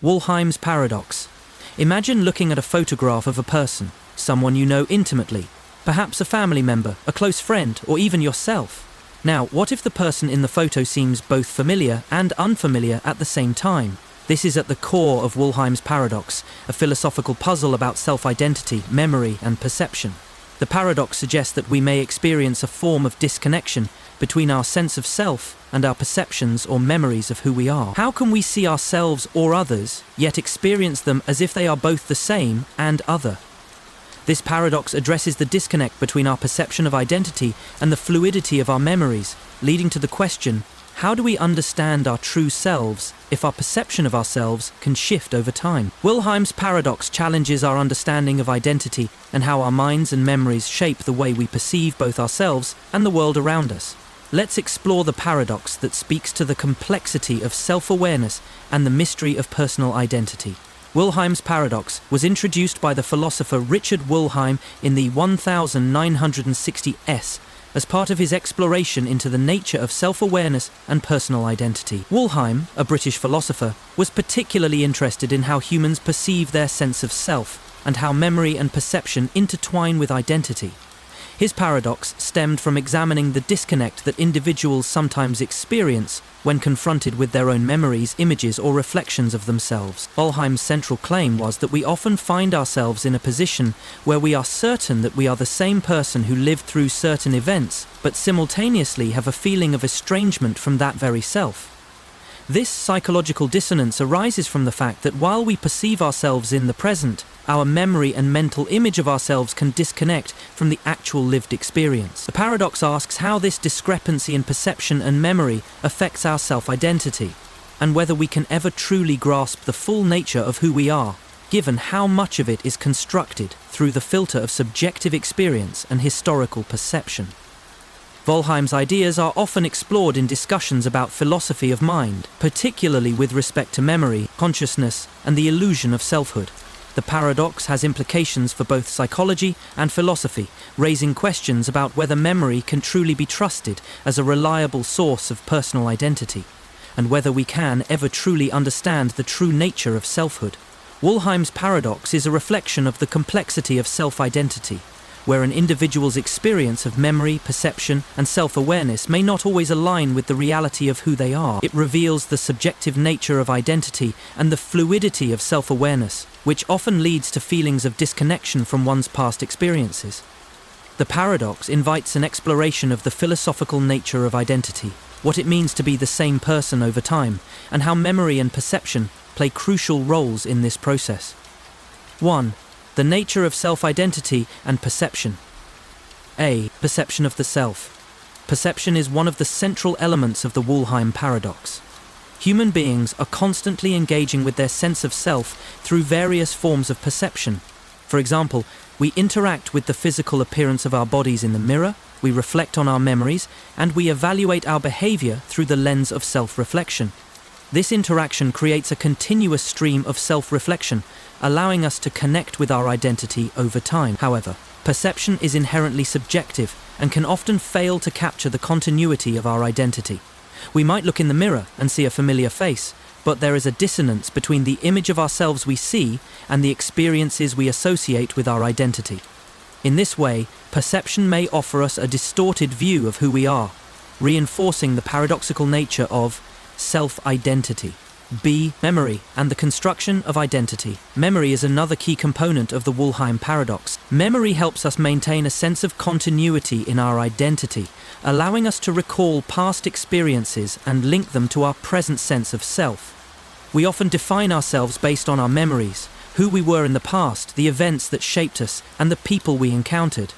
Woolheim's paradox. Imagine looking at a photograph of a person, someone you know intimately, perhaps a family member, a close friend, or even yourself. Now, what if the person in the photo seems both familiar and unfamiliar at the same time? This is at the core of Woolheim's paradox, a philosophical puzzle about self-identity, memory, and perception. The paradox suggests that we may experience a form of disconnection between our sense of self and our perceptions or memories of who we are. How can we see ourselves or others, yet experience them as if they are both the same and other? This paradox addresses the disconnect between our perception of identity and the fluidity of our memories, leading to the question, how do we understand our true selves if our perception of ourselves can shift over time? Woolheim's paradox challenges our understanding of identity and how our minds and memories shape the way we perceive both ourselves and the world around us. Let's explore the paradox that speaks to the complexity of self-awareness and the mystery of personal identity. Woolheim's paradox was introduced by the philosopher Richard Woolheim in the 1960s as part of his exploration into the nature of self-awareness and personal identity. Woolheim, a British philosopher, was particularly interested in how humans perceive their sense of self and how memory and perception intertwine with identity. His paradox stemmed from examining the disconnect that individuals sometimes experience when confronted with their own memories, images, or reflections of themselves. Woolheim's central claim was that we often find ourselves in a position where we are certain that we are the same person who lived through certain events, but simultaneously have a feeling of estrangement from that very self. This psychological dissonance arises from the fact that while we perceive ourselves in the present, our memory and mental image of ourselves can disconnect from the actual lived experience. The paradox asks how this discrepancy in perception and memory affects our self-identity, and whether we can ever truly grasp the full nature of who we are, given how much of it is constructed through the filter of subjective experience and historical perception. Woolheim's ideas are often explored in discussions about philosophy of mind, particularly with respect to memory, consciousness, and the illusion of selfhood. The paradox has implications for both psychology and philosophy, raising questions about whether memory can truly be trusted as a reliable source of personal identity, and whether we can ever truly understand the true nature of selfhood. Woolheim's paradox is a reflection of the complexity of self-identity, where an individual's experience of memory, perception, and self-awareness may not always align with the reality of who they are. It reveals the subjective nature of identity and the fluidity of self-awareness, which often leads to feelings of disconnection from one's past experiences. The paradox invites an exploration of the philosophical nature of identity, what it means to be the same person over time, and how memory and perception play crucial roles in this process. 1. The nature of self-identity and perception. A. Perception of the self. Perception is one of the central elements of the Woolheim paradox. Human beings are constantly engaging with their sense of self through various forms of perception. For example, we interact with the physical appearance of our bodies in the mirror, we reflect on our memories, and we evaluate our behavior through the lens of self-reflection. This interaction creates a continuous stream of self-reflection, allowing us to connect with our identity over time. However, perception is inherently subjective and can often fail to capture the continuity of our identity. We might look in the mirror and see a familiar face, but there is a dissonance between the image of ourselves we see and the experiences we associate with our identity. In this way, perception may offer us a distorted view of who we are, reinforcing the paradoxical nature of self-identity. B. Memory and the construction of identity. Memory is another key component of the Woolheim paradox. Memory helps us maintain a sense of continuity in our identity, allowing us to recall past experiences and link them to our present sense of self. We often define ourselves based on our memories, who we were in the past, the events that shaped us, and the people we encountered.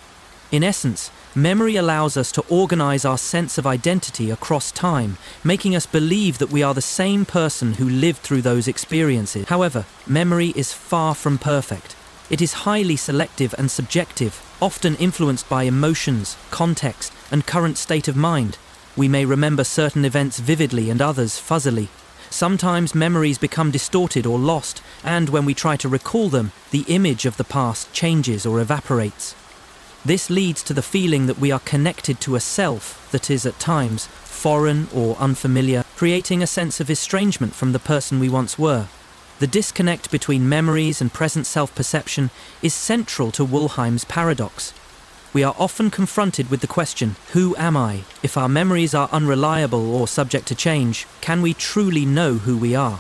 In essence, memory allows us to organize our sense of identity across time, making us believe that we are the same person who lived through those experiences. However, memory is far from perfect. It is highly selective and subjective, often influenced by emotions, context, and current state of mind. We may remember certain events vividly and others fuzzily. Sometimes memories become distorted or lost, and when we try to recall them, the image of the past changes or evaporates. This leads to the feeling that we are connected to a self that is at times foreign or unfamiliar, creating a sense of estrangement from the person we once were. The disconnect between memories and present self-perception is central to Woolheim's paradox. We are often confronted with the question, who am I? If our memories are unreliable or subject to change, can we truly know who we are?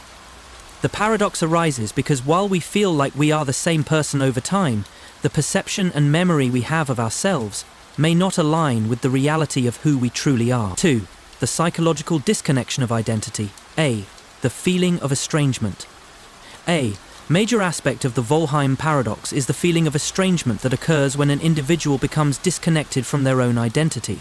The paradox arises because while we feel like we are the same person over time, the perception and memory we have of ourselves may not align with the reality of who we truly are. 2. The psychological disconnection of identity. A. The feeling of estrangement. A major aspect of the Woolheim paradox is the feeling of estrangement that occurs when an individual becomes disconnected from their own identity.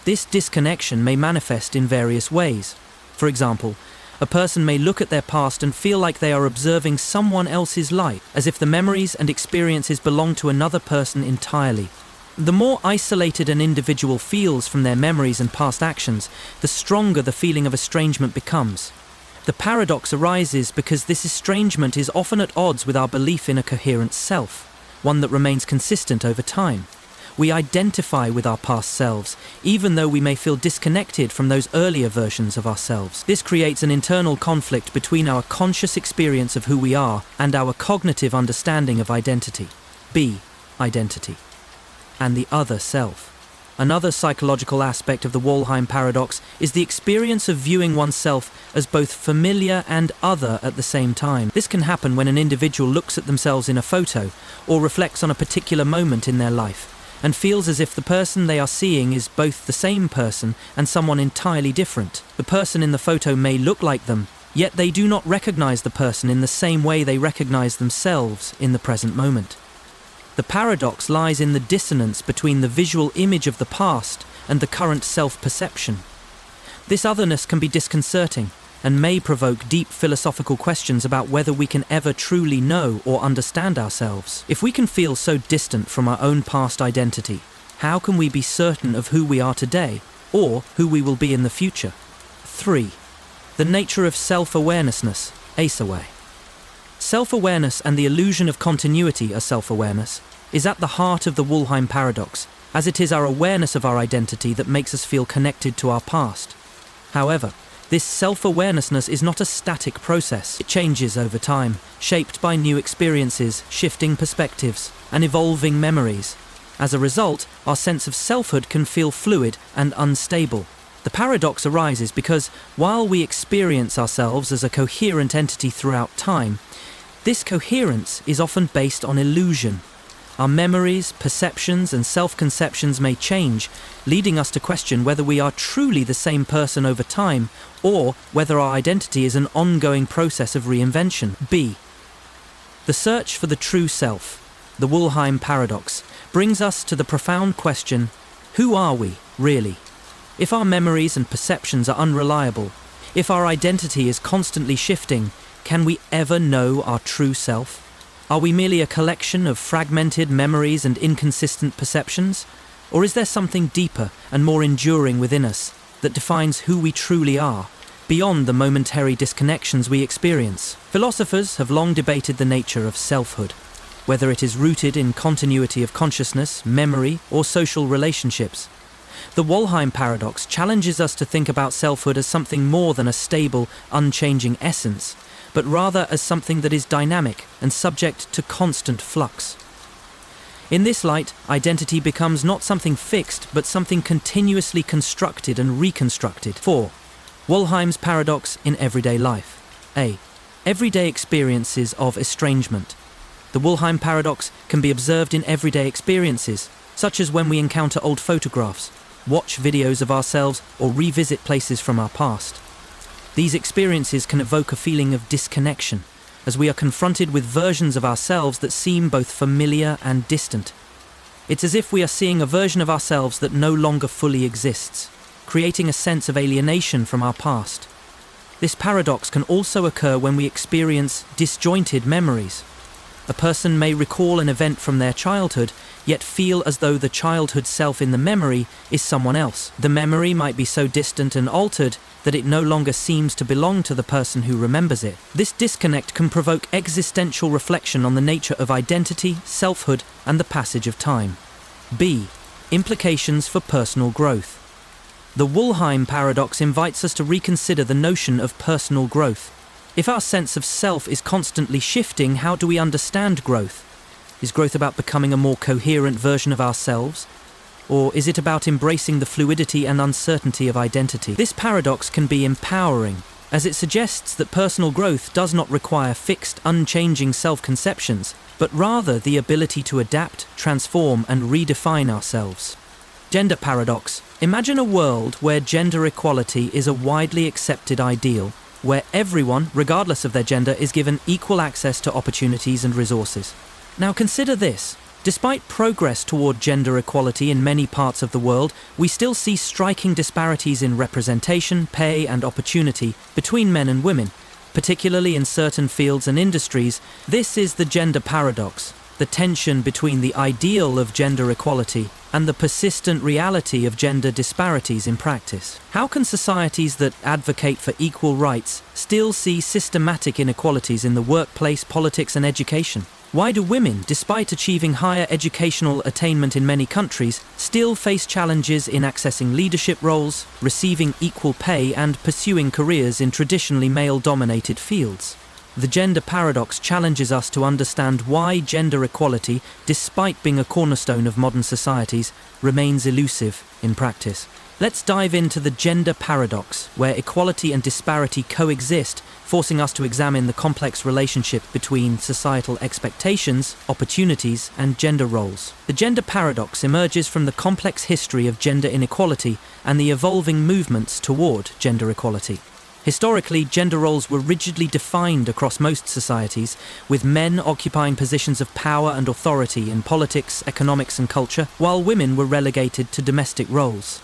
This disconnection may manifest in various ways. For example, a person may look at their past and feel like they are observing someone else's life, as if the memories and experiences belong to another person entirely. The more isolated an individual feels from their memories and past actions, the stronger the feeling of estrangement becomes. The paradox arises because this estrangement is often at odds with our belief in a coherent self, one that remains consistent over time. We identify with our past selves, even though we may feel disconnected from those earlier versions of ourselves. This creates an internal conflict between our conscious experience of who we are and our cognitive understanding of identity. B. Identity. And the other self. Another psychological aspect of the Woolheim paradox is the experience of viewing oneself as both familiar and other at the same time. This can happen when an individual looks at themselves in a photo or reflects on a particular moment in their life and feels as if the person they are seeing is both the same person and someone entirely different. The person in the photo may look like them, yet they do not recognize the person in the same way they recognize themselves in the present moment. The paradox lies in the dissonance between the visual image of the past and the current self-perception. This otherness can be disconcerting and may provoke deep philosophical questions about whether we can ever truly know or understand ourselves. If we can feel so distant from our own past identity, how can we be certain of who we are today or who we will be in the future? 3. The nature of self-awarenessness, Ace-away. Self-awareness and the illusion of continuity as self-awareness is at the heart of the Woolheim paradox, as it is our awareness of our identity that makes us feel connected to our past. However, this self-awarenessness is not a static process. It changes over time, shaped by new experiences, shifting perspectives, and evolving memories. As a result, our sense of selfhood can feel fluid and unstable. The paradox arises because, while we experience ourselves as a coherent entity throughout time, this coherence is often based on illusion. Our memories, perceptions, and self-conceptions may change, leading us to question whether we are truly the same person over time, or whether our identity is an ongoing process of reinvention. B. The search for the true self, the Woolheim paradox, brings us to the profound question, who are we, really? If our memories and perceptions are unreliable, if our identity is constantly shifting, can we ever know our true self? Are we merely a collection of fragmented memories and inconsistent perceptions? Or is there something deeper and more enduring within us that defines who we truly are, beyond the momentary disconnections we experience? Philosophers have long debated the nature of selfhood, whether it is rooted in continuity of consciousness, memory, or social relationships. The Woolheim paradox challenges us to think about selfhood as something more than a stable, unchanging essence, but rather as something that is dynamic and subject to constant flux. In this light, identity becomes not something fixed, but something continuously constructed and reconstructed. 4. Woolheim's paradox in everyday life. A. Everyday experiences of estrangement. The Woolheim paradox can be observed in everyday experiences, such as when we encounter old photographs, watch videos of ourselves, or revisit places from our past. These experiences can evoke a feeling of disconnection, as we are confronted with versions of ourselves that seem both familiar and distant. It's as if we are seeing a version of ourselves that no longer fully exists, creating a sense of alienation from our past. This paradox can also occur when we experience disjointed memories. A person may recall an event from their childhood, yet feel as though the childhood self in the memory is someone else. The memory might be so distant and altered that it no longer seems to belong to the person who remembers it. This disconnect can provoke existential reflection on the nature of identity, selfhood, and the passage of time. B. Implications for personal growth. The Woolheim paradox invites us to reconsider the notion of personal growth. If our sense of self is constantly shifting, how do we understand growth? Is growth about becoming a more coherent version of ourselves? Or is it about embracing the fluidity and uncertainty of identity? This paradox can be empowering, as it suggests that personal growth does not require fixed, unchanging self-conceptions, but rather the ability to adapt, transform, and redefine ourselves. Gender paradox. Imagine a world where gender equality is a widely accepted ideal, where everyone, regardless of their gender, is given equal access to opportunities and resources. Now consider this. Despite progress toward gender equality in many parts of the world, we still see striking disparities in representation, pay, and opportunity between men and women, particularly in certain fields and industries. This is the gender paradox, the tension between the ideal of gender equality and the persistent reality of gender disparities in practice. How can societies that advocate for equal rights still see systematic inequalities in the workplace, politics, and education? Why do women, despite achieving higher educational attainment in many countries, still face challenges in accessing leadership roles, receiving equal pay, and pursuing careers in traditionally male-dominated fields? The gender paradox challenges us to understand why gender equality, despite being a cornerstone of modern societies, remains elusive in practice. Let's dive into the gender paradox, where equality and disparity coexist, forcing us to examine the complex relationship between societal expectations, opportunities, and gender roles. The gender paradox emerges from the complex history of gender inequality and the evolving movements toward gender equality. Historically, gender roles were rigidly defined across most societies, with men occupying positions of power and authority in politics, economics, and culture, while women were relegated to domestic roles.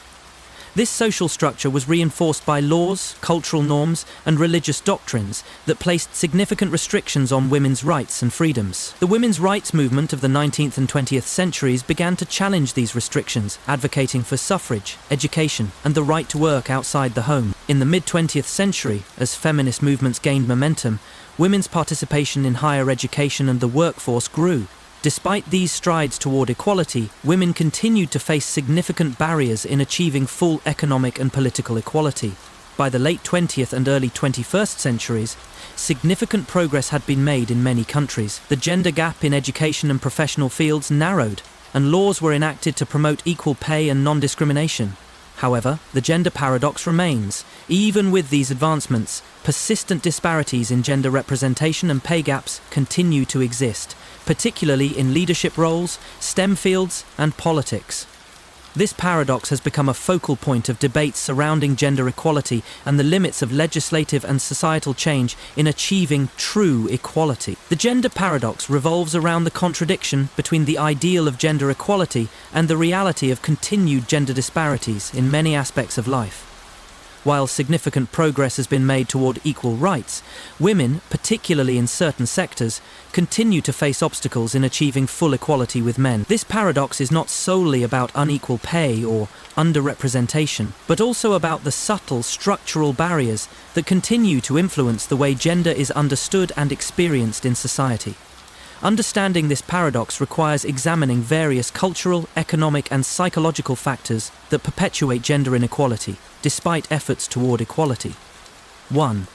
This social structure was reinforced by laws, cultural norms, and religious doctrines that placed significant restrictions on women's rights and freedoms. The women's rights movement of the 19th and 20th centuries began to challenge these restrictions, advocating for suffrage, education, and the right to work outside the home. In the mid-20th century, as feminist movements gained momentum, women's participation in higher education and the workforce grew. Despite these strides toward equality, women continued to face significant barriers in achieving full economic and political equality. By the late 20th and early 21st centuries, significant progress had been made in many countries. The gender gap in education and professional fields narrowed, and laws were enacted to promote equal pay and non-discrimination. However, the gender paradox remains. Even with these advancements, persistent disparities in gender representation and pay gaps continue to exist, particularly in leadership roles, STEM fields, and politics. This paradox has become a focal point of debates surrounding gender equality and the limits of legislative and societal change in achieving true equality. The gender paradox revolves around the contradiction between the ideal of gender equality and the reality of continued gender disparities in many aspects of life. While significant progress has been made toward equal rights, women, particularly in certain sectors, continue to face obstacles in achieving full equality with men. This paradox is not solely about unequal pay or underrepresentation, but also about the subtle structural barriers that continue to influence the way gender is understood and experienced in society. Understanding this paradox requires examining various cultural, economic, and psychological factors that perpetuate gender inequality, despite efforts toward equality. 1.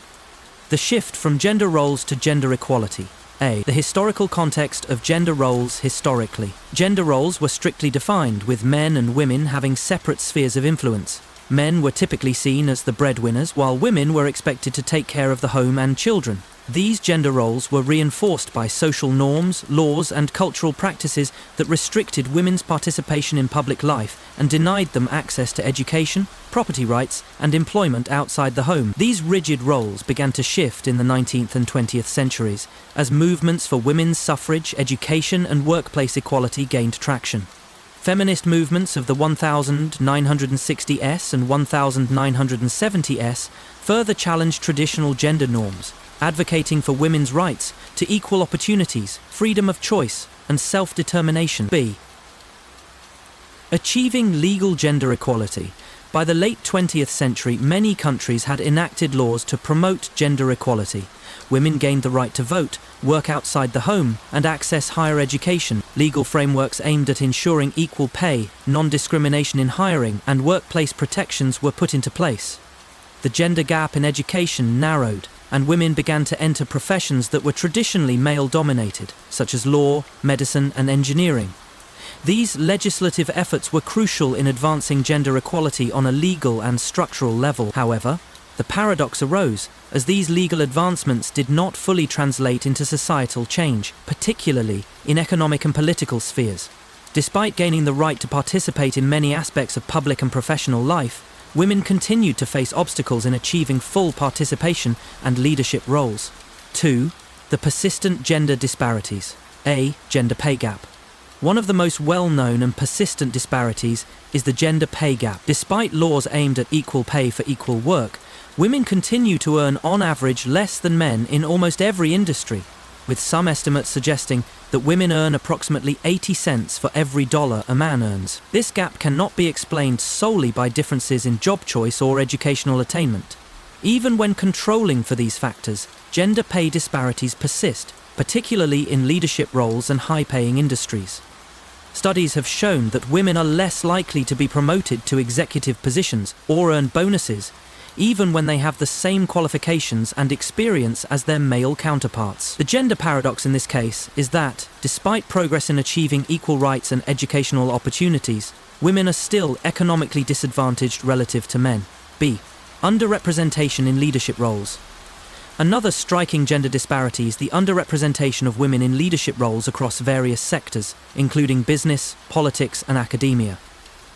The shift from gender roles to gender equality. A. The historical context of gender roles historically. Gender roles were strictly defined, with men and women having separate spheres of influence. Men were typically seen as the breadwinners, while women were expected to take care of the home and children. These gender roles were reinforced by social norms, laws, and cultural practices that restricted women's participation in public life and denied them access to education, property rights, and employment outside the home. These rigid roles began to shift in the 19th and 20th centuries as movements for women's suffrage, education, and workplace equality gained traction. Feminist movements of the 1960s and 1970s further challenged traditional gender norms, advocating for women's rights to equal opportunities, freedom of choice, and self-determination. B. Achieving legal gender equality. By the late 20th century, many countries had enacted laws to promote gender equality. Women gained the right to vote, work outside the home, and access higher education. Legal frameworks aimed at ensuring equal pay, non-discrimination in hiring, and workplace protections were put into place. The gender gap in education narrowed, and women began to enter professions that were traditionally male-dominated, such as law, medicine, and engineering. These legislative efforts were crucial in advancing gender equality on a legal and structural level. However, the paradox arose, as these legal advancements did not fully translate into societal change, particularly in economic and political spheres. Despite gaining the right to participate in many aspects of public and professional life, women continued to face obstacles in achieving full participation and leadership roles. 2. The persistent gender disparities. A. Gender pay gap. One of the most well-known and persistent disparities is the gender pay gap. Despite laws aimed at equal pay for equal work, women continue to earn on average less than men in almost every industry, with some estimates suggesting that women earn approximately 80 cents for every dollar a man earns. This gap cannot be explained solely by differences in job choice or educational attainment. Even when controlling for these factors, gender pay disparities persist, particularly in leadership roles and high-paying industries. Studies have shown that women are less likely to be promoted to executive positions or earn bonuses, even when they have the same qualifications and experience as their male counterparts. The gender paradox in this case is that, despite progress in achieving equal rights and educational opportunities, women are still economically disadvantaged relative to men. B. Underrepresentation in leadership roles. Another striking gender disparity is the underrepresentation of women in leadership roles across various sectors, including business, politics, and academia.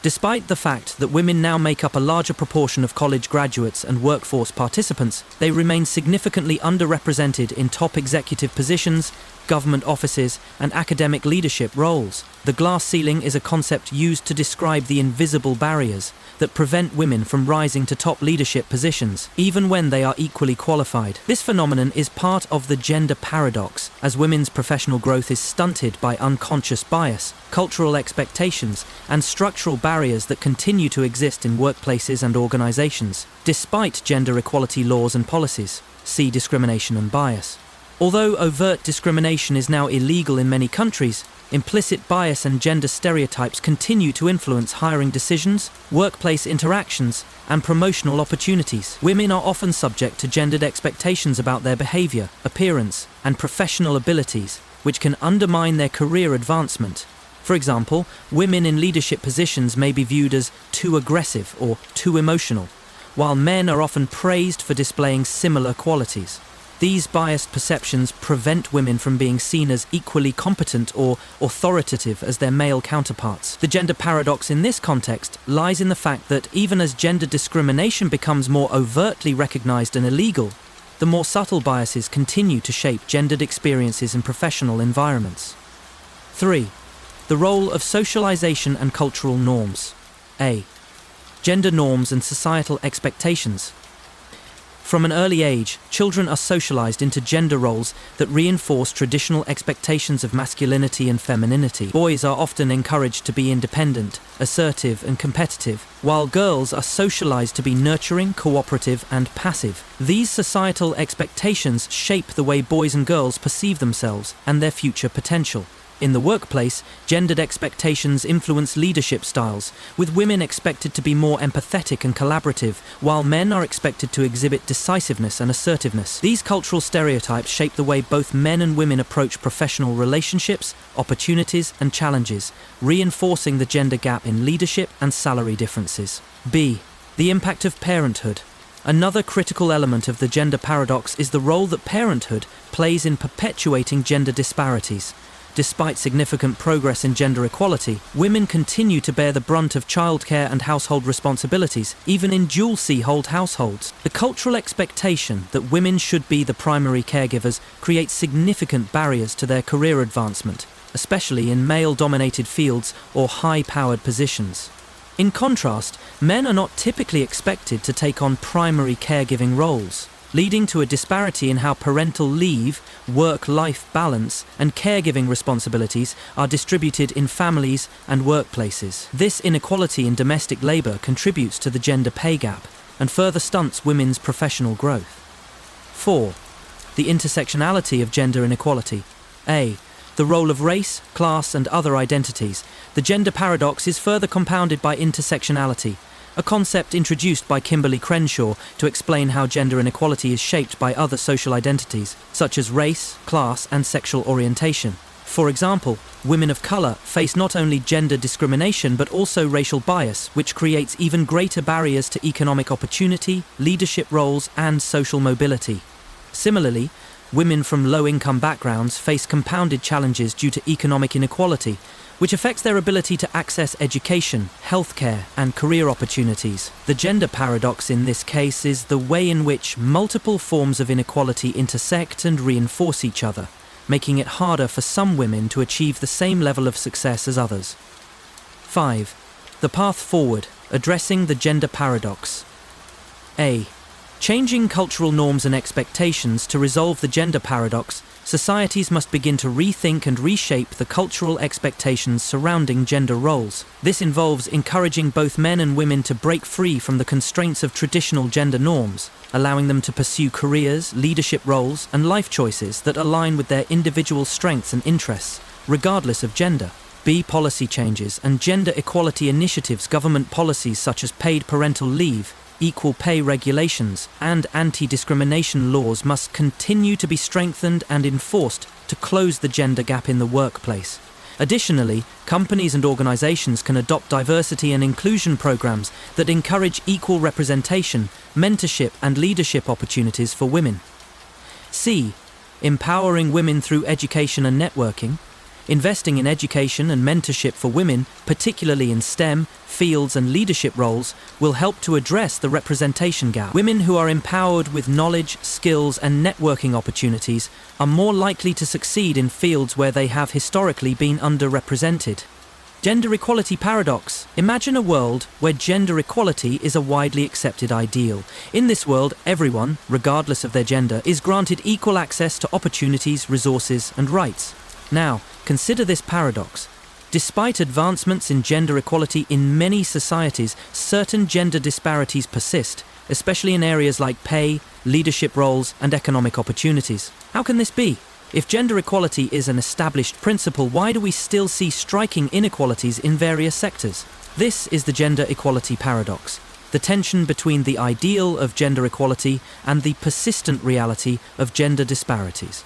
Despite the fact that women now make up a larger proportion of college graduates and workforce participants, they remain significantly underrepresented in top executive positions, government offices, and academic leadership roles. The glass ceiling is a concept used to describe the invisible barriers that prevent women from rising to top leadership positions, even when they are equally qualified. This phenomenon is part of the gender paradox, as women's professional growth is stunted by unconscious bias, cultural expectations, and structural barriers that continue to exist in workplaces and organizations, despite gender equality laws and policies. See discrimination and bias. Although overt discrimination is now illegal in many countries, implicit bias and gender stereotypes continue to influence hiring decisions, workplace interactions, and promotional opportunities. Women are often subject to gendered expectations about their behavior, appearance, and professional abilities, which can undermine their career advancement. For example, women in leadership positions may be viewed as too aggressive or too emotional, while men are often praised for displaying similar qualities. These biased perceptions prevent women from being seen as equally competent or authoritative as their male counterparts. The gender paradox in this context lies in the fact that even as gender discrimination becomes more overtly recognized and illegal, the more subtle biases continue to shape gendered experiences in professional environments. 3. The role of socialization and cultural norms. A. Gender norms and societal expectations. From an early age, children are socialized into gender roles that reinforce traditional expectations of masculinity and femininity. Boys are often encouraged to be independent, assertive, and competitive, while girls are socialized to be nurturing, cooperative, and passive. These societal expectations shape the way boys and girls perceive themselves and their future potential. In the workplace, gendered expectations influence leadership styles, with women expected to be more empathetic and collaborative, while men are expected to exhibit decisiveness and assertiveness. These cultural stereotypes shape the way both men and women approach professional relationships, opportunities, and challenges, reinforcing the gender gap in leadership and salary differences. B. The impact of parenthood. Another critical element of the gender paradox is the role that parenthood plays in perpetuating gender disparities. Despite significant progress in gender equality, women continue to bear the brunt of childcare and household responsibilities, even in dual-C-hold households. The cultural expectation that women should be the primary caregivers creates significant barriers to their career advancement, especially in male-dominated fields or high-powered positions. In contrast, men are not typically expected to take on primary caregiving roles, leading to a disparity in how parental leave, work-life balance, and caregiving responsibilities are distributed in families and workplaces. This inequality in domestic labor contributes to the gender pay gap and further stunts women's professional growth. 4. The intersectionality of gender inequality. A. The role of race, class, and other identities. The gender paradox is further compounded by intersectionality. a concept introduced by Kimberly Crenshaw to explain how gender inequality is shaped by other social identities, such as race, class, and sexual orientation. For example, women of color face not only gender discrimination but also racial bias, which creates even greater barriers to economic opportunity, leadership roles, and social mobility. Similarly, women from low-income backgrounds face compounded challenges due to economic inequality, which affects their ability to access education, healthcare, and career opportunities. The gender paradox in this case is the way in which multiple forms of inequality intersect and reinforce each other, making it harder for some women to achieve the same level of success as others. 5. The path forward, addressing the gender paradox. A. Changing cultural norms and expectations. To resolve the gender paradox, societies must begin to rethink and reshape the cultural expectations surrounding gender roles. This involves encouraging both men and women to break free from the constraints of traditional gender norms, allowing them to pursue careers, leadership roles, and life choices that align with their individual strengths and interests, regardless of gender. B. Policy changes and gender equality initiatives. Government policies such as paid parental leave, equal pay regulations, and anti-discrimination laws must continue to be strengthened and enforced to close the gender gap in the workplace. Additionally, companies and organizations can adopt diversity and inclusion programs that encourage equal representation, mentorship, and leadership opportunities for women. C. Empowering women through education and networking. Investing in education and mentorship for women, particularly in STEM, fields and leadership roles, will help to address the representation gap. Women who are empowered with knowledge, skills, and networking opportunities are more likely to succeed in fields where they have historically been underrepresented. Gender equality paradox. Imagine a world where gender equality is a widely accepted ideal. In this world, everyone, regardless of their gender, is granted equal access to opportunities, resources, and rights. Now, consider this paradox. Despite advancements in gender equality in many societies, certain gender disparities persist, especially in areas like pay, leadership roles, and economic opportunities. How can this be? If gender equality is an established principle, why do we still see striking inequalities in various sectors? This is the gender equality paradox, the tension between the ideal of gender equality and the persistent reality of gender disparities.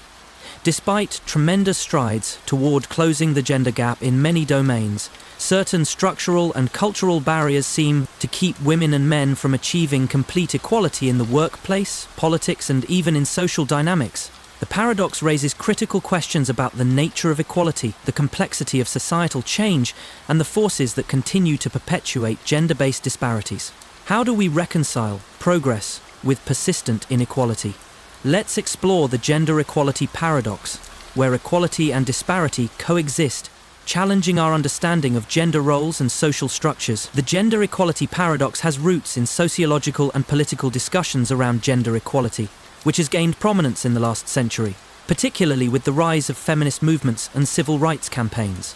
Despite tremendous strides toward closing the gender gap in many domains, certain structural and cultural barriers seem to keep women and men from achieving complete equality in the workplace, politics, and even in social dynamics. The paradox raises critical questions about the nature of equality, the complexity of societal change, and the forces that continue to perpetuate gender-based disparities. How do we reconcile progress with persistent inequality? Let's explore the gender equality paradox, where equality and disparity coexist, challenging our understanding of gender roles and social structures. The gender equality paradox has roots in sociological and political discussions around gender equality, which has gained prominence in the last century, particularly with the rise of feminist movements and civil rights campaigns.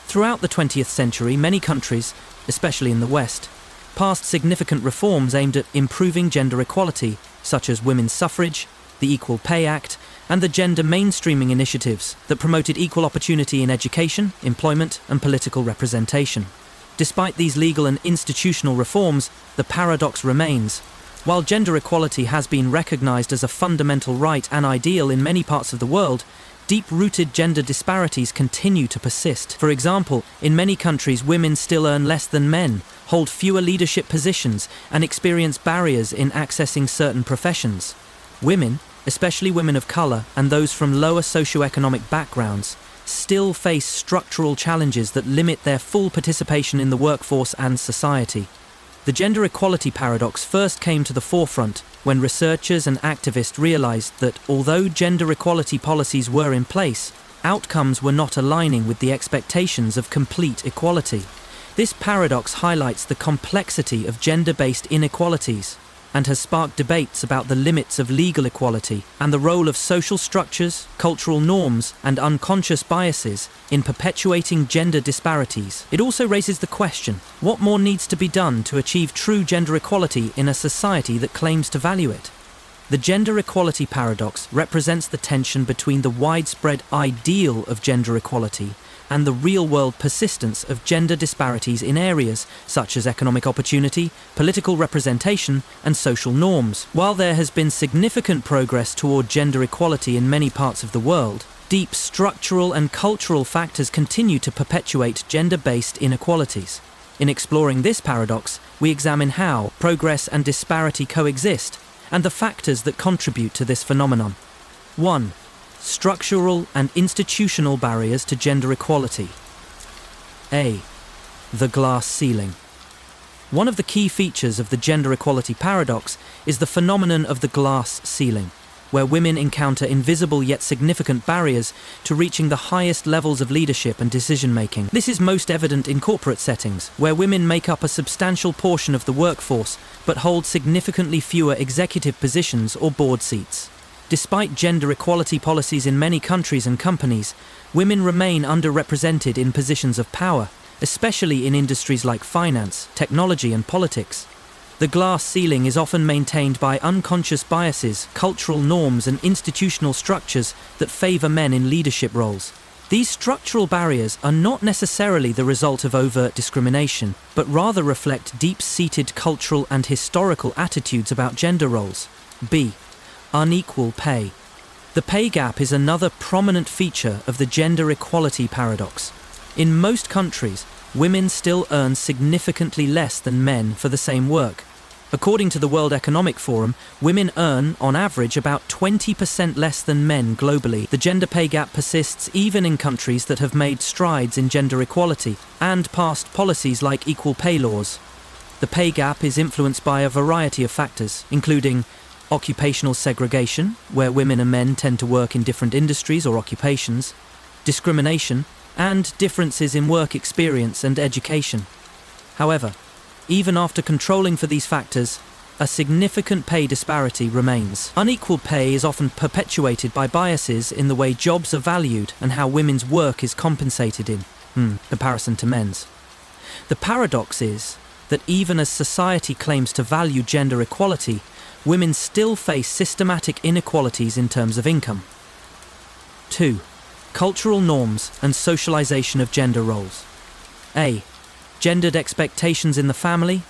Throughout the 20th century, many countries, especially in the West, passed significant reforms aimed at improving gender equality, such as women's suffrage, the Equal Pay Act, and the gender mainstreaming initiatives that promoted equal opportunity in education, employment, and political representation. Despite these legal and institutional reforms, the paradox remains. While gender equality has been recognized as a fundamental right and ideal in many parts of the world, deep-rooted gender disparities continue to persist. For example, in many countries, women still earn less than men, hold fewer leadership positions, and experience barriers in accessing certain professions. Women, especially women of color and those from lower socioeconomic backgrounds, still face structural challenges that limit their full participation in the workforce and society. The gender equality paradox first came to the forefront when researchers and activists realized that although gender equality policies were in place, outcomes were not aligning with the expectations of complete equality. This paradox highlights the complexity of gender-based inequalities and has sparked debates about the limits of legal equality and the role of social structures, cultural norms, and unconscious biases in perpetuating gender disparities. It also raises the question, what more needs to be done to achieve true gender equality in a society that claims to value it? The gender equality paradox represents the tension between the widespread ideal of gender equality and the real-world persistence of gender disparities in areas such as economic opportunity, political representation, and social norms. While there has been significant progress toward gender equality in many parts of the world, deep structural and cultural factors continue to perpetuate gender-based inequalities. In exploring this paradox, we examine how progress and disparity coexist, and the factors that contribute to this phenomenon. 1. Structural and institutional barriers to gender equality. A. The glass ceiling. One of the key features of the gender equality paradox is the phenomenon of the glass ceiling, where women encounter invisible yet significant barriers to reaching the highest levels of leadership and decision-making. This is most evident in corporate settings, where women make up a substantial portion of the workforce but hold significantly fewer executive positions or board seats. Despite gender equality policies in many countries and companies, women remain underrepresented in positions of power, especially in industries like finance, technology, and politics. The glass ceiling is often maintained by unconscious biases, cultural norms, and institutional structures that favor men in leadership roles. These structural barriers are not necessarily the result of overt discrimination, but rather reflect deep-seated cultural and historical attitudes about gender roles. B. Unequal pay. The pay gap is another prominent feature of the gender equality paradox. In most countries, women still earn significantly less than men for the same work. According to the World Economic Forum, women earn, on average, about 20% less than men globally. The gender pay gap persists even in countries that have made strides in gender equality and passed policies like equal pay laws. The pay gap is influenced by a variety of factors, including occupational segregation, where women and men tend to work in different industries or occupations, discrimination, and differences in work experience and education. However, even after controlling for these factors, a significant pay disparity remains. Unequal pay is often perpetuated by biases in the way jobs are valued and how women's work is compensated in comparison to men's. The paradox is that even as society claims to value gender equality, women still face systematic inequalities in terms of income. 2. Cultural norms and socialization of gender roles. A. Gendered expectations in the family.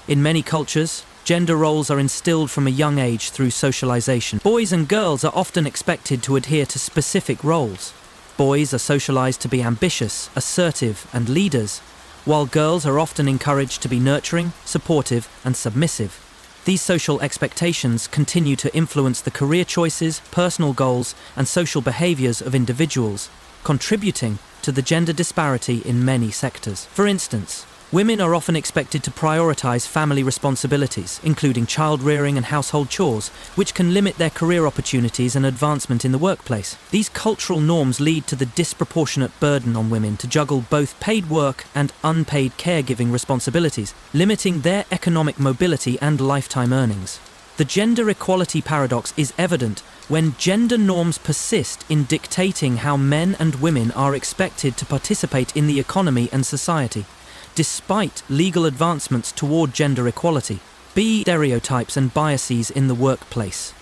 In many cultures, gender roles are instilled from a young age through socialization. Boys and girls are often expected to adhere to specific roles. Boys are socialized to be ambitious, assertive, and leaders, while girls are often encouraged to be nurturing, supportive, and submissive. These social expectations continue to influence the career choices, personal goals, and social behaviors of individuals, contributing to the gender disparity in many sectors. For instance, women are often expected to prioritize family responsibilities, including child-rearing and household chores, which can limit their career opportunities and advancement in the workplace. These cultural norms lead to the disproportionate burden on women to juggle both paid work and unpaid caregiving responsibilities, limiting their economic mobility and lifetime earnings. The gender equality paradox is evident when gender norms persist in dictating how men and women are expected to participate in the economy and society. Despite legal advancements toward gender equality. B. Stereotypes and biases in the workplace.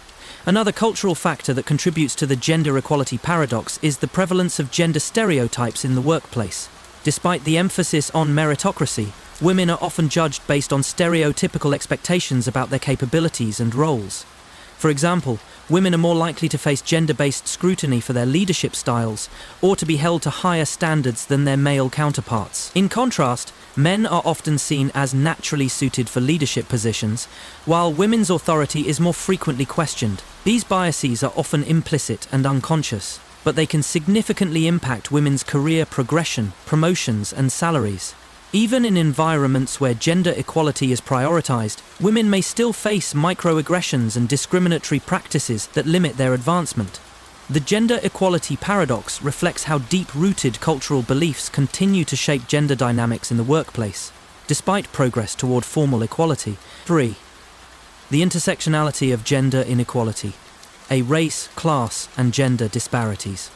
Another cultural factor that contributes to the gender equality paradox is the prevalence of gender stereotypes in the workplace. Despite the emphasis on meritocracy, women are often judged based on stereotypical expectations about their capabilities and roles. For example, women are more likely to face gender-based scrutiny for their leadership styles or to be held to higher standards than their male counterparts. In contrast, men are often seen as naturally suited for leadership positions, while women's authority is more frequently questioned. These biases are often implicit and unconscious, but they can significantly impact women's career progression, promotions, and salaries. Even in environments where gender equality is prioritized, women may still face microaggressions and discriminatory practices that limit their advancement. The gender equality paradox reflects how deep-rooted cultural beliefs continue to shape gender dynamics in the workplace, despite progress toward formal equality. 3. The intersectionality of gender inequality. A race, class, and gender disparities.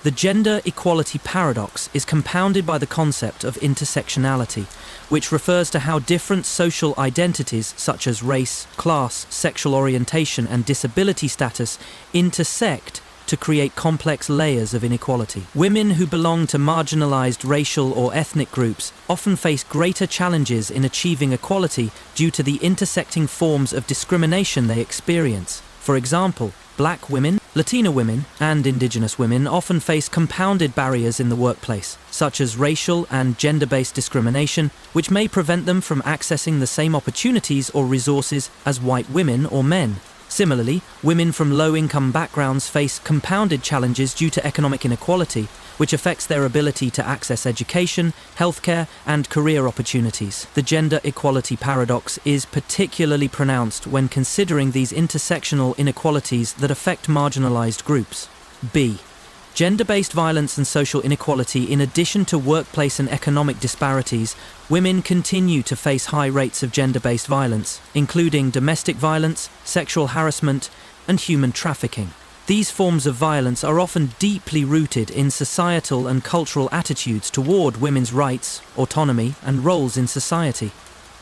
The gender equality paradox is compounded by the concept of intersectionality, which refers to how different social identities such as race, class, sexual orientation, and disability status intersect to create complex layers of inequality. Women who belong to marginalized racial or ethnic groups often face greater challenges in achieving equality due to the intersecting forms of discrimination they experience. For example, Black women, Latina women, and Indigenous women often face compounded barriers in the workplace, such as racial and gender-based discrimination, which may prevent them from accessing the same opportunities or resources as white women or men. Similarly, women from low-income backgrounds face compounded challenges due to economic inequality, which affects their ability to access education, healthcare, and career opportunities. The gender equality paradox is particularly pronounced when considering these intersectional inequalities that affect marginalized groups. B. Gender-based violence and social inequality. In addition to workplace and economic disparities, women continue to face high rates of gender-based violence, including domestic violence, sexual harassment, and human trafficking. These forms of violence are often deeply rooted in societal and cultural attitudes toward women's rights, autonomy, and roles in society.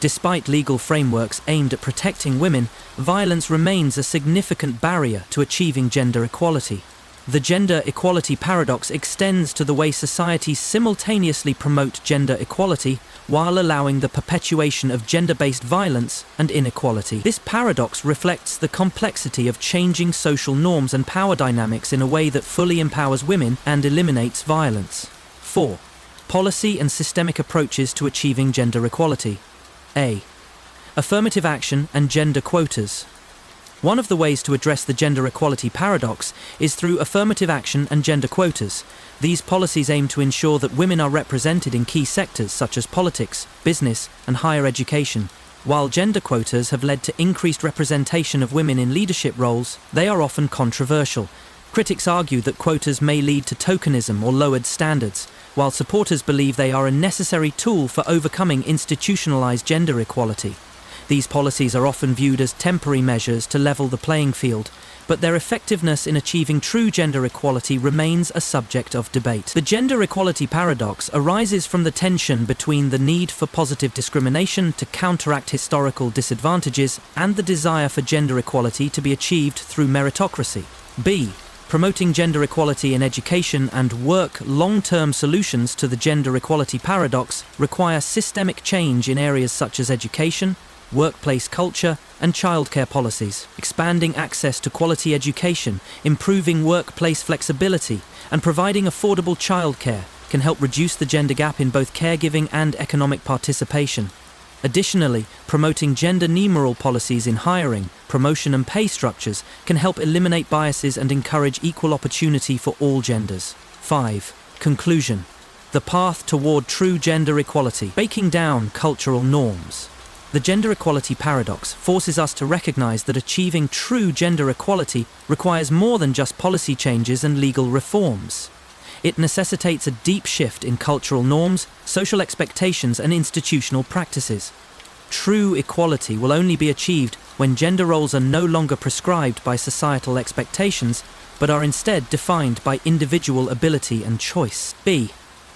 Despite legal frameworks aimed at protecting women, violence remains a significant barrier to achieving gender equality. The gender equality paradox extends to the way societies simultaneously promote gender equality while allowing the perpetuation of gender-based violence and inequality. This paradox reflects the complexity of changing social norms and power dynamics in a way that fully empowers women and eliminates violence. 4. Policy and systemic approaches to achieving gender equality. A. Affirmative action and gender quotas. One of the ways to address the gender equality paradox is through affirmative action and gender quotas. These policies aim to ensure that women are represented in key sectors such as politics, business, and higher education. While gender quotas have led to increased representation of women in leadership roles, they are often controversial. Critics argue that quotas may lead to tokenism or lowered standards, while supporters believe they are a necessary tool for overcoming institutionalized gender equality. These policies are often viewed as temporary measures to level the playing field, but their effectiveness in achieving true gender equality remains a subject of debate. The gender equality paradox arises from the tension between the need for positive discrimination to counteract historical disadvantages and the desire for gender equality to be achieved through meritocracy. B. Promoting gender equality in education and work. Long-term solutions to the gender equality paradox require systemic change in areas such as education, workplace culture, and childcare policies. Expanding access to quality education, improving workplace flexibility, and providing affordable childcare can help reduce the gender gap in both caregiving and economic participation. Additionally, promoting gender-neutral policies in hiring, promotion, and pay structures can help eliminate biases and encourage equal opportunity for all genders. 5. Conclusion. The path toward true gender equality. Breaking down cultural norms. The gender equality paradox forces us to recognize that achieving true gender equality requires more than just policy changes and legal reforms. It necessitates a deep shift in cultural norms, social expectations, and institutional practices. True equality will only be achieved when gender roles are no longer prescribed by societal expectations, but are instead defined by individual ability and choice. B.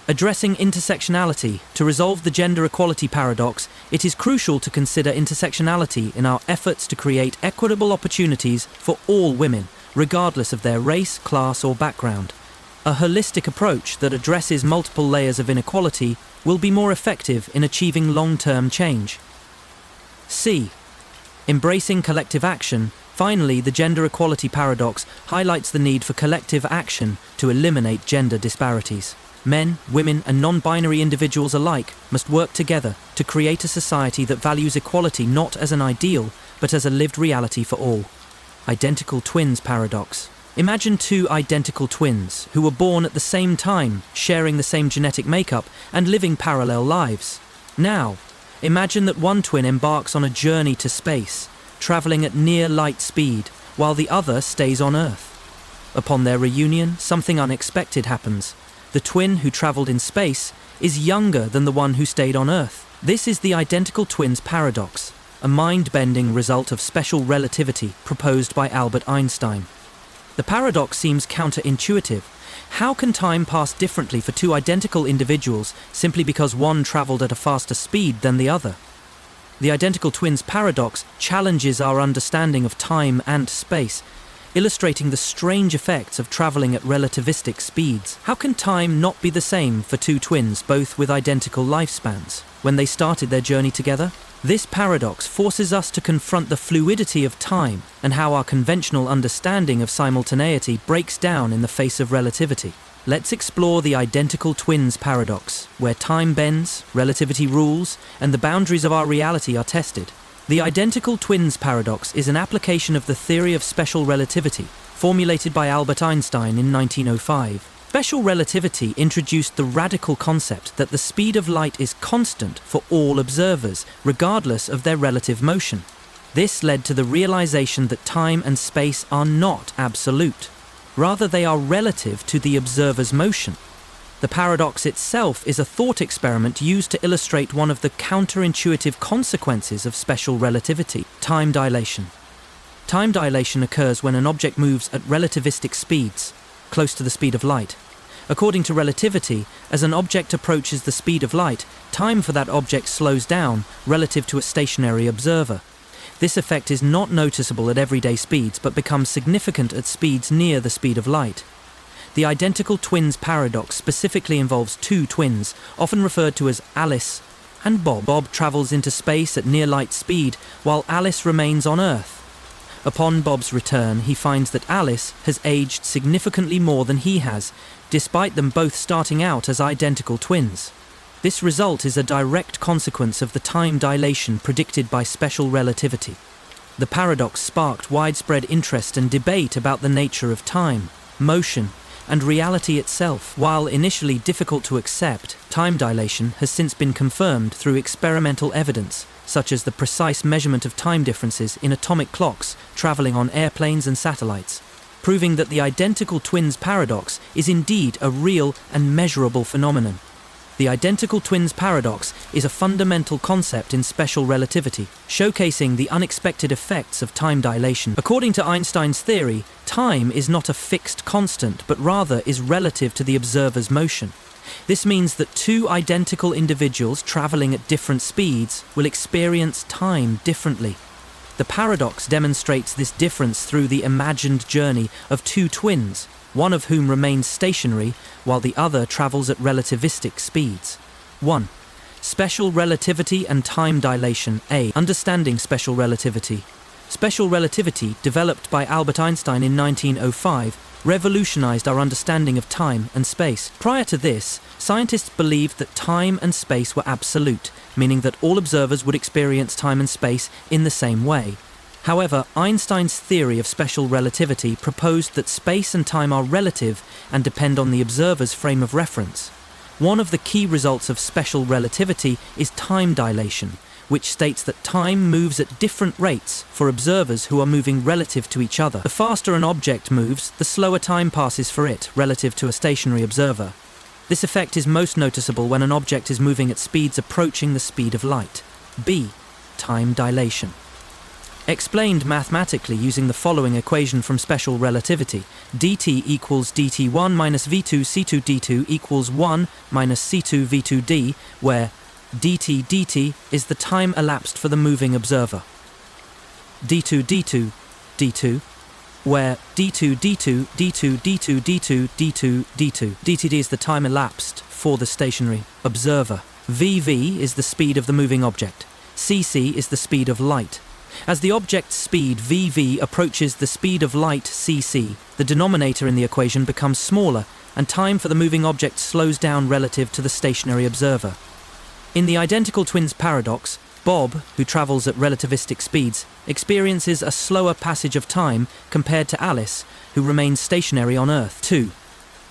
Addressing intersectionality. To resolve the gender equality paradox, it is crucial to consider intersectionality in our efforts to create equitable opportunities for all women, regardless of their race, class, or background. A holistic approach that addresses multiple layers of inequality will be more effective in achieving long-term change. C. Embracing collective action. Finally, the gender equality paradox highlights the need for collective action to eliminate gender disparities. Men, women, and non-binary individuals alike must work together to create a society that values equality not as an ideal, but as a lived reality for all. Identical twins paradox. Imagine two identical twins who were born at the same time, sharing the same genetic makeup and living parallel lives. Now, imagine that one twin embarks on a journey to space, traveling at near light speed, while the other stays on Earth. Upon their reunion, something unexpected happens. The twin who traveled in space is younger than the one who stayed on Earth. This is the identical twins paradox, a mind-bending result of special relativity proposed by Albert Einstein. The paradox seems counterintuitive. How can time pass differently for two identical individuals simply because one traveled at a faster speed than the other? The identical twins paradox challenges our understanding of time and space, illustrating the strange effects of traveling at relativistic speeds. How can time not be the same for two twins, both with identical lifespans, when they started their journey together? This paradox forces us to confront the fluidity of time and how our conventional understanding of simultaneity breaks down in the face of relativity. Let's explore the identical twins paradox, where time bends, relativity rules, and the boundaries of our reality are tested. The identical twins paradox is an application of the theory of special relativity, formulated by Albert Einstein in 1905. Special relativity introduced the radical concept that the speed of light is constant for all observers, regardless of their relative motion. This led to the realization that time and space are not absolute. Rather, they are relative to the observer's motion. The paradox itself is a thought experiment used to illustrate one of the counterintuitive consequences of special relativity: time dilation. Time dilation occurs when an object moves at relativistic speeds, close to the speed of light. According to relativity, as an object approaches the speed of light, time for that object slows down relative to a stationary observer. This effect is not noticeable at everyday speeds, but becomes significant at speeds near the speed of light. The identical twins paradox specifically involves two twins, often referred to as Alice and Bob. Bob travels into space at near light speed, while Alice remains on Earth. Upon Bob's return, he finds that Alice has aged significantly more than he has, despite them both starting out as identical twins. This result is a direct consequence of the time dilation predicted by special relativity. The paradox sparked widespread interest and debate about the nature of time, motion, and reality itself. While initially difficult to accept, time dilation has since been confirmed through experimental evidence, such as the precise measurement of time differences in atomic clocks traveling on airplanes and satellites, proving that the identical twins paradox is indeed a real and measurable phenomenon. The identical twins paradox is a fundamental concept in special relativity, showcasing the unexpected effects of time dilation. According to Einstein's theory, time is not a fixed constant, but rather is relative to the observer's motion. This means that two identical individuals traveling at different speeds will experience time differently. The paradox demonstrates this difference through the imagined journey of two twins, one of whom remains stationary while the other travels at relativistic speeds. 1. Special relativity and time dilation. A. Understanding special relativity. Special relativity, developed by Albert Einstein in 1905, revolutionized our understanding of time and space. Prior to this, scientists believed that time and space were absolute, meaning that all observers would experience time and space in the same way. However, Einstein's theory of special relativity proposed that space and time are relative and depend on the observer's frame of reference. One of the key results of special relativity is time dilation, which states that time moves at different rates for observers who are moving relative to each other. The faster an object moves, the slower time passes for it relative to a stationary observer. This effect is most noticeable when an object is moving at speeds approaching the speed of light. B. Time dilation. Explained mathematically using the following equation from special relativity: dt equals dt1 minus v2 c2 d2 equals 1 minus c2 v2 d, where dt is the time elapsed for the moving observer. d2 d2 d2, where d2 d2 d2 d2 d2 d2 d2. dt is the time elapsed for the stationary observer. vv is the speed of the moving object. cc is the speed of light. As the object's speed vv approaches the speed of light cc, the denominator in the equation becomes smaller, and time for the moving object slows down relative to the stationary observer. In the identical twins paradox, Bob, who travels at relativistic speeds, experiences a slower passage of time compared to Alice, who remains stationary on Earth. 2.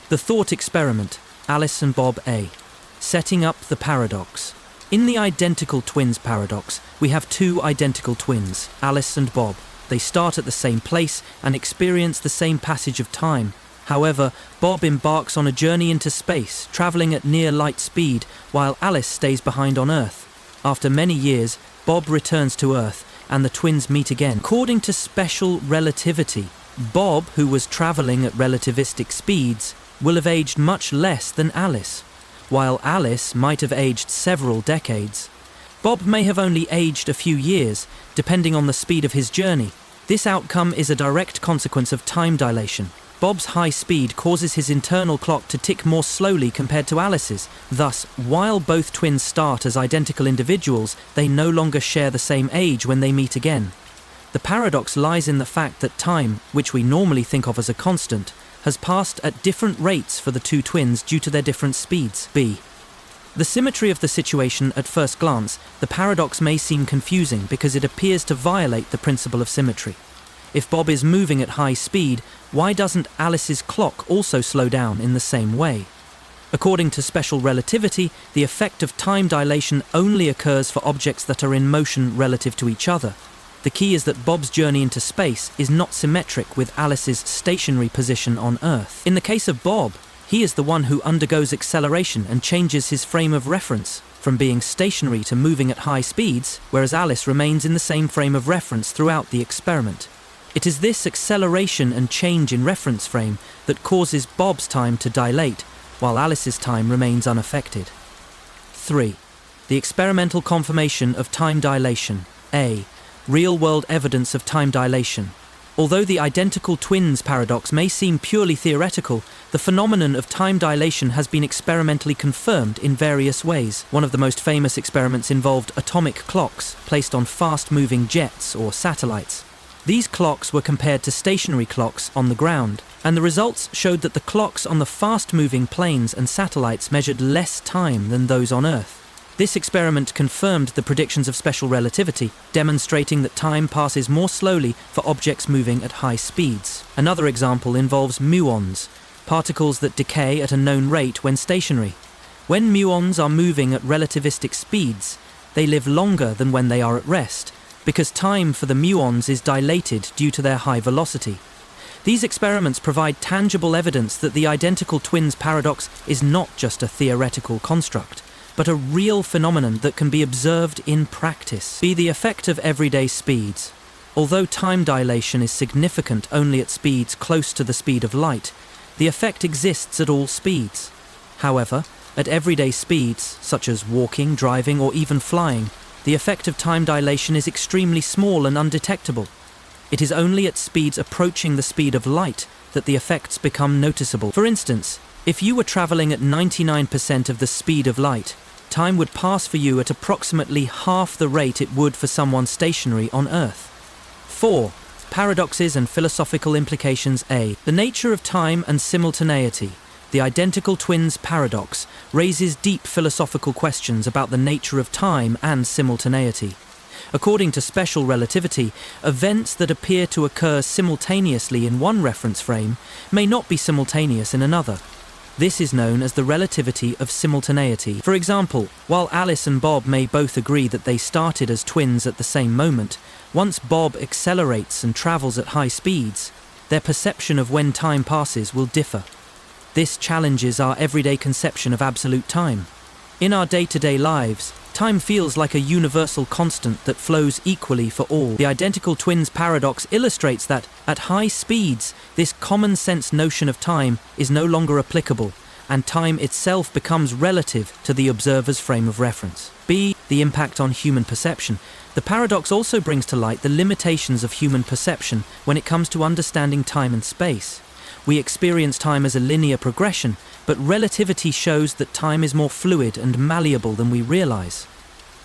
The thought experiment, Alice and Bob A. Setting up the paradox. In the identical twins paradox, we have two identical twins, Alice and Bob. They start at the same place and experience the same passage of time. However, Bob embarks on a journey into space, travelling at near light speed, while Alice stays behind on Earth. After many years, Bob returns to Earth, and the twins meet again. According to special relativity, Bob, who was travelling at relativistic speeds, will have aged much less than Alice. While Alice might have aged several decades, Bob may have only aged a few years, depending on the speed of his journey. This outcome is a direct consequence of time dilation. Bob's high speed causes his internal clock to tick more slowly compared to Alice's. Thus, while both twins start as identical individuals, they no longer share the same age when they meet again. The paradox lies in the fact that time, which we normally think of as a constant, has passed at different rates for the two twins due to their different speeds. B. The symmetry of the situation at first glance, the paradox may seem confusing because it appears to violate the principle of symmetry. If Bob is moving at high speed, why doesn't Alice's clock also slow down in the same way? According to special relativity, the effect of time dilation only occurs for objects that are in motion relative to each other. The key is that Bob's journey into space is not symmetric with Alice's stationary position on Earth. In the case of Bob, he is the one who undergoes acceleration and changes his frame of reference, from being stationary to moving at high speeds, whereas Alice remains in the same frame of reference throughout the experiment. It is this acceleration and change in reference frame that causes Bob's time to dilate, while Alice's time remains unaffected. 3. The experimental confirmation of time dilation. A. Real-world evidence of time dilation. Although the identical twins paradox may seem purely theoretical, the phenomenon of time dilation has been experimentally confirmed in various ways. One of the most famous experiments involved atomic clocks placed on fast-moving jets or satellites. These clocks were compared to stationary clocks on the ground, and the results showed that the clocks on the fast-moving planes and satellites measured less time than those on Earth. This experiment confirmed the predictions of special relativity, demonstrating that time passes more slowly for objects moving at high speeds. Another example involves muons, particles that decay at a known rate when stationary. When muons are moving at relativistic speeds, they live longer than when they are at rest, because time for the muons is dilated due to their high velocity. These experiments provide tangible evidence that the identical twins paradox is not just a theoretical construct, but a real phenomenon that can be observed in practice. B. The effect of everyday speeds. Although time dilation is significant only at speeds close to the speed of light, the effect exists at all speeds. However, at everyday speeds, such as walking, driving, or even flying, the effect of time dilation is extremely small and undetectable. It is only at speeds approaching the speed of light that the effects become noticeable. For instance, if you were traveling at 99% of the speed of light, time would pass for you at approximately half the rate it would for someone stationary on Earth. 4. Paradoxes and philosophical implications. A. The nature of time and simultaneity. The identical twins paradox raises deep philosophical questions about the nature of time and simultaneity. According to special relativity, events that appear to occur simultaneously in one reference frame may not be simultaneous in another. This is known as the relativity of simultaneity. For example, while Alice and Bob may both agree that they started as twins at the same moment, once Bob accelerates and travels at high speeds, their perception of when time passes will differ. This challenges our everyday conception of absolute time. In our day-to-day lives, time feels like a universal constant that flows equally for all. The identical twins paradox illustrates that, at high speeds, this common-sense notion of time is no longer applicable, and time itself becomes relative to the observer's frame of reference. B. The impact on human perception. The paradox also brings to light the limitations of human perception when it comes to understanding time and space. We experience time as a linear progression, but relativity shows that time is more fluid and malleable than we realize.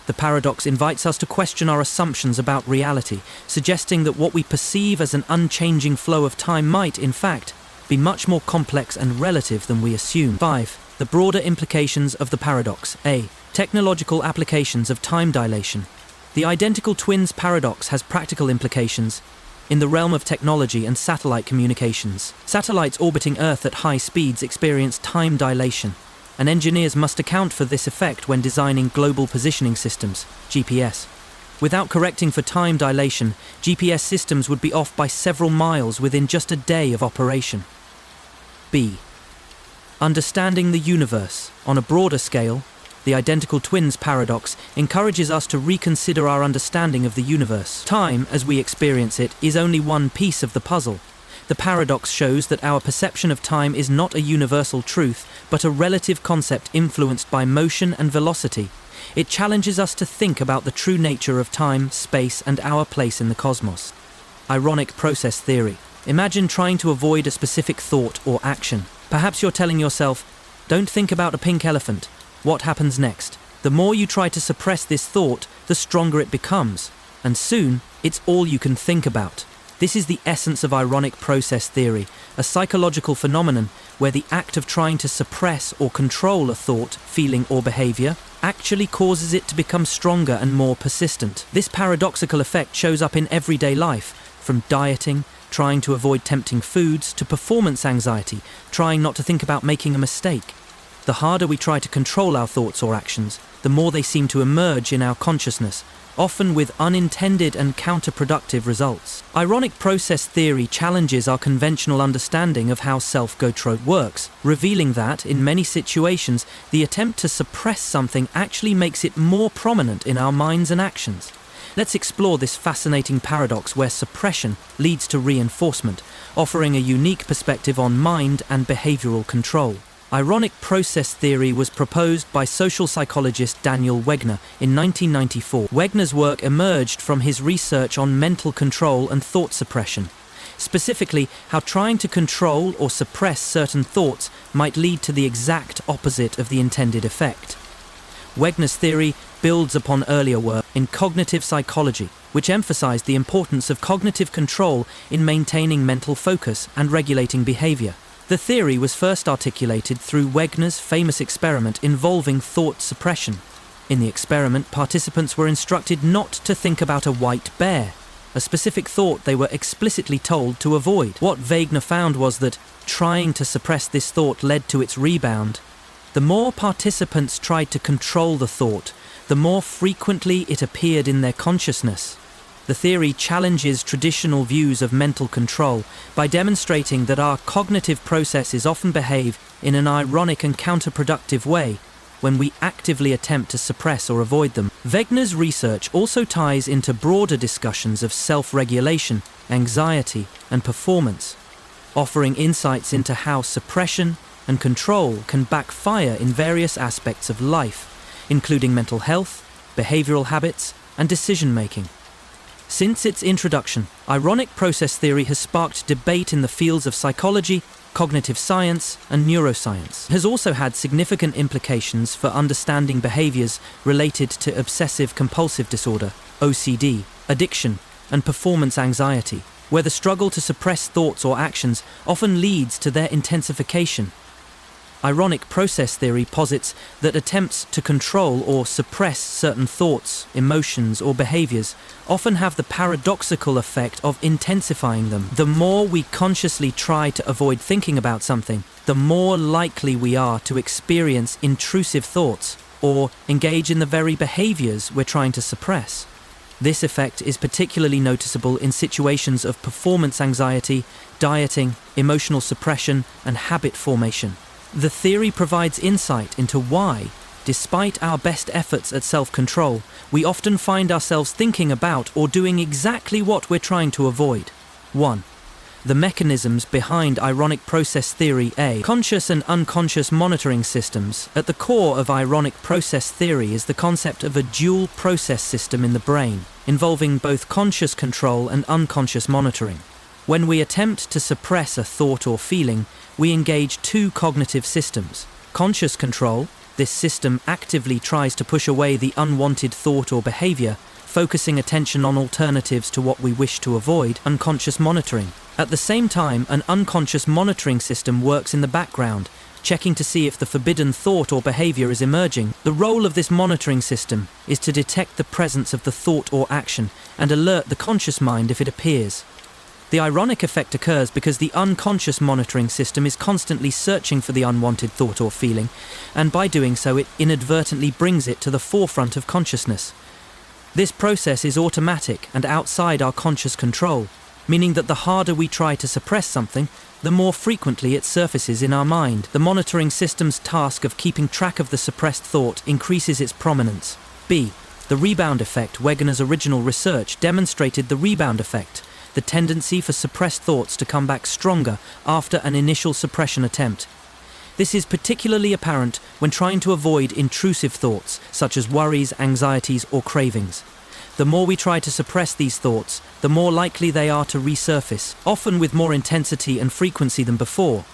The paradox invites us to question our assumptions about reality, suggesting that what we perceive as an unchanging flow of time might, in fact, be much more complex and relative than we assume. 5. The broader implications of the paradox. A. Technological applications of time dilation. The identical twins paradox has practical implications in the realm of technology and satellite communications. Satellites orbiting Earth at high speeds experience time dilation, and engineers must account for this effect when designing global positioning systems, GPS. Without correcting for time dilation, GPS systems would be off by several miles within just a day of operation. B. Understanding the universe. On a broader scale, the identical twins paradox encourages us to reconsider our understanding of the universe. Time, as we experience it, is only one piece of the puzzle. The paradox shows that our perception of time is not a universal truth, but a relative concept influenced by motion and velocity. It challenges us to think about the true nature of time, space, and our place in the cosmos. Ironic process theory. Imagine trying to avoid a specific thought or action. Perhaps you're telling yourself, "Don't think about a pink elephant." What happens next? The more you try to suppress this thought, the stronger it becomes, and soon, it's all you can think about. This is the essence of ironic process theory, a psychological phenomenon where the act of trying to suppress or control a thought, feeling, or behavior actually causes it to become stronger and more persistent. This paradoxical effect shows up in everyday life, from dieting, trying to avoid tempting foods, to performance anxiety, trying not to think about making a mistake. The harder we try to control our thoughts or actions, the more they seem to emerge in our consciousness, often with unintended and counterproductive results. Ironic process theory challenges our conventional understanding of how self-control works, revealing that, in many situations, the attempt to suppress something actually makes it more prominent in our minds and actions. Let's explore this fascinating paradox where suppression leads to reinforcement, offering a unique perspective on mind and behavioral control. Ironic process theory was proposed by social psychologist Daniel Wegner in 1994. Wegner's work emerged from his research on mental control and thought suppression, specifically how trying to control or suppress certain thoughts might lead to the exact opposite of the intended effect. Wegner's theory builds upon earlier work in cognitive psychology, which emphasized the importance of cognitive control in maintaining mental focus and regulating behavior. The theory was first articulated through Wegner's famous experiment involving thought suppression. In the experiment, participants were instructed not to think about a white bear, a specific thought they were explicitly told to avoid. What Wegner found was that trying to suppress this thought led to its rebound. The more participants tried to control the thought, the more frequently it appeared in their consciousness. The theory challenges traditional views of mental control by demonstrating that our cognitive processes often behave in an ironic and counterproductive way when we actively attempt to suppress or avoid them. Wegner's research also ties into broader discussions of self-regulation, anxiety, and performance, offering insights into how suppression and control can backfire in various aspects of life, including mental health, behavioral habits, and decision-making. Since its introduction, ironic process theory has sparked debate in the fields of psychology, cognitive science, and neuroscience. It has also had significant implications for understanding behaviors related to obsessive-compulsive disorder, OCD, addiction, and performance anxiety, where the struggle to suppress thoughts or actions often leads to their intensification. Ironic process theory posits that attempts to control or suppress certain thoughts, emotions, or behaviors often have the paradoxical effect of intensifying them. The more we consciously try to avoid thinking about something, the more likely we are to experience intrusive thoughts or engage in the very behaviors we're trying to suppress. This effect is particularly noticeable in situations of performance anxiety, dieting, emotional suppression, and habit formation. The theory provides insight into why, despite our best efforts at self-control, we often find ourselves thinking about or doing exactly what we're trying to avoid. 1. The mechanisms behind ironic process theory. A. Conscious and unconscious monitoring systems. At the core of ironic process theory is the concept of a dual process system in the brain, involving both conscious control and unconscious monitoring. When we attempt to suppress a thought or feeling, we engage two cognitive systems. Conscious control. This system actively tries to push away the unwanted thought or behavior, focusing attention on alternatives to what we wish to avoid. Unconscious monitoring. At the same time, an unconscious monitoring system works in the background, checking to see if the forbidden thought or behavior is emerging. The role of this monitoring system is to detect the presence of the thought or action and alert the conscious mind if it appears. The ironic effect occurs because the unconscious monitoring system is constantly searching for the unwanted thought or feeling, and by doing so it inadvertently brings it to the forefront of consciousness. This process is automatic and outside our conscious control, meaning that the harder we try to suppress something, the more frequently it surfaces in our mind. The monitoring system's task of keeping track of the suppressed thought increases its prominence. B. The rebound effect. Wegner's original research demonstrated the rebound effect, the tendency for suppressed thoughts to come back stronger after an initial suppression attempt. This is particularly apparent when trying to avoid intrusive thoughts, such as worries, anxieties, or cravings. The more we try to suppress these thoughts, the more likely they are to resurface, often with more intensity and frequency than before.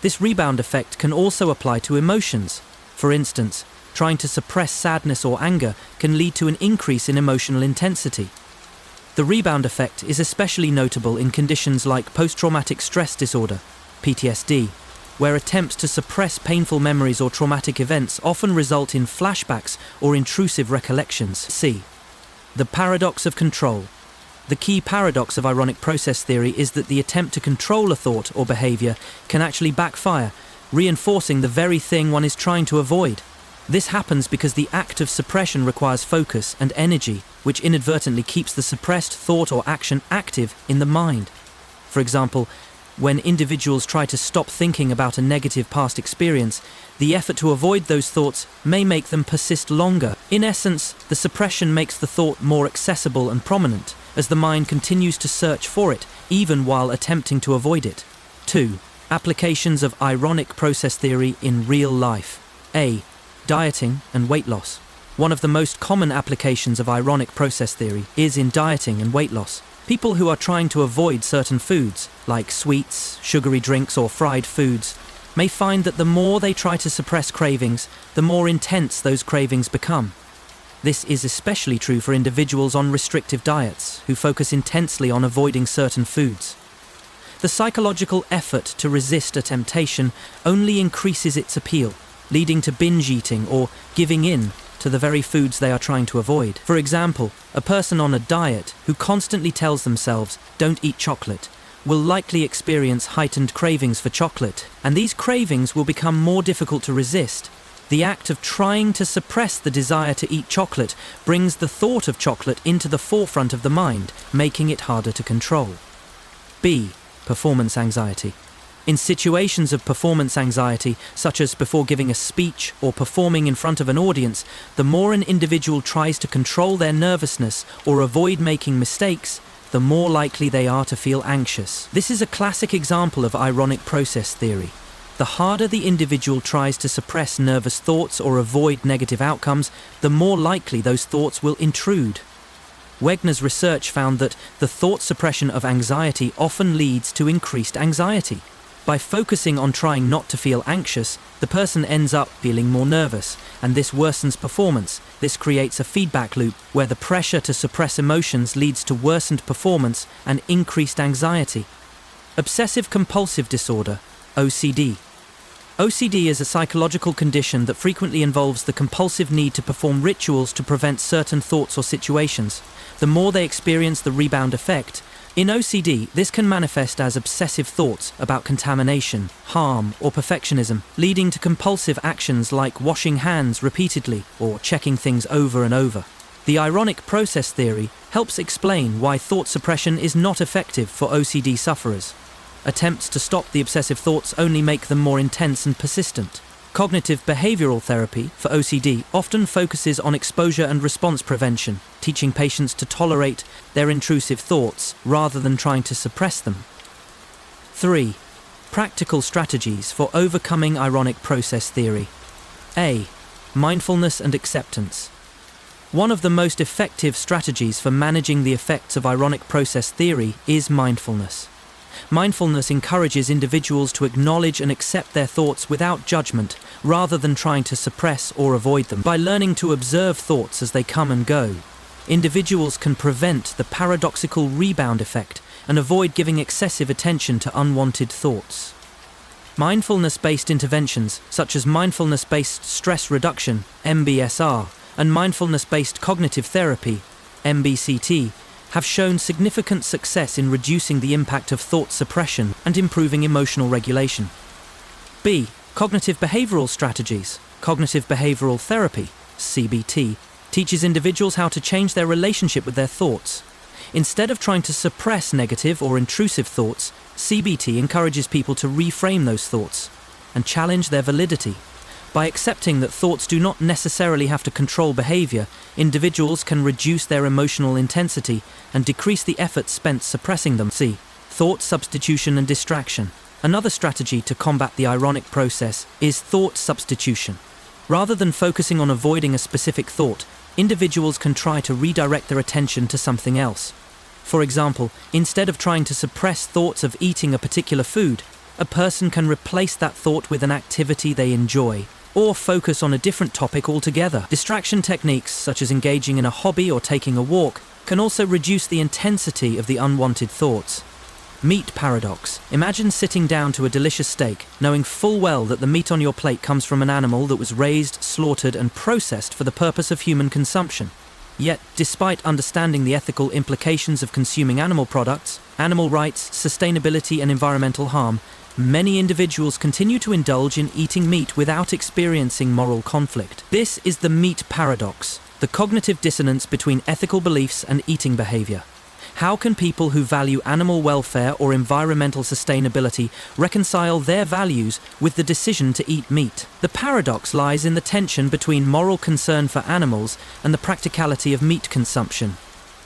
This rebound effect can also apply to emotions. For instance, trying to suppress sadness or anger can lead to an increase in emotional intensity. The rebound effect is especially notable in conditions like post-traumatic stress disorder, PTSD, where attempts to suppress painful memories or traumatic events often result in flashbacks or intrusive recollections. C. The paradox of control. The key paradox of ironic process theory is that the attempt to control a thought or behavior can actually backfire, reinforcing the very thing one is trying to avoid. This happens because the act of suppression requires focus and energy, which inadvertently keeps the suppressed thought or action active in the mind. For example, when individuals try to stop thinking about a negative past experience, the effort to avoid those thoughts may make them persist longer. In essence, the suppression makes the thought more accessible and prominent, as the mind continues to search for it, even while attempting to avoid it. 2. Applications of ironic process theory in real life. A. Dieting and weight loss. One of the most common applications of ironic process theory is in dieting and weight loss. People who are trying to avoid certain foods, like sweets, sugary drinks, or fried foods, may find that the more they try to suppress cravings, the more intense those cravings become. This is especially true for individuals on restrictive diets, who focus intensely on avoiding certain foods. The psychological effort to resist a temptation only increases its appeal, leading to binge eating or giving in to the very foods they are trying to avoid. For example, a person on a diet who constantly tells themselves, "Don't eat chocolate," will likely experience heightened cravings for chocolate, and these cravings will become more difficult to resist. The act of trying to suppress the desire to eat chocolate brings the thought of chocolate into the forefront of the mind, making it harder to control. B. Performance anxiety. In situations of performance anxiety, such as before giving a speech or performing in front of an audience, the more an individual tries to control their nervousness or avoid making mistakes, the more likely they are to feel anxious. This is a classic example of ironic process theory. The harder the individual tries to suppress nervous thoughts or avoid negative outcomes, the more likely those thoughts will intrude. Wegner's research found that the thought suppression of anxiety often leads to increased anxiety. By focusing on trying not to feel anxious, the person ends up feeling more nervous, and this worsens performance. This creates a feedback loop where the pressure to suppress emotions leads to worsened performance and increased anxiety. Obsessive-compulsive disorder, OCD. OCD is a psychological condition that frequently involves the compulsive need to perform rituals to prevent certain thoughts or situations. The more they experience the rebound effect, in OCD, this can manifest as obsessive thoughts about contamination, harm, or perfectionism, leading to compulsive actions like washing hands repeatedly or checking things over and over. The ironic process theory helps explain why thought suppression is not effective for OCD sufferers. Attempts to stop the obsessive thoughts only make them more intense and persistent. Cognitive behavioral therapy for OCD often focuses on exposure and response prevention, teaching patients to tolerate their intrusive thoughts rather than trying to suppress them. 3. Practical strategies for overcoming ironic process theory. A. Mindfulness and acceptance. One of the most effective strategies for managing the effects of ironic process theory is mindfulness. Mindfulness encourages individuals to acknowledge and accept their thoughts without judgment, rather than trying to suppress or avoid them. By learning to observe thoughts as they come and go, individuals can prevent the paradoxical rebound effect and avoid giving excessive attention to unwanted thoughts. Mindfulness-based interventions, such as mindfulness-based stress reduction, MBSR, and mindfulness-based cognitive therapy, MBCT, have shown significant success in reducing the impact of thought suppression and improving emotional regulation. B. Cognitive behavioral strategies. Cognitive behavioral therapy, CBT, teaches individuals how to change their relationship with their thoughts. Instead of trying to suppress negative or intrusive thoughts, CBT encourages people to reframe those thoughts and challenge their validity. By accepting that thoughts do not necessarily have to control behavior, individuals can reduce their emotional intensity and decrease the effort spent suppressing them. See, thought substitution and distraction. Another strategy to combat the ironic process is thought substitution. Rather than focusing on avoiding a specific thought, individuals can try to redirect their attention to something else. For example, instead of trying to suppress thoughts of eating a particular food, a person can replace that thought with an activity they enjoy, or focus on a different topic altogether. Distraction techniques, such as engaging in a hobby or taking a walk, can also reduce the intensity of the unwanted thoughts. Meat paradox. Imagine sitting down to a delicious steak, knowing full well that the meat on your plate comes from an animal that was raised, slaughtered, and processed for the purpose of human consumption. Yet, despite understanding the ethical implications of consuming animal products, animal rights, sustainability, and environmental harm, many individuals continue to indulge in eating meat without experiencing moral conflict. This is the meat paradox, the cognitive dissonance between ethical beliefs and eating behavior. How can people who value animal welfare or environmental sustainability reconcile their values with the decision to eat meat? The paradox lies in the tension between moral concern for animals and the practicality of meat consumption.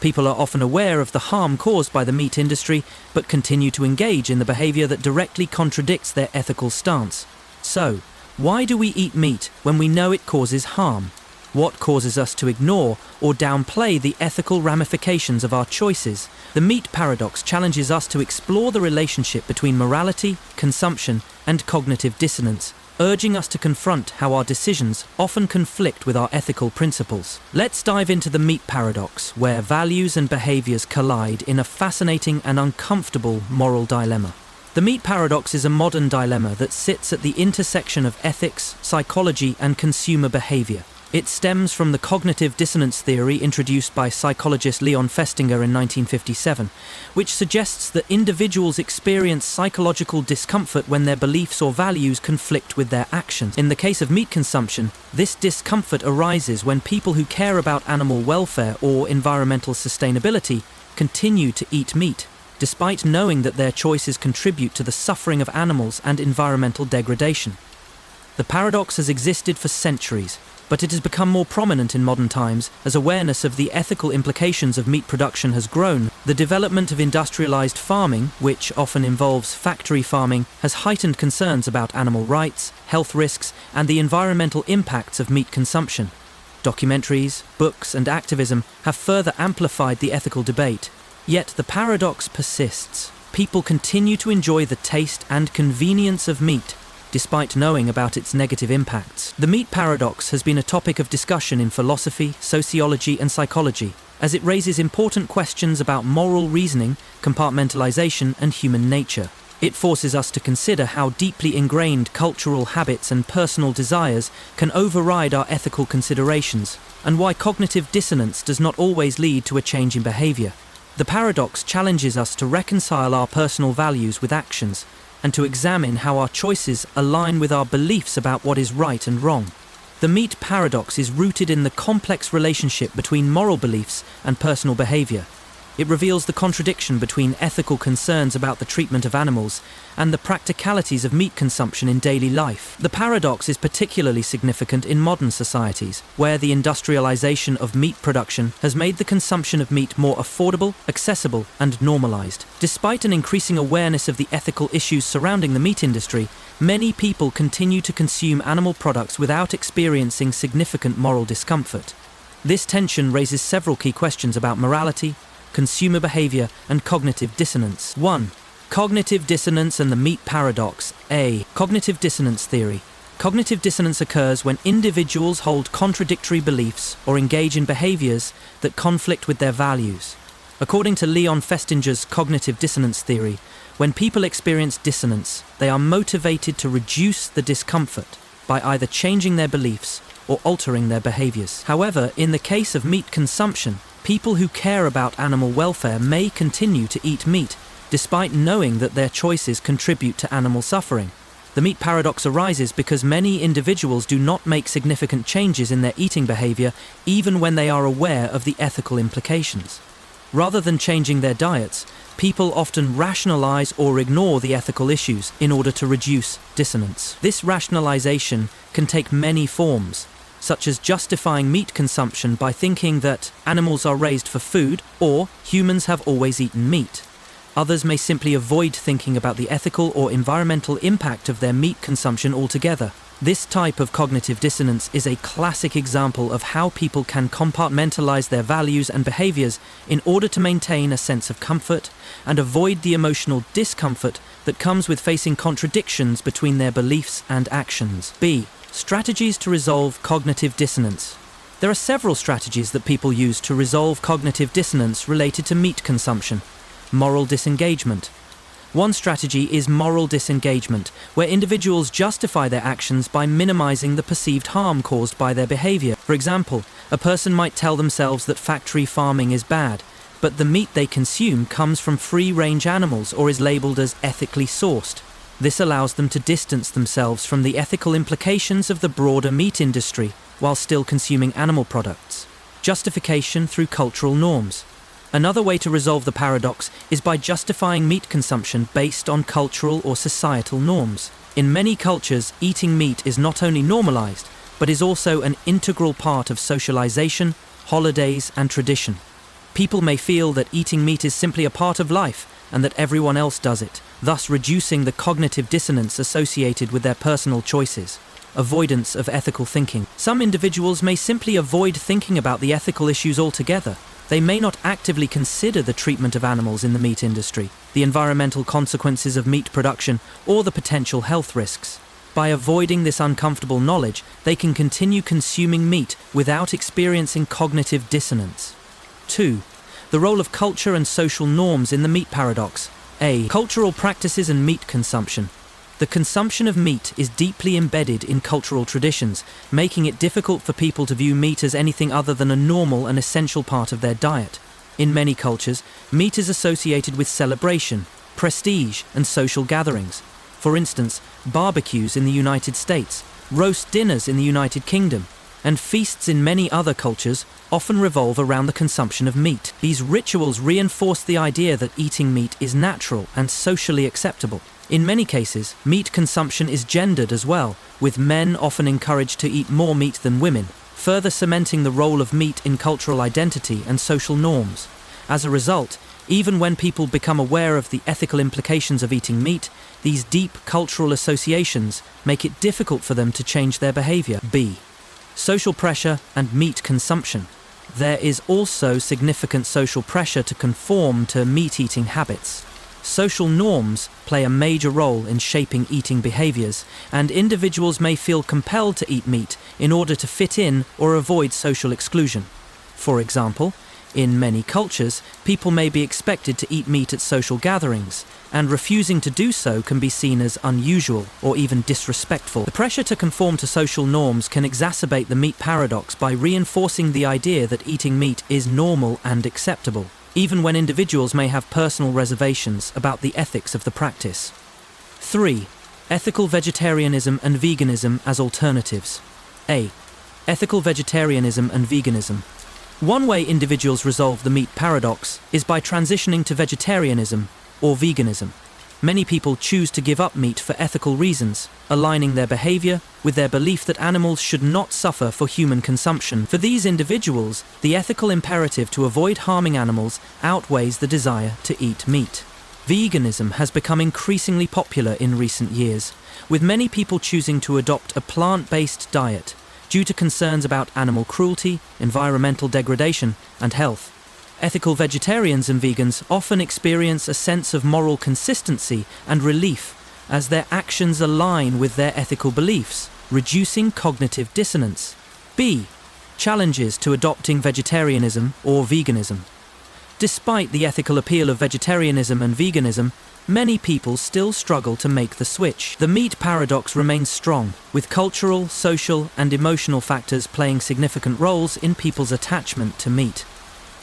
People are often aware of the harm caused by the meat industry, but continue to engage in the behavior that directly contradicts their ethical stance. So, why do we eat meat when we know it causes harm? What causes us to ignore or downplay the ethical ramifications of our choices? The meat paradox challenges us to explore the relationship between morality, consumption, and cognitive dissonance, urging us to confront how our decisions often conflict with our ethical principles. Let's dive into the meat paradox, where values and behaviors collide in a fascinating and uncomfortable moral dilemma. The meat paradox is a modern dilemma that sits at the intersection of ethics, psychology, and consumer behavior. It stems from the cognitive dissonance theory introduced by psychologist Leon Festinger in 1957, which suggests that individuals experience psychological discomfort when their beliefs or values conflict with their actions. In the case of meat consumption, this discomfort arises when people who care about animal welfare or environmental sustainability continue to eat meat, despite knowing that their choices contribute to the suffering of animals and environmental degradation. The paradox has existed for centuries, but it has become more prominent in modern times as awareness of the ethical implications of meat production has grown. The development of industrialized farming, which often involves factory farming, has heightened concerns about animal rights, health risks, and the environmental impacts of meat consumption. Documentaries, books, and activism have further amplified the ethical debate. Yet the paradox persists. People continue to enjoy the taste and convenience of meat, despite knowing about its negative impacts. The meat paradox has been a topic of discussion in philosophy, sociology, and psychology, as it raises important questions about moral reasoning, compartmentalization, and human nature. It forces us to consider how deeply ingrained cultural habits and personal desires can override our ethical considerations, and why cognitive dissonance does not always lead to a change in behavior. The paradox challenges us to reconcile our personal values with actions, and to examine how our choices align with our beliefs about what is right and wrong. The meat paradox is rooted in the complex relationship between moral beliefs and personal behavior. It reveals the contradiction between ethical concerns about the treatment of animals and the practicalities of meat consumption in daily life. The paradox is particularly significant in modern societies, where the industrialization of meat production has made the consumption of meat more affordable, accessible, and normalized. Despite an increasing awareness of the ethical issues surrounding the meat industry, many people continue to consume animal products without experiencing significant moral discomfort. This tension raises several key questions about morality, consumer behavior, and cognitive dissonance. 1. Cognitive dissonance and the meat paradox. A. Cognitive dissonance theory. Cognitive dissonance occurs when individuals hold contradictory beliefs or engage in behaviors that conflict with their values. According to Leon Festinger's cognitive dissonance theory, when people experience dissonance, they are motivated to reduce the discomfort by either changing their beliefs or altering their behaviors. However, in the case of meat consumption, people who care about animal welfare may continue to eat meat, despite knowing that their choices contribute to animal suffering. The meat paradox arises because many individuals do not make significant changes in their eating behavior, even when they are aware of the ethical implications. Rather than changing their diets, People often rationalize or ignore the ethical issues in order to reduce dissonance. This rationalization can take many forms, such as justifying meat consumption by thinking that animals are raised for food or humans have always eaten meat. Others may simply avoid thinking about the ethical or environmental impact of their meat consumption altogether. This type of cognitive dissonance is a classic example of how people can compartmentalize their values and behaviors in order to maintain a sense of comfort and avoid the emotional discomfort that comes with facing contradictions between their beliefs and actions. B. Strategies to resolve cognitive dissonance. There are several strategies that people use to resolve cognitive dissonance related to meat consumption. Moral disengagement. One strategy is moral disengagement, where individuals justify their actions by minimizing the perceived harm caused by their behavior. For example, a person might tell themselves that factory farming is bad, but the meat they consume comes from free-range animals or is labeled as ethically sourced. This allows them to distance themselves from the ethical implications of the broader meat industry while still consuming animal products. Justification through cultural norms. Another way to resolve the paradox is by justifying meat consumption based on cultural or societal norms. In many cultures, eating meat is not only normalized, but is also an integral part of socialization, holidays, and tradition. People may feel that eating meat is simply a part of life and that everyone else does it, thus reducing the cognitive dissonance associated with their personal choices. Avoidance of ethical thinking. Some individuals may simply avoid thinking about the ethical issues altogether. They may not actively consider the treatment of animals in the meat industry, the environmental consequences of meat production, or the potential health risks. By avoiding this uncomfortable knowledge, they can continue consuming meat without experiencing cognitive dissonance. 2. The role of culture and social norms in the meat paradox. A. Cultural practices and meat consumption. The consumption of meat is deeply embedded in cultural traditions, making it difficult for people to view meat as anything other than a normal and essential part of their diet. In many cultures, meat is associated with celebration, prestige, and social gatherings. For instance, barbecues in the United States, roast dinners in the United Kingdom, and feasts in many other cultures often revolve around the consumption of meat. These rituals reinforce the idea that eating meat is natural and socially acceptable. In many cases, meat consumption is gendered as well, with men often encouraged to eat more meat than women, further cementing the role of meat in cultural identity and social norms. As a result, even when people become aware of the ethical implications of eating meat, these deep cultural associations make it difficult for them to change their behavior. B. Social pressure and meat consumption. There is also significant social pressure to conform to meat-eating habits. Social norms play a major role in shaping eating behaviors, and individuals may feel compelled to eat meat in order to fit in or avoid social exclusion. For example, in many cultures, people may be expected to eat meat at social gatherings, and refusing to do so can be seen as unusual or even disrespectful. The pressure to conform to social norms can exacerbate the meat paradox by reinforcing the idea that eating meat is normal and acceptable, even when individuals may have personal reservations about the ethics of the practice. 3. Ethical vegetarianism and veganism as alternatives. A. Ethical vegetarianism and veganism. One way individuals resolve the meat paradox is by transitioning to vegetarianism or veganism. Many people choose to give up meat for ethical reasons, aligning their behavior with their belief that animals should not suffer for human consumption. For these individuals, the ethical imperative to avoid harming animals outweighs the desire to eat meat. Veganism has become increasingly popular in recent years, with many people choosing to adopt a plant-based diet due to concerns about animal cruelty, environmental degradation, and health. Ethical vegetarians and vegans often experience a sense of moral consistency and relief as their actions align with their ethical beliefs, reducing cognitive dissonance. B. Challenges to adopting vegetarianism or veganism. Despite the ethical appeal of vegetarianism and veganism, many people still struggle to make the switch. The meat paradox remains strong, with cultural, social, and emotional factors playing significant roles in people's attachment to meat.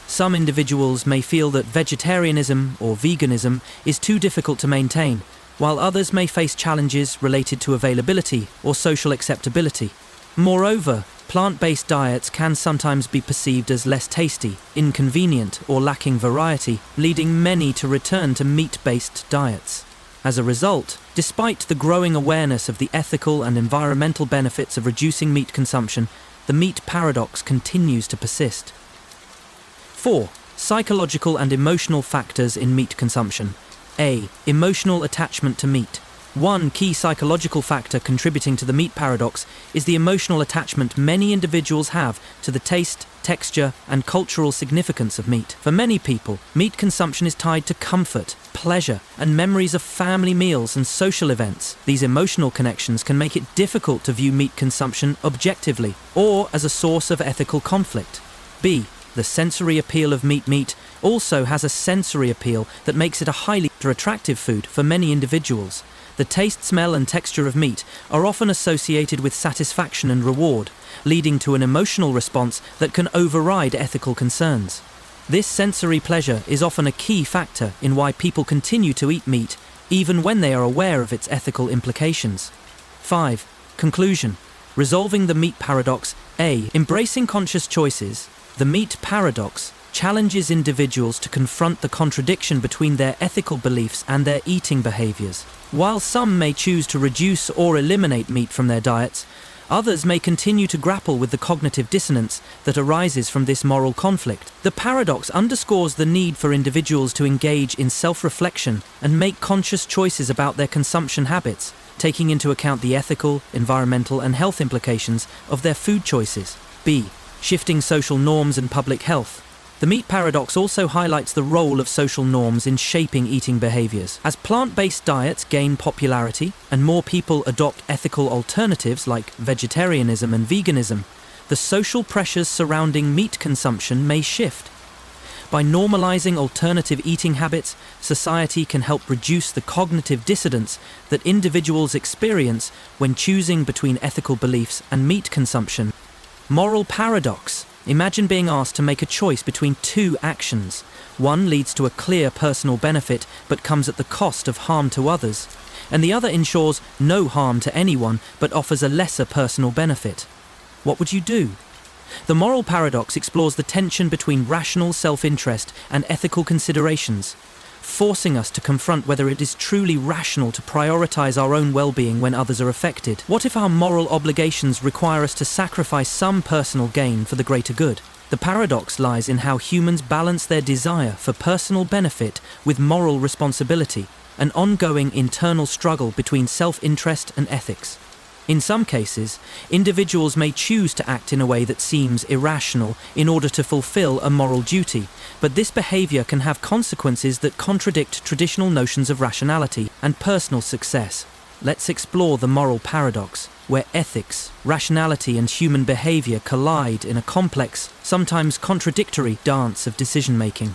Some individuals may feel that vegetarianism or veganism is too difficult to maintain, while others may face challenges related to availability or social acceptability. Moreover, plant-based diets can sometimes be perceived as less tasty, inconvenient, or lacking variety, leading many to return to meat-based diets. As a result, despite the growing awareness of the ethical and environmental benefits of reducing meat consumption, the meat paradox continues to persist. 4. Psychological and emotional factors in meat consumption. A. Emotional attachment to meat. One key psychological factor contributing to the meat paradox is the emotional attachment many individuals have to the taste, texture, and cultural significance of meat. For many people, meat consumption is tied to comfort, pleasure, and memories of family meals and social events. These emotional connections can make it difficult to view meat consumption objectively or as a source of ethical conflict. B. The sensory appeal of meat. Meat also has a sensory appeal that makes it a highly attractive food for many individuals. The taste, smell, and texture of meat are often associated with satisfaction and reward, leading to an emotional response that can override ethical concerns. This sensory pleasure is often a key factor in why people continue to eat meat, even when they are aware of its ethical implications. 5. Conclusion. Resolving the meat paradox. A. Embracing conscious choices. The meat paradox challenges individuals to confront the contradiction between their ethical beliefs and their eating behaviors. While some may choose to reduce or eliminate meat from their diets, others may continue to grapple with the cognitive dissonance that arises from this moral conflict. The paradox underscores the need for individuals to engage in self-reflection and make conscious choices about their consumption habits, taking into account the ethical, environmental, and health implications of their food choices. B. Shifting social norms and public health. The meat paradox also highlights the role of social norms in shaping eating behaviors. As plant-based diets gain popularity and more people adopt ethical alternatives like vegetarianism and veganism, the social pressures surrounding meat consumption may shift. By normalizing alternative eating habits, society can help reduce the cognitive dissonance that individuals experience when choosing between ethical beliefs and meat consumption. Moral paradox. Imagine being asked to make a choice between two actions. One leads to a clear personal benefit but comes at the cost of harm to others, and the other ensures no harm to anyone but offers a lesser personal benefit. What would you do? The moral paradox explores the tension between rational self-interest and ethical considerations, forcing us to confront whether it is truly rational to prioritize our own well-being when others are affected. What if our moral obligations require us to sacrifice some personal gain for the greater good? The paradox lies in how humans balance their desire for personal benefit with moral responsibility, an ongoing internal struggle between self-interest and ethics. In some cases, individuals may choose to act in a way that seems irrational in order to fulfill a moral duty, but this behavior can have consequences that contradict traditional notions of rationality and personal success. Let's explore the moral paradox, where ethics, rationality, and human behavior collide in a complex, sometimes contradictory dance of decision-making.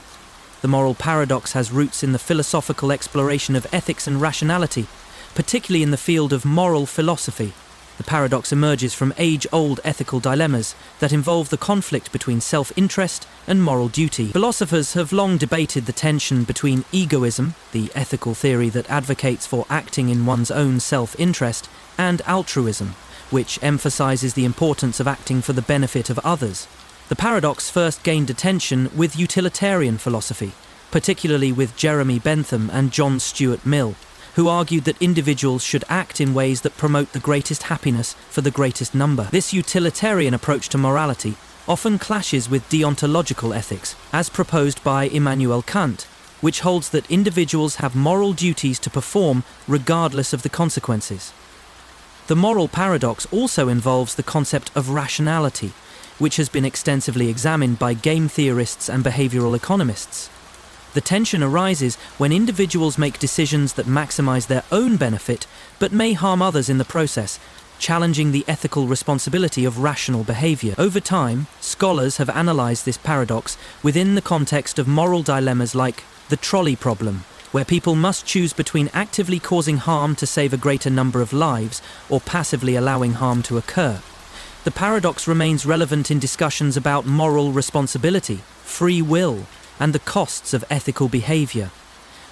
The moral paradox has roots in the philosophical exploration of ethics and rationality, particularly in the field of moral philosophy. The paradox emerges from age-old ethical dilemmas that involve the conflict between self-interest and moral duty. Philosophers have long debated the tension between egoism, the ethical theory that advocates for acting in one's own self-interest, and altruism, which emphasizes the importance of acting for the benefit of others. The paradox first gained attention with utilitarian philosophy, particularly with Jeremy Bentham and John Stuart Mill, who argued that individuals should act in ways that promote the greatest happiness for the greatest number. This utilitarian approach to morality often clashes with deontological ethics, as proposed by Immanuel Kant, which holds that individuals have moral duties to perform regardless of the consequences. The moral paradox also involves the concept of rationality, which has been extensively examined by game theorists and behavioral economists. The tension arises when individuals make decisions that maximize their own benefit but may harm others in the process, challenging the ethical responsibility of rational behavior. Over time, scholars have analyzed this paradox within the context of moral dilemmas like the trolley problem, where people must choose between actively causing harm to save a greater number of lives or passively allowing harm to occur. The paradox remains relevant in discussions about moral responsibility, free will, and the costs of ethical behavior.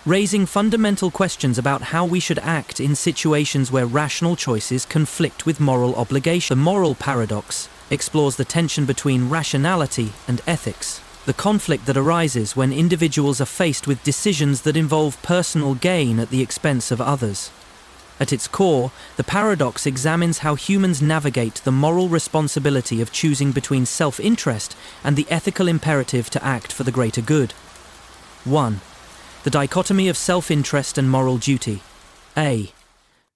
raising fundamental questions about how we should act in situations where rational choices conflict with moral obligation. The moral paradox explores the tension between rationality and ethics, the conflict that arises when individuals are faced with decisions that involve personal gain at the expense of others. At its core, the paradox examines how humans navigate the moral responsibility of choosing between self-interest and the ethical imperative to act for the greater good. 1. The dichotomy of self-interest and moral duty. A.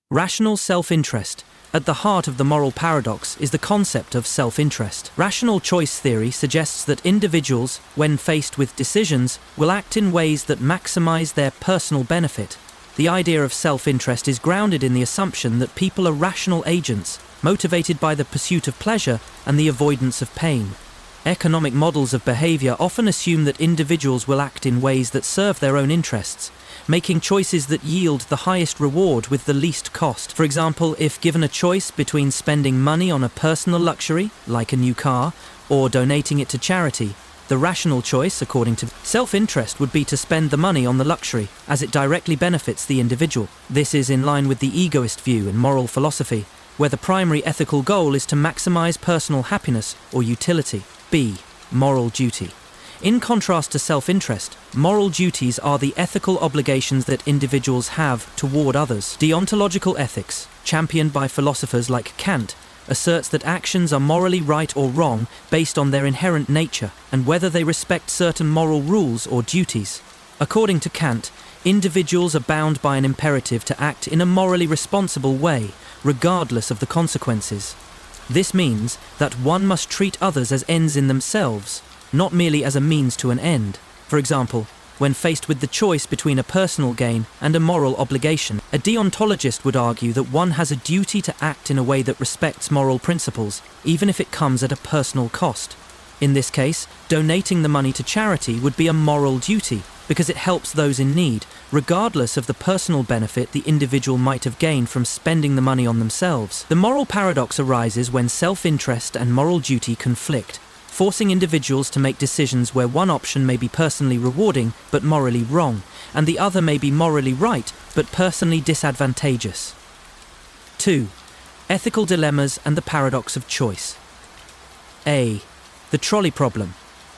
Rational self-interest. At the heart of the moral paradox is the concept of self-interest. Rational choice theory suggests that individuals, when faced with decisions, will act in ways that maximize their personal benefit. The idea of self-interest is grounded in the assumption that people are rational agents, motivated by the pursuit of pleasure and the avoidance of pain. Economic models of behavior often assume that individuals will act in ways that serve their own interests, making choices that yield the highest reward with the least cost. For example, if given a choice between spending money on a personal luxury, like a new car, or donating it to charity, the rational choice, according to self-interest, would be to spend the money on the luxury, as it directly benefits the individual. This is in line with the egoist view in moral philosophy, where the primary ethical goal is to maximize personal happiness or utility. B. Moral duty. In contrast to self-interest, moral duties are the ethical obligations that individuals have toward others. Deontological ethics, championed by philosophers like Kant, asserts that actions are morally right or wrong based on their inherent nature and whether they respect certain moral rules or duties. According to Kant, individuals are bound by an imperative to act in a morally responsible way, regardless of the consequences. This means that one must treat others as ends in themselves, not merely as a means to an end. For example, when faced with the choice between a personal gain and a moral obligation, a deontologist would argue that one has a duty to act in a way that respects moral principles, even if it comes at a personal cost. In this case, donating the money to charity would be a moral duty, because it helps those in need, regardless of the personal benefit the individual might have gained from spending the money on themselves. The moral paradox arises when self-interest and moral duty conflict, forcing individuals to make decisions where one option may be personally rewarding but morally wrong, and the other may be morally right but personally disadvantageous. 2. Ethical dilemmas and the paradox of choice. A. The trolley problem.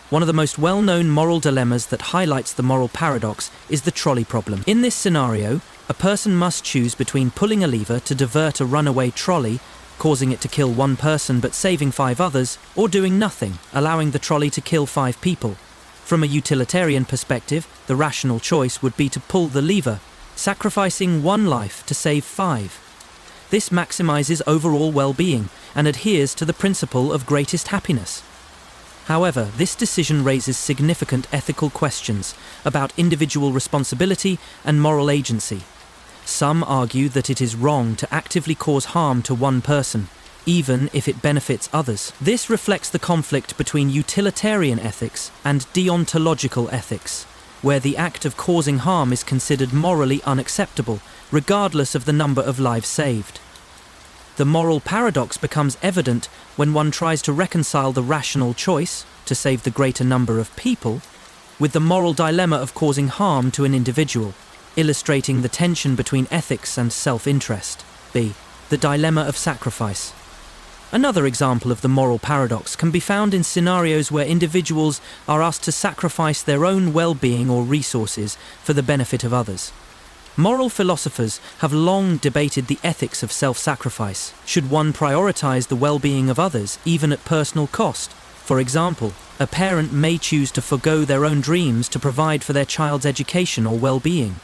One of the most well-known moral dilemmas that highlights the moral paradox is the trolley problem. In this scenario, a person must choose between pulling a lever to divert a runaway trolley, causing it to kill one person but saving 5 others, or doing nothing, allowing the trolley to kill 5 people. From a utilitarian perspective, the rational choice would be to pull the lever, sacrificing 1 life to save 5. This maximizes overall well-being and adheres to the principle of greatest happiness. However, this decision raises significant ethical questions about individual responsibility and moral agency. Some argue that it is wrong to actively cause harm to one person, even if it benefits others. This reflects the conflict between utilitarian ethics and deontological ethics, where the act of causing harm is considered morally unacceptable, regardless of the number of lives saved. The moral paradox becomes evident when one tries to reconcile the rational choice, to save the greater number of people, with the moral dilemma of causing harm to an individual, illustrating the tension between ethics and self-interest. B. The dilemma of sacrifice. Another example of the moral paradox can be found in scenarios where individuals are asked to sacrifice their own well-being or resources for the benefit of others. Moral philosophers have long debated the ethics of self-sacrifice. Should one prioritize the well-being of others, even at personal cost? For example, a parent may choose to forgo their own dreams to provide for their child's education or well-being.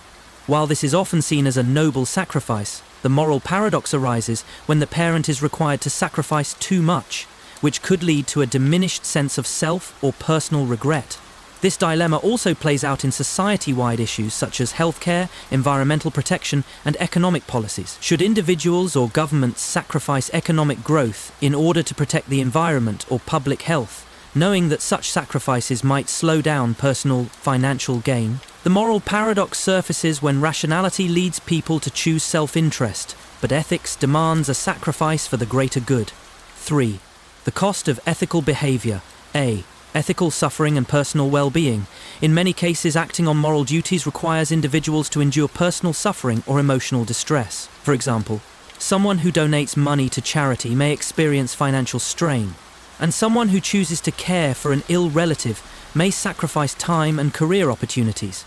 While this is often seen as a noble sacrifice, the moral paradox arises when the parent is required to sacrifice too much, which could lead to a diminished sense of self or personal regret. This dilemma also plays out in society-wide issues such as healthcare, environmental protection, and economic policies. Should individuals or governments sacrifice economic growth in order to protect the environment or public health, knowing that such sacrifices might slow down personal financial gain? The moral paradox surfaces when rationality leads people to choose self-interest, but ethics demands a sacrifice for the greater good. 3. The cost of ethical behavior. A. Ethical suffering and personal well-being. In many cases, acting on moral duties requires individuals to endure personal suffering or emotional distress. For example, someone who donates money to charity may experience financial strain, and someone who chooses to care for an ill relative may sacrifice time and career opportunities.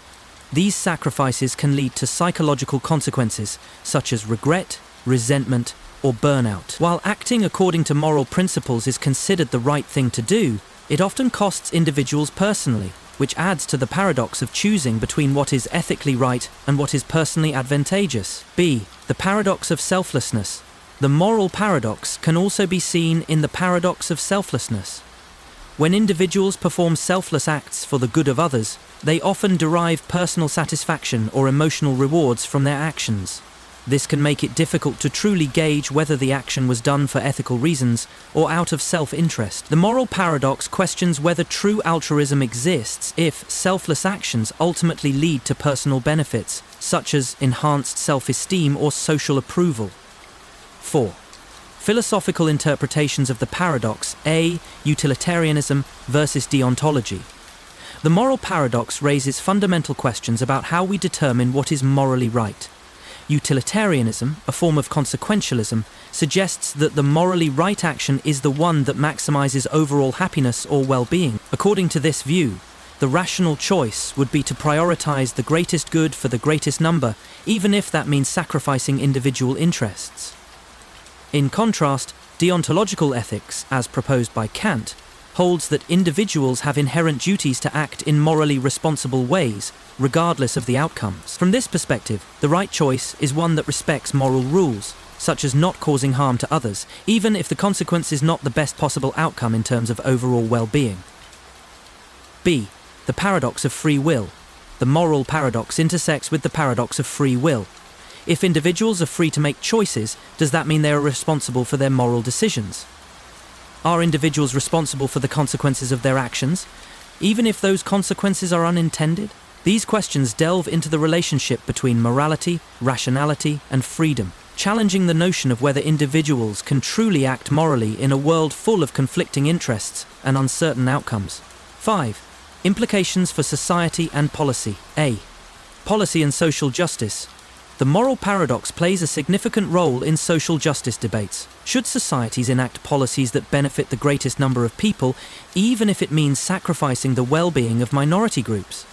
These sacrifices can lead to psychological consequences, such as regret, resentment, or burnout. While acting according to moral principles is considered the right thing to do, it often costs individuals personally, which adds to the paradox of choosing between what is ethically right and what is personally advantageous. B. The paradox of selflessness. The moral paradox can also be seen in the paradox of selflessness. When individuals perform selfless acts for the good of others, they often derive personal satisfaction or emotional rewards from their actions. This can make it difficult to truly gauge whether the action was done for ethical reasons or out of self-interest. The moral paradox questions whether true altruism exists if selfless actions ultimately lead to personal benefits, such as enhanced self-esteem or social approval. 4. Philosophical interpretations of the paradox. A. Utilitarianism versus deontology. The moral paradox raises fundamental questions about how we determine what is morally right. Utilitarianism, a form of consequentialism, suggests that the morally right action is the one that maximizes overall happiness or well-being. According to this view, the rational choice would be to prioritize the greatest good for the greatest number, even if that means sacrificing individual interests. In contrast, deontological ethics, as proposed by Kant, holds that individuals have inherent duties to act in morally responsible ways, regardless of the outcomes. From this perspective, the right choice is one that respects moral rules, such as not causing harm to others, even if the consequence is not the best possible outcome in terms of overall well-being. B. The paradox of free will. The moral paradox intersects with the paradox of free will. If individuals are free to make choices, does that mean they are responsible for their moral decisions? Are individuals responsible for the consequences of their actions, even if those consequences are unintended? These questions delve into the relationship between morality, rationality, and freedom, challenging the notion of whether individuals can truly act morally in a world full of conflicting interests and uncertain outcomes. 5. Implications for society and policy. A. Policy and social justice. The moral paradox plays a significant role in social justice debates. Should societies enact policies that benefit the greatest number of people, even if it means sacrificing the well-being of minority groups?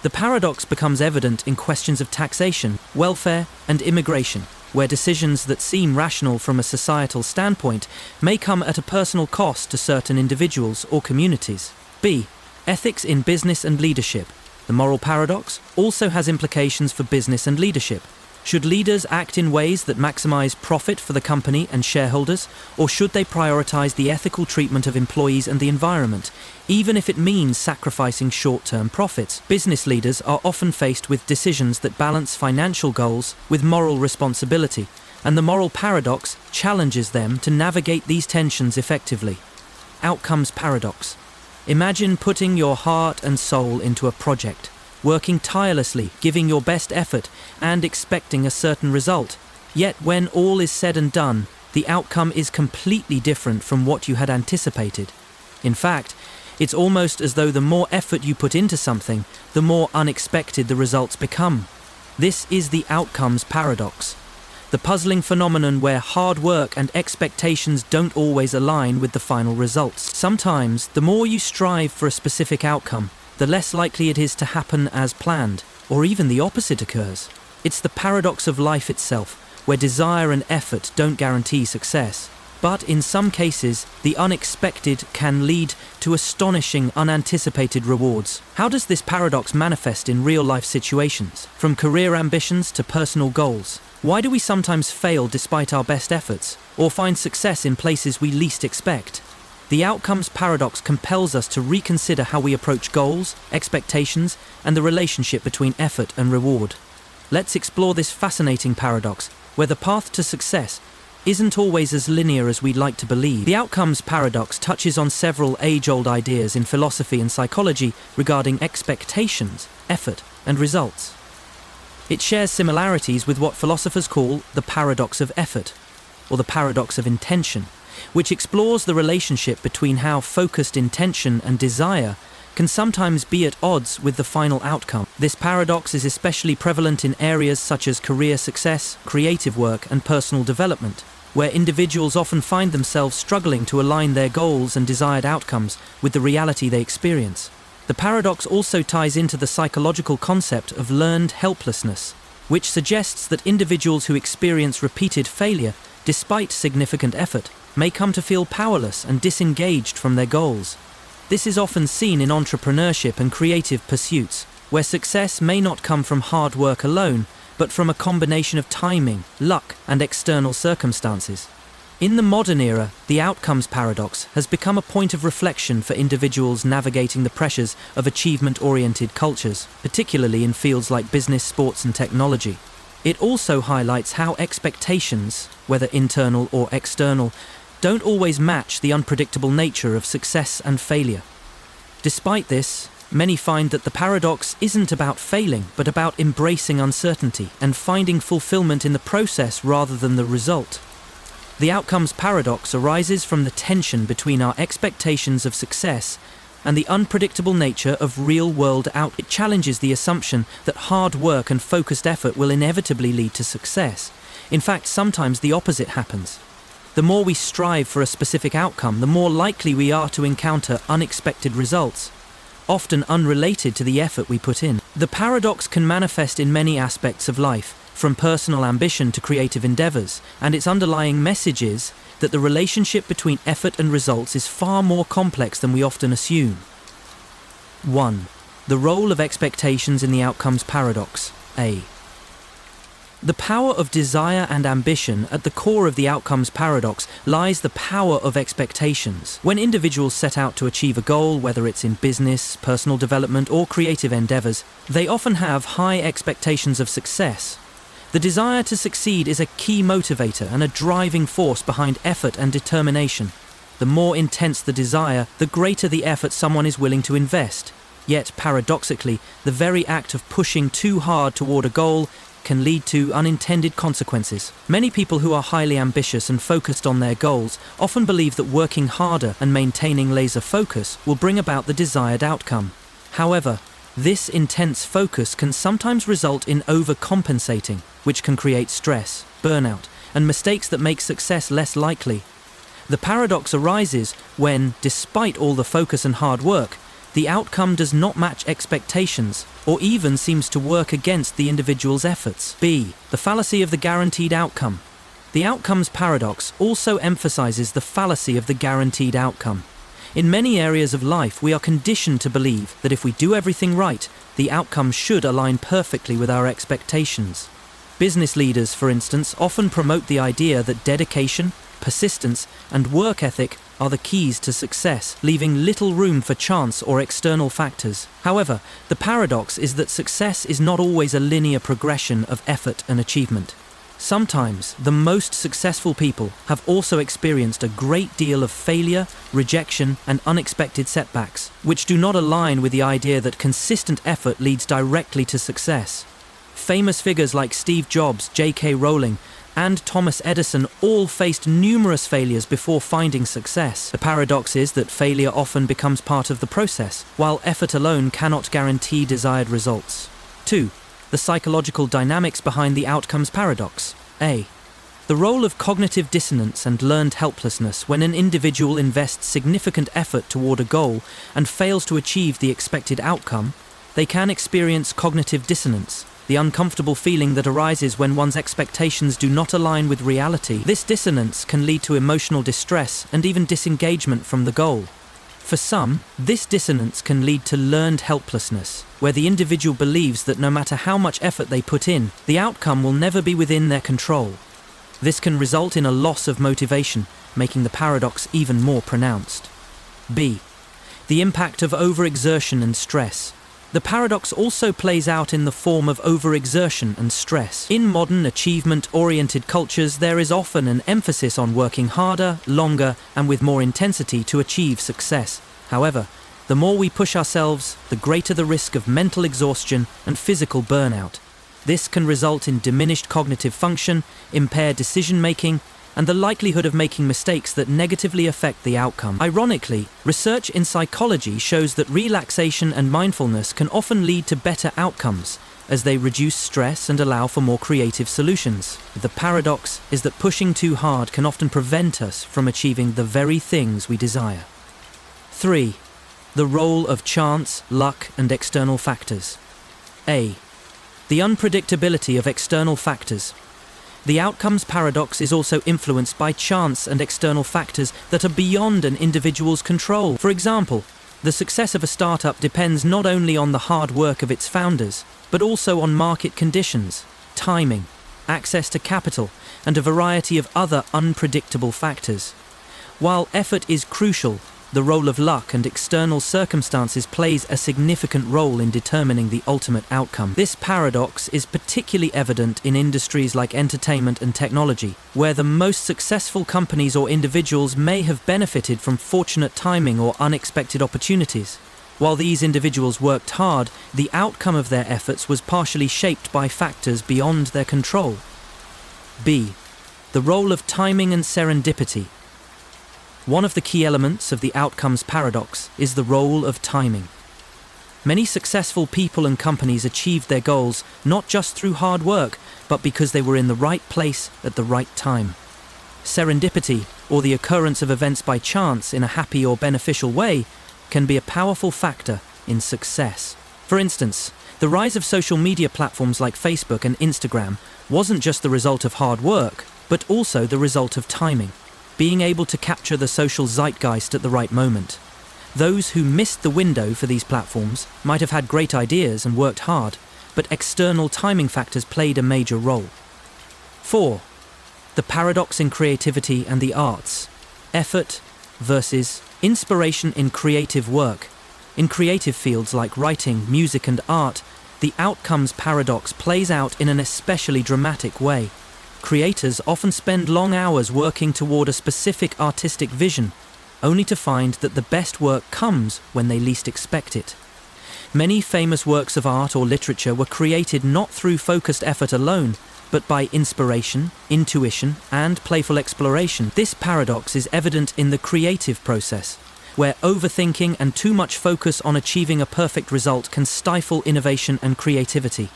The paradox becomes evident in questions of taxation, welfare, and immigration, where decisions that seem rational from a societal standpoint may come at a personal cost to certain individuals or communities. B. Ethics in business and leadership. The moral paradox also has implications for business and leadership. Should leaders act in ways that maximize profit for the company and shareholders, or should they prioritize the ethical treatment of employees and the environment, even if it means sacrificing short-term profits? Business leaders are often faced with decisions that balance financial goals with moral responsibility, and the moral paradox challenges them to navigate these tensions effectively. Outcomes paradox. Imagine putting your heart and soul into a project, working tirelessly, giving your best effort, and expecting a certain result. Yet when all is said and done, the outcome is completely different from what you had anticipated. In fact, it's almost as though the more effort you put into something, the more unexpected the results become. This is the outcomes paradox. The puzzling phenomenon where hard work and expectations don't always align with the final results. Sometimes, the more you strive for a specific outcome, the less likely it is to happen as planned, or even the opposite occurs. It's the paradox of life itself, where desire and effort don't guarantee success. But in some cases, the unexpected can lead to astonishing, unanticipated rewards. How does this paradox manifest in real-life situations, from career ambitions to personal goals? Why do we sometimes fail despite our best efforts, or find success in places we least expect? The outcomes paradox compels us to reconsider how we approach goals, expectations, and the relationship between effort and reward. Let's explore this fascinating paradox, where the path to success isn't always as linear as we'd like to believe. The outcomes paradox touches on several age-old ideas in philosophy and psychology regarding expectations, effort, and results. It shares similarities with what philosophers call the paradox of effort, or the paradox of intention, which explores the relationship between how focused intention and desire can sometimes be at odds with the final outcome. This paradox is especially prevalent in areas such as career success, creative work, and personal development, where individuals often find themselves struggling to align their goals and desired outcomes with the reality they experience. The paradox also ties into the psychological concept of learned helplessness, which suggests that individuals who experience repeated failure, despite significant effort, may come to feel powerless and disengaged from their goals. This is often seen in entrepreneurship and creative pursuits, where success may not come from hard work alone, but from a combination of timing, luck, and external circumstances. In the modern era, the outcomes paradox has become a point of reflection for individuals navigating the pressures of achievement-oriented cultures, particularly in fields like business, sports, and technology. It also highlights how expectations, whether internal or external, don't always match the unpredictable nature of success and failure. Despite this, many find that the paradox isn't about failing, but about embracing uncertainty and finding fulfillment in the process rather than the result. The outcomes paradox arises from the tension between our expectations of success and the unpredictable nature of real-world outcomes. It challenges the assumption that hard work and focused effort will inevitably lead to success. In fact, sometimes the opposite happens. The more we strive for a specific outcome, the more likely we are to encounter unexpected results, often unrelated to the effort we put in. The paradox can manifest in many aspects of life, from personal ambition to creative endeavors, and its underlying message is that the relationship between effort and results is far more complex than we often assume. 1. The role of expectations in the outcomes paradox. A. The power of desire and ambition. At the core of the outcomes paradox lies the power of expectations. When individuals set out to achieve a goal, whether it's in business, personal development, or creative endeavors, they often have high expectations of success. The desire to succeed is a key motivator and a driving force behind effort and determination. The more intense the desire, the greater the effort someone is willing to invest. Yet, paradoxically, the very act of pushing too hard toward a goal can lead to unintended consequences. Many people who are highly ambitious and focused on their goals often believe that working harder and maintaining laser focus will bring about the desired outcome. However, this intense focus can sometimes result in overcompensating, which can create stress, burnout, and mistakes that make success less likely. The paradox arises when, despite all the focus and hard work, the outcome does not match expectations, or even seems to work against the individual's efforts. B. The fallacy of the guaranteed outcome. The outcomes paradox also emphasizes the fallacy of the guaranteed outcome. In many areas of life, we are conditioned to believe that if we do everything right, the outcome should align perfectly with our expectations. Business leaders, for instance, often promote the idea that dedication, persistence, and work ethic are the keys to success, leaving little room for chance or external factors. However, the paradox is that success is not always a linear progression of effort and achievement. Sometimes, the most successful people have also experienced a great deal of failure, rejection, and unexpected setbacks, which do not align with the idea that consistent effort leads directly to success. Famous figures like Steve Jobs, J.K. Rowling, and Thomas Edison all faced numerous failures before finding success. The paradox is that failure often becomes part of the process, while effort alone cannot guarantee desired results. 2. The psychological dynamics behind the outcomes paradox. A. The role of cognitive dissonance and learned helplessness. When an individual invests significant effort toward a goal and fails to achieve the expected outcome, they can experience cognitive dissonance, the uncomfortable feeling that arises when one's expectations do not align with reality. This dissonance can lead to emotional distress and even disengagement from the goal. For some, this dissonance can lead to learned helplessness, where the individual believes that no matter how much effort they put in, the outcome will never be within their control. This can result in a loss of motivation, making the paradox even more pronounced. B. The impact of overexertion and stress. The paradox also plays out in the form of overexertion and stress. In modern achievement-oriented cultures, there is often an emphasis on working harder, longer, and with more intensity to achieve success. However, the more we push ourselves, the greater the risk of mental exhaustion and physical burnout. This can result in diminished cognitive function, impaired decision-making, and the likelihood of making mistakes that negatively affect the outcome. Ironically, research in psychology shows that relaxation and mindfulness can often lead to better outcomes, as they reduce stress and allow for more creative solutions. The paradox is that pushing too hard can often prevent us from achieving the very things we desire. 3. The role of chance, luck, and external factors. A. The unpredictability of external factors. The outcomes paradox is also influenced by chance and external factors that are beyond an individual's control. For example, the success of a startup depends not only on the hard work of its founders, but also on market conditions, timing, access to capital, and a variety of other unpredictable factors. While effort is crucial, the role of luck and external circumstances plays a significant role in determining the ultimate outcome. This paradox is particularly evident in industries like entertainment and technology, where the most successful companies or individuals may have benefited from fortunate timing or unexpected opportunities. While these individuals worked hard, the outcome of their efforts was partially shaped by factors beyond their control. B. The role of timing and serendipity. One of the key elements of the outcomes paradox is the role of timing. Many successful people and companies achieved their goals not just through hard work, but because they were in the right place at the right time. Serendipity, or the occurrence of events by chance in a happy or beneficial way, can be a powerful factor in success. For instance, the rise of social media platforms like Facebook and Instagram wasn't just the result of hard work, but also the result of timing. Being able to capture the social zeitgeist at the right moment. Those who missed the window for these platforms might have had great ideas and worked hard, but external timing factors played a major role. 4. The paradox in creativity and the arts. Effort versus inspiration in creative work. In creative fields like writing, music, and art, the outcomes paradox plays out in an especially dramatic way. Creators often spend long hours working toward a specific artistic vision, only to find that the best work comes when they least expect it. Many famous works of art or literature were created not through focused effort alone, but by inspiration, intuition, and playful exploration. This paradox is evident in the creative process, where overthinking and too much focus on achieving a perfect result can stifle innovation and creativity.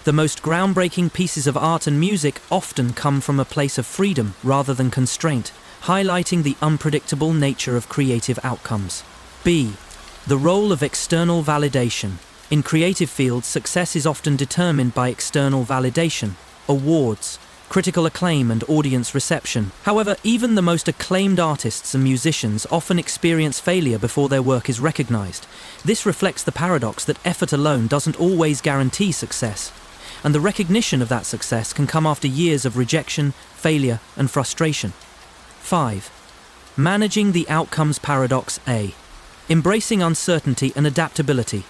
The most groundbreaking pieces of art and music often come from a place of freedom rather than constraint, highlighting the unpredictable nature of creative outcomes. B. The role of external validation. In creative fields, success is often determined by external validation, awards, critical acclaim, and audience reception. However, even the most acclaimed artists and musicians often experience failure before their work is recognized. This reflects the paradox that effort alone doesn't always guarantee success, and the recognition of that success can come after years of rejection, failure, and frustration. 5. Managing the outcomes paradox. A. Embracing uncertainty and adaptability.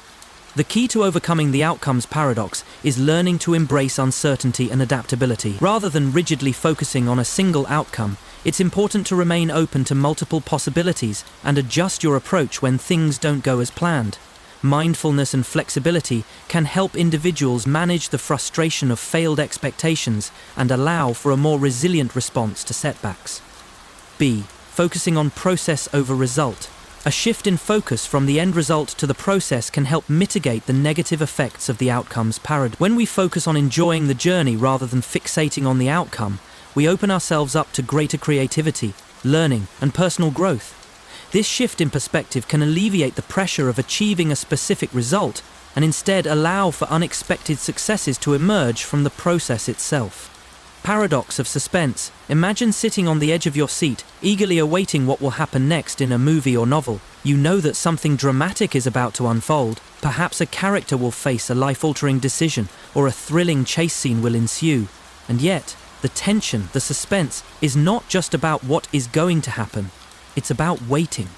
The key to overcoming the outcomes paradox is learning to embrace uncertainty and adaptability. Rather than rigidly focusing on a single outcome, it's important to remain open to multiple possibilities and adjust your approach when things don't go as planned. Mindfulness and flexibility can help individuals manage the frustration of failed expectations and allow for a more resilient response to setbacks. B. Focusing on process over result. A shift in focus from the end result to the process can help mitigate the negative effects of the outcomes paradox. When we focus on enjoying the journey rather than fixating on the outcome, we open ourselves up to greater creativity, learning, and personal growth. This shift in perspective can alleviate the pressure of achieving a specific result and instead allow for unexpected successes to emerge from the process itself. Paradox of suspense. Imagine sitting on the edge of your seat, eagerly awaiting what will happen next in a movie or novel. You know that something dramatic is about to unfold. Perhaps a character will face a life-altering decision, or a thrilling chase scene will ensue. And yet, the tension, the suspense, is not just about what is going to happen. It's about waiting.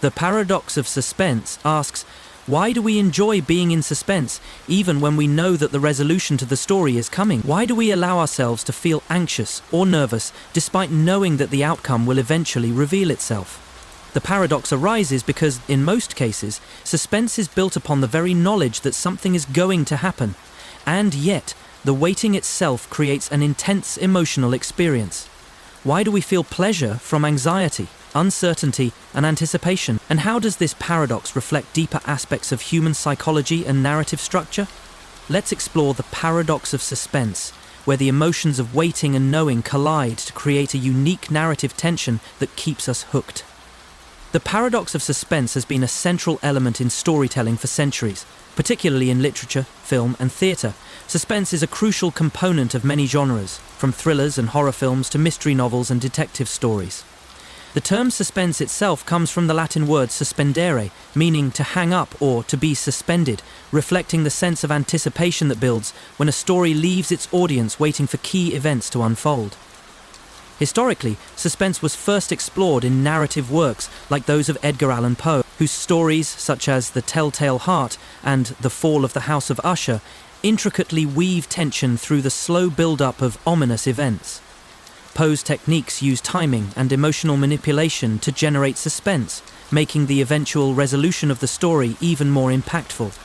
The paradox of suspense asks, why do we enjoy being in suspense, even when we know that the resolution to the story is coming? Why do we allow ourselves to feel anxious or nervous, despite knowing that the outcome will eventually reveal itself? The paradox arises because, in most cases, suspense is built upon the very knowledge that something is going to happen, and yet, the waiting itself creates an intense emotional experience. Why do we feel pleasure from anxiety, uncertainty, and anticipation? And how does this paradox reflect deeper aspects of human psychology and narrative structure? Let's explore the paradox of suspense, where the emotions of waiting and knowing collide to create a unique narrative tension that keeps us hooked. The paradox of suspense has been a central element in storytelling for centuries, particularly in literature, film, and theatre. Suspense is a crucial component of many genres, from thrillers and horror films to mystery novels and detective stories. The term suspense itself comes from the Latin word suspendere, meaning to hang up or to be suspended, reflecting the sense of anticipation that builds when a story leaves its audience waiting for key events to unfold. Historically, suspense was first explored in narrative works like those of Edgar Allan Poe, whose stories, such as The Telltale Heart and The Fall of the House of Usher, intricately weave tension through the slow build-up of ominous events. Poe's techniques use timing and emotional manipulation to generate suspense, making the eventual resolution of the story even more impactful.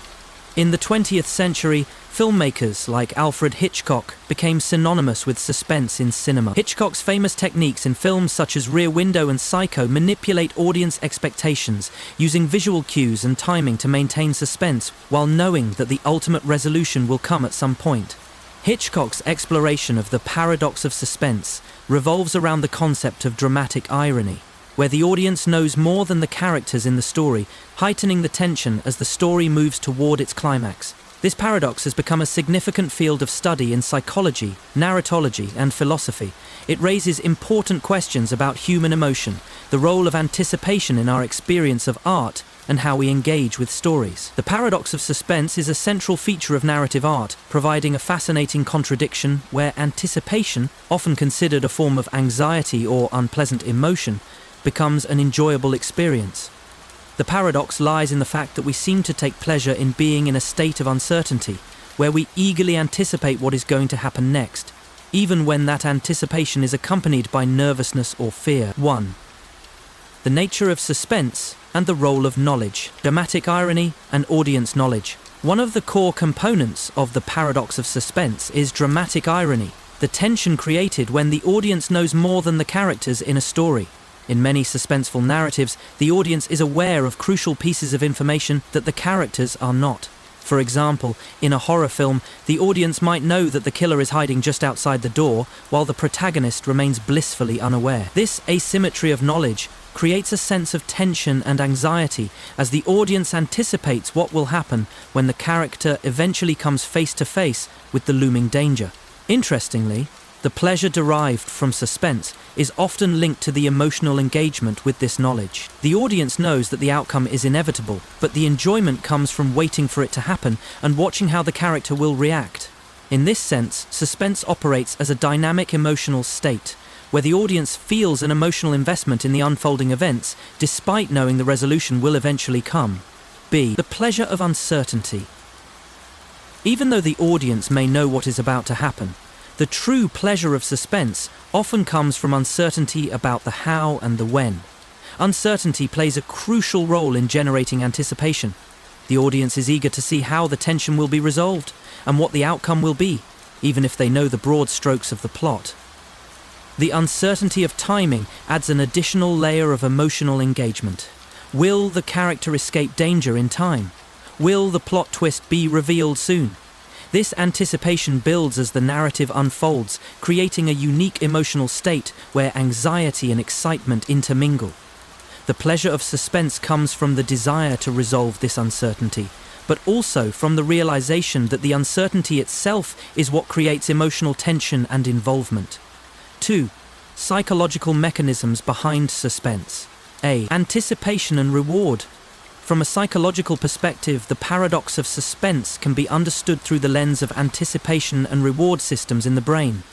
In the 20th century, filmmakers like Alfred Hitchcock became synonymous with suspense in cinema. Hitchcock's famous techniques in films such as Rear Window and Psycho manipulate audience expectations, using visual cues and timing to maintain suspense while knowing that the ultimate resolution will come at some point. Hitchcock's exploration of the paradox of suspense revolves around the concept of dramatic irony, where the audience knows more than the characters in the story, heightening the tension as the story moves toward its climax. This paradox has become a significant field of study in psychology, narratology, and philosophy. It raises important questions about human emotion, the role of anticipation in our experience of art, and how we engage with stories. The paradox of suspense is a central feature of narrative art, providing a fascinating contradiction where anticipation, often considered a form of anxiety or unpleasant emotion, becomes an enjoyable experience. The paradox lies in the fact that we seem to take pleasure in being in a state of uncertainty, where we eagerly anticipate what is going to happen next, even when that anticipation is accompanied by nervousness or fear. 1. The nature of suspense and the role of knowledge, dramatic irony, and audience knowledge. One of the core components of the paradox of suspense is dramatic irony, the tension created when the audience knows more than the characters in a story. In many suspenseful narratives, the audience is aware of crucial pieces of information that the characters are not. For example, in a horror film, the audience might know that the killer is hiding just outside the door, while the protagonist remains blissfully unaware. This asymmetry of knowledge creates a sense of tension and anxiety as the audience anticipates what will happen when the character eventually comes face to face with the looming danger. Interestingly, the pleasure derived from suspense is often linked to the emotional engagement with this knowledge. The audience knows that the outcome is inevitable, but the enjoyment comes from waiting for it to happen and watching how the character will react. In this sense, suspense operates as a dynamic emotional state, where the audience feels an emotional investment in the unfolding events, despite knowing the resolution will eventually come. B. The pleasure of uncertainty. Even though the audience may know what is about to happen, the true pleasure of suspense often comes from uncertainty about the how and the when. Uncertainty plays a crucial role in generating anticipation. The audience is eager to see how the tension will be resolved and what the outcome will be, even if they know the broad strokes of the plot. The uncertainty of timing adds an additional layer of emotional engagement. Will the character escape danger in time? Will the plot twist be revealed soon? This anticipation builds as the narrative unfolds, creating a unique emotional state where anxiety and excitement intermingle. The pleasure of suspense comes from the desire to resolve this uncertainty, but also from the realization that the uncertainty itself is what creates emotional tension and involvement. 2. Psychological mechanisms behind suspense. A. Anticipation and reward. From a psychological perspective, the paradox of suspense can be understood through the lens of anticipation and reward systems in the brain.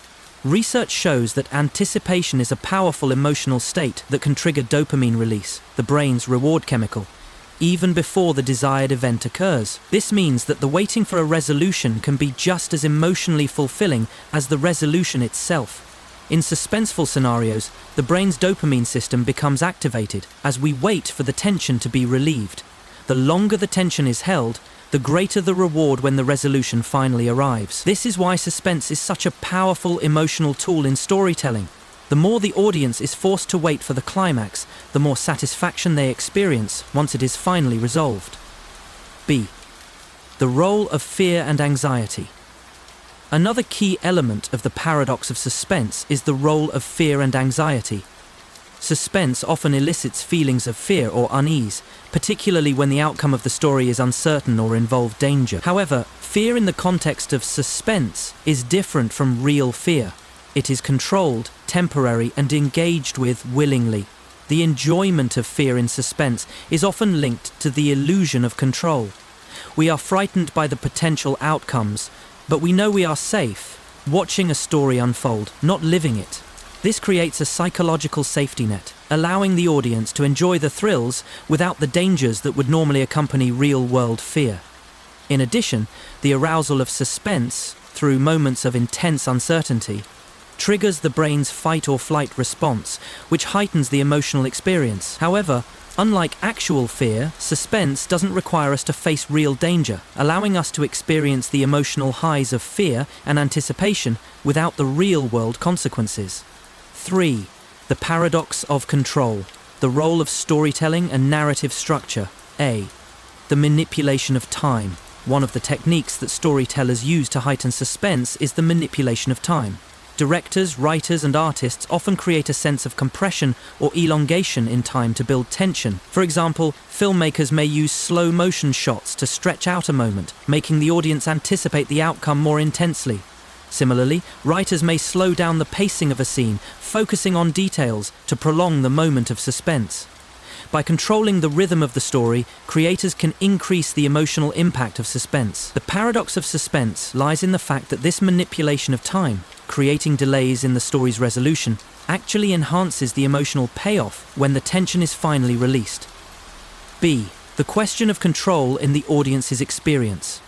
Research shows that anticipation is a powerful emotional state that can trigger dopamine release, the brain's reward chemical, even before the desired event occurs. This means that the waiting for a resolution can be just as emotionally fulfilling as the resolution itself. In suspenseful scenarios, the brain's dopamine system becomes activated as we wait for the tension to be relieved. The longer the tension is held, the greater the reward when the resolution finally arrives. This is why suspense is such a powerful emotional tool in storytelling. The more the audience is forced to wait for the climax, the more satisfaction they experience once it is finally resolved. B. The role of fear and anxiety. Another key element of the paradox of suspense is the role of fear and anxiety. Suspense often elicits feelings of fear or unease, particularly when the outcome of the story is uncertain or involves danger. However, fear in the context of suspense is different from real fear. It is controlled, temporary, and engaged with willingly. The enjoyment of fear in suspense is often linked to the illusion of control. We are frightened by the potential outcomes, but we know we are safe, watching a story unfold, not living it. This creates a psychological safety net, allowing the audience to enjoy the thrills without the dangers that would normally accompany real-world fear. In addition, the arousal of suspense, through moments of intense uncertainty, triggers the brain's fight-or-flight response, which heightens the emotional experience. However, unlike actual fear, suspense doesn't require us to face real danger, allowing us to experience the emotional highs of fear and anticipation without the real-world consequences. 3. The paradox of control. The role of storytelling and narrative structure. A. The manipulation of time. One of the techniques that storytellers use to heighten suspense is the manipulation of time. Directors, writers, and artists often create a sense of compression or elongation in time to build tension. For example, filmmakers may use slow-motion shots to stretch out a moment, making the audience anticipate the outcome more intensely. Similarly, writers may slow down the pacing of a scene, focusing on details to prolong the moment of suspense. By controlling the rhythm of the story, creators can increase the emotional impact of suspense. The paradox of suspense lies in the fact that this manipulation of time, creating delays in the story's resolution, actually enhances the emotional payoff when the tension is finally released. B. The question of control in the audience's experience.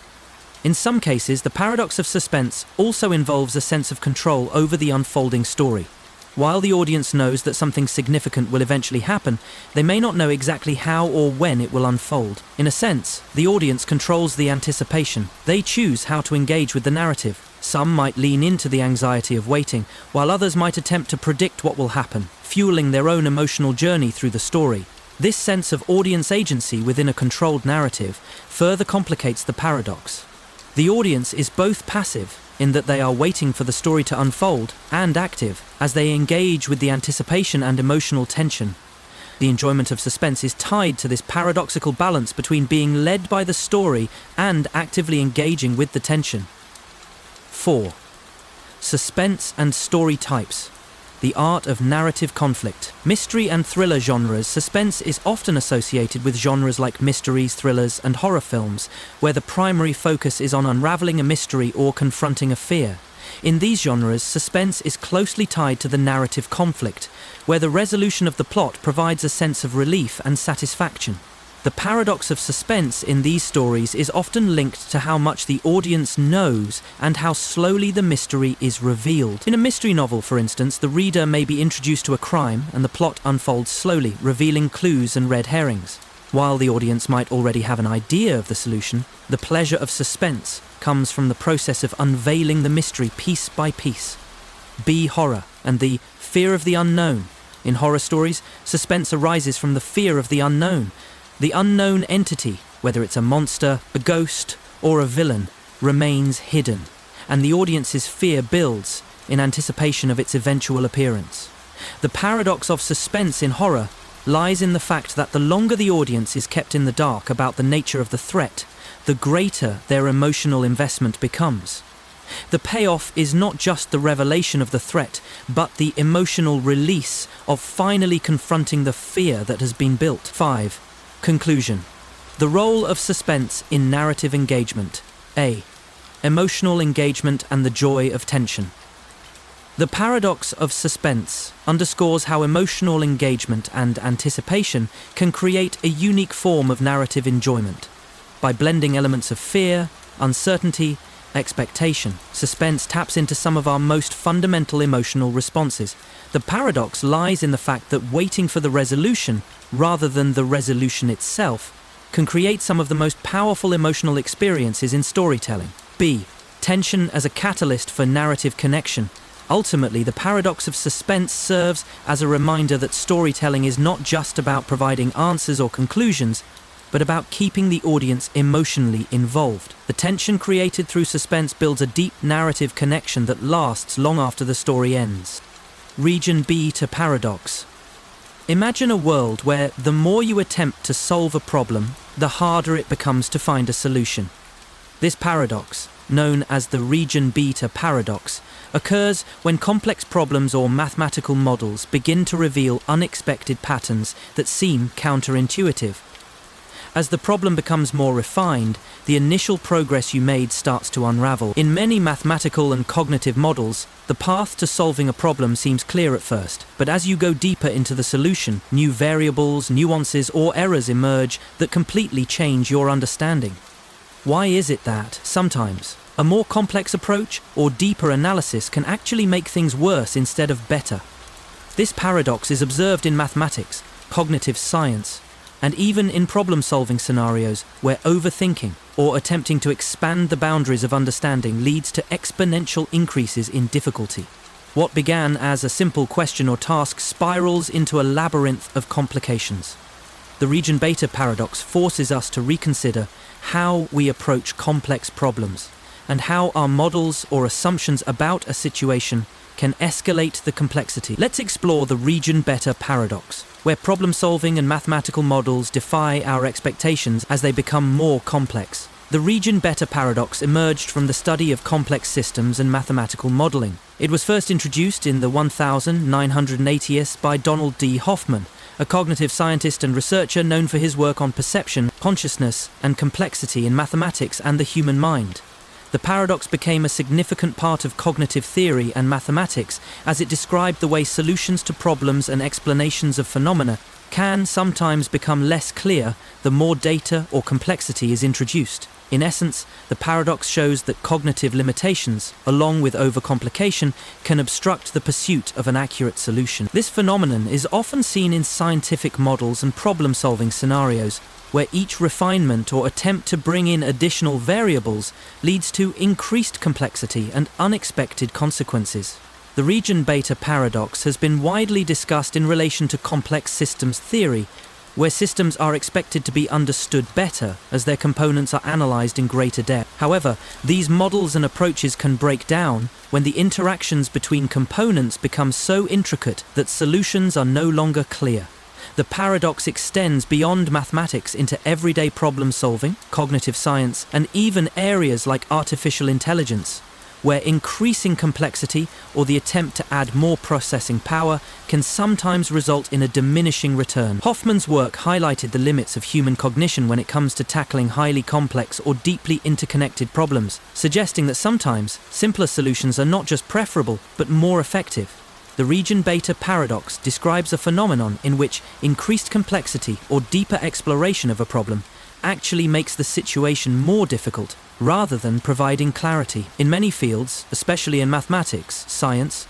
In some cases, the paradox of suspense also involves a sense of control over the unfolding story. While the audience knows that something significant will eventually happen, they may not know exactly how or when it will unfold. In a sense, the audience controls the anticipation. They choose how to engage with the narrative. Some might lean into the anxiety of waiting, while others might attempt to predict what will happen, fueling their own emotional journey through the story. This sense of audience agency within a controlled narrative further complicates the paradox. The audience is both passive, in that they are waiting for the story to unfold, and active, as they engage with the anticipation and emotional tension. The enjoyment of suspense is tied to this paradoxical balance between being led by the story and actively engaging with the tension. 4. Suspense and story types. The art of narrative conflict. Mystery and thriller genres. Suspense is often associated with genres like mysteries, thrillers, and horror films, where the primary focus is on unraveling a mystery or confronting a fear. In these genres, suspense is closely tied to the narrative conflict, where the resolution of the plot provides a sense of relief and satisfaction. The paradox of suspense in these stories is often linked to how much the audience knows and how slowly the mystery is revealed. In a mystery novel, for instance, the reader may be introduced to a crime and the plot unfolds slowly, revealing clues and red herrings. While the audience might already have an idea of the solution, the pleasure of suspense comes from the process of unveiling the mystery piece by piece. B. Horror and the fear of the unknown. In horror stories, suspense arises from the fear of the unknown. The unknown entity, whether it's a monster, a ghost, or a villain, remains hidden, and the audience's fear builds in anticipation of its eventual appearance. The paradox of suspense in horror lies in the fact that the longer the audience is kept in the dark about the nature of the threat, the greater their emotional investment becomes. The payoff is not just the revelation of the threat, but the emotional release of finally confronting the fear that has been built. 5. Conclusion. The role of suspense in narrative engagement. A. Emotional engagement and the joy of tension. The paradox of suspense underscores how emotional engagement and anticipation can create a unique form of narrative enjoyment. By blending elements of fear, uncertainty, expectation, suspense taps into some of our most fundamental emotional responses. The paradox lies in the fact that waiting for the resolution, rather than the resolution itself, can create some of the most powerful emotional experiences in storytelling. B. Tension as a catalyst for narrative connection. Ultimately, the paradox of suspense serves as a reminder that storytelling is not just about providing answers or conclusions, but about keeping the audience emotionally involved. The tension created through suspense builds a deep narrative connection that lasts long after the story ends. Region Beta Paradox. Imagine a world where the more you attempt to solve a problem, the harder it becomes to find a solution. This paradox, known as the Region Beta Paradox, occurs when complex problems or mathematical models begin to reveal unexpected patterns that seem counterintuitive. As the problem becomes more refined, the initial progress you made starts to unravel. In many mathematical and cognitive models, the path to solving a problem seems clear at first, but as you go deeper into the solution, new variables, nuances, or errors emerge that completely change your understanding. Why is it that, sometimes, a more complex approach or deeper analysis can actually make things worse instead of better? This paradox is observed in mathematics, cognitive science, and even in problem-solving scenarios where overthinking or attempting to expand the boundaries of understanding leads to exponential increases in difficulty. What began as a simple question or task spirals into a labyrinth of complications. The Region Beta Paradox forces us to reconsider how we approach complex problems and how our models or assumptions about a situation can escalate the complexity. Let's explore the Region Beta Paradox, where problem-solving and mathematical models defy our expectations as they become more complex. The Region Beta Paradox emerged from the study of complex systems and mathematical modeling. It was first introduced in the 1980s by Donald D. Hoffman, a cognitive scientist and researcher known for his work on perception, consciousness, and complexity in mathematics and the human mind. The paradox became a significant part of cognitive theory and mathematics as it described the way solutions to problems and explanations of phenomena can sometimes become less clear the more data or complexity is introduced. In essence, the paradox shows that cognitive limitations, along with overcomplication, can obstruct the pursuit of an accurate solution. This phenomenon is often seen in scientific models and problem-solving scenarios, where each refinement or attempt to bring in additional variables leads to increased complexity and unexpected consequences. The Region Beta Paradox has been widely discussed in relation to complex systems theory, where systems are expected to be understood better as their components are analysed in greater depth. However, these models and approaches can break down when the interactions between components become so intricate that solutions are no longer clear. The paradox extends beyond mathematics into everyday problem-solving, cognitive science, and even areas like artificial intelligence, where increasing complexity or the attempt to add more processing power can sometimes result in a diminishing return. Hoffman's work highlighted the limits of human cognition when it comes to tackling highly complex or deeply interconnected problems, suggesting that sometimes simpler solutions are not just preferable but more effective. The Region Beta Paradox describes a phenomenon in which increased complexity or deeper exploration of a problem actually makes the situation more difficult rather than providing clarity. In many fields, especially in mathematics, science,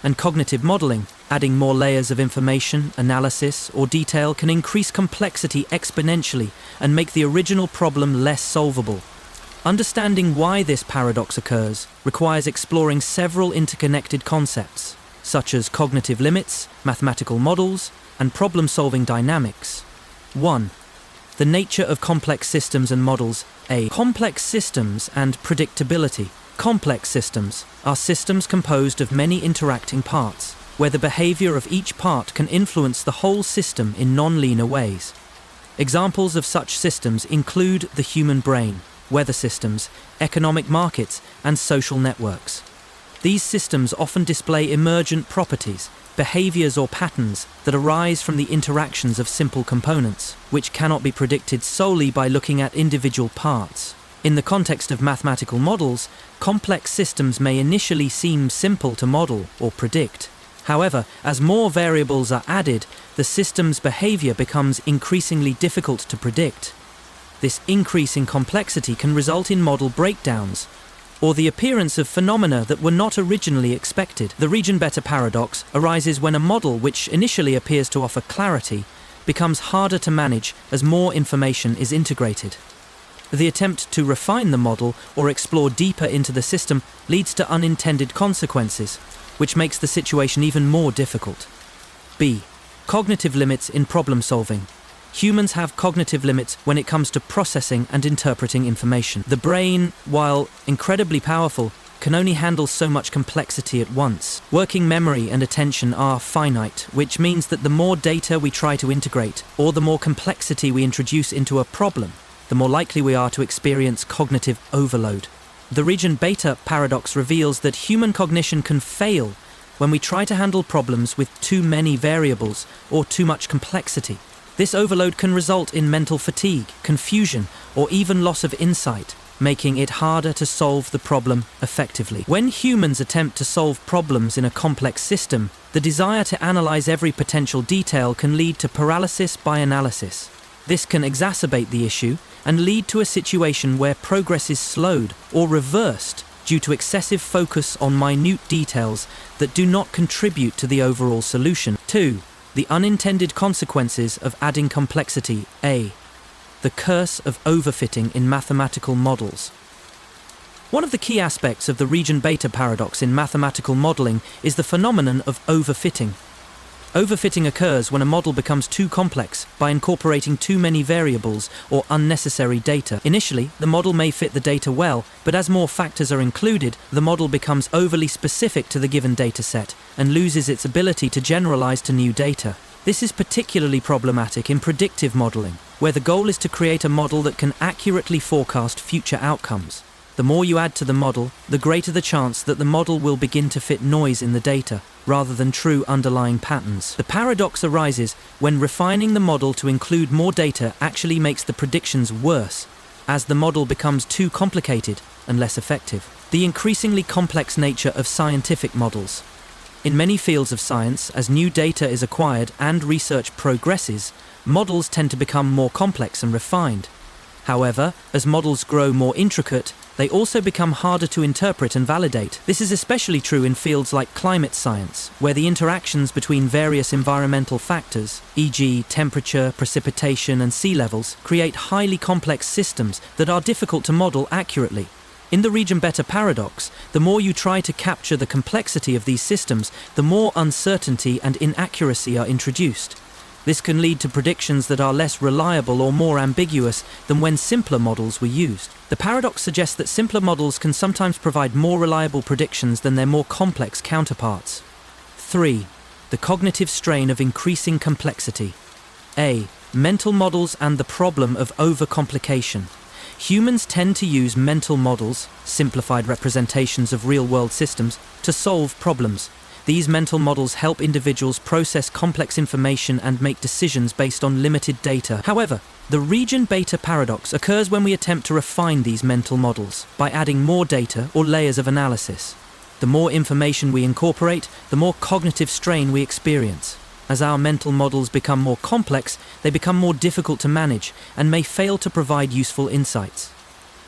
and cognitive modeling, adding more layers of information, analysis, or detail can increase complexity exponentially and make the original problem less solvable. Understanding why this paradox occurs requires exploring several interconnected concepts, such as cognitive limits, mathematical models, and problem-solving dynamics. 1. The nature of complex systems and models. A. Complex systems and predictability. Complex systems are systems composed of many interacting parts, where the behavior of each part can influence the whole system in non-linear ways. Examples of such systems include the human brain, weather systems, economic markets, and social networks. These systems often display emergent properties, behaviors or patterns that arise from the interactions of simple components, which cannot be predicted solely by looking at individual parts. In the context of mathematical models, complex systems may initially seem simple to model or predict. However, as more variables are added, the system's behavior becomes increasingly difficult to predict. This increase in complexity can result in model breakdowns, or the appearance of phenomena that were not originally expected. The Region Beta Paradox arises when a model which initially appears to offer clarity becomes harder to manage as more information is integrated. The attempt to refine the model or explore deeper into the system leads to unintended consequences, which makes the situation even more difficult. B. Cognitive limits in problem solving. Humans have cognitive limits when it comes to processing and interpreting information. The brain, while incredibly powerful, can only handle so much complexity at once. Working memory and attention are finite, which means that the more data we try to integrate, or the more complexity we introduce into a problem, the more likely we are to experience cognitive overload. The region beta paradox reveals that human cognition can fail when we try to handle problems with too many variables or too much complexity. This overload can result in mental fatigue, confusion, or even loss of insight, making it harder to solve the problem effectively. When humans attempt to solve problems in a complex system, the desire to analyze every potential detail can lead to paralysis by analysis. This can exacerbate the issue and lead to a situation where progress is slowed or reversed due to excessive focus on minute details that do not contribute to the overall solution. 2. The unintended consequences of adding complexity. A. The curse of overfitting in mathematical models. One of the key aspects of the region beta paradox in mathematical modeling is the phenomenon of overfitting. Overfitting occurs when a model becomes too complex by incorporating too many variables or unnecessary data. Initially, the model may fit the data well, but as more factors are included, the model becomes overly specific to the given data set and loses its ability to generalize to new data. This is particularly problematic in predictive modeling, where the goal is to create a model that can accurately forecast future outcomes. The more you add to the model, the greater the chance that the model will begin to fit noise in the data, rather than true underlying patterns. The paradox arises when refining the model to include more data actually makes the predictions worse, as the model becomes too complicated and less effective. The increasingly complex nature of scientific models. In many fields of science, as new data is acquired and research progresses, models tend to become more complex and refined. However, as models grow more intricate, they also become harder to interpret and validate. This is especially true in fields like climate science, where the interactions between various environmental factors, e.g. temperature, precipitation, and sea levels, create highly complex systems that are difficult to model accurately. In the region beta paradox, the more you try to capture the complexity of these systems, the more uncertainty and inaccuracy are introduced. This can lead to predictions that are less reliable or more ambiguous than when simpler models were used. The paradox suggests that simpler models can sometimes provide more reliable predictions than their more complex counterparts. 3. The cognitive strain of increasing complexity. A. Mental models and the problem of overcomplication. Humans tend to use mental models, simplified representations of real-world systems, to solve problems. These mental models help individuals process complex information and make decisions based on limited data. However, the region beta paradox occurs when we attempt to refine these mental models by adding more data or layers of analysis. The more information we incorporate, the more cognitive strain we experience. As our mental models become more complex, they become more difficult to manage and may fail to provide useful insights.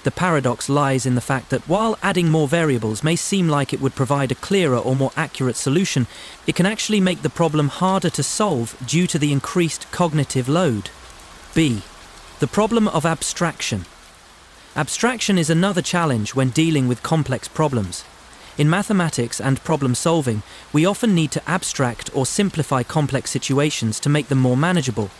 The paradox lies in the fact that while adding more variables may seem like it would provide a clearer or more accurate solution, it can actually make the problem harder to solve due to the increased cognitive load. B. The problem of abstraction. Abstraction is another challenge when dealing with complex problems. In mathematics and problem solving, we often need to abstract or simplify complex situations to make them more manageable.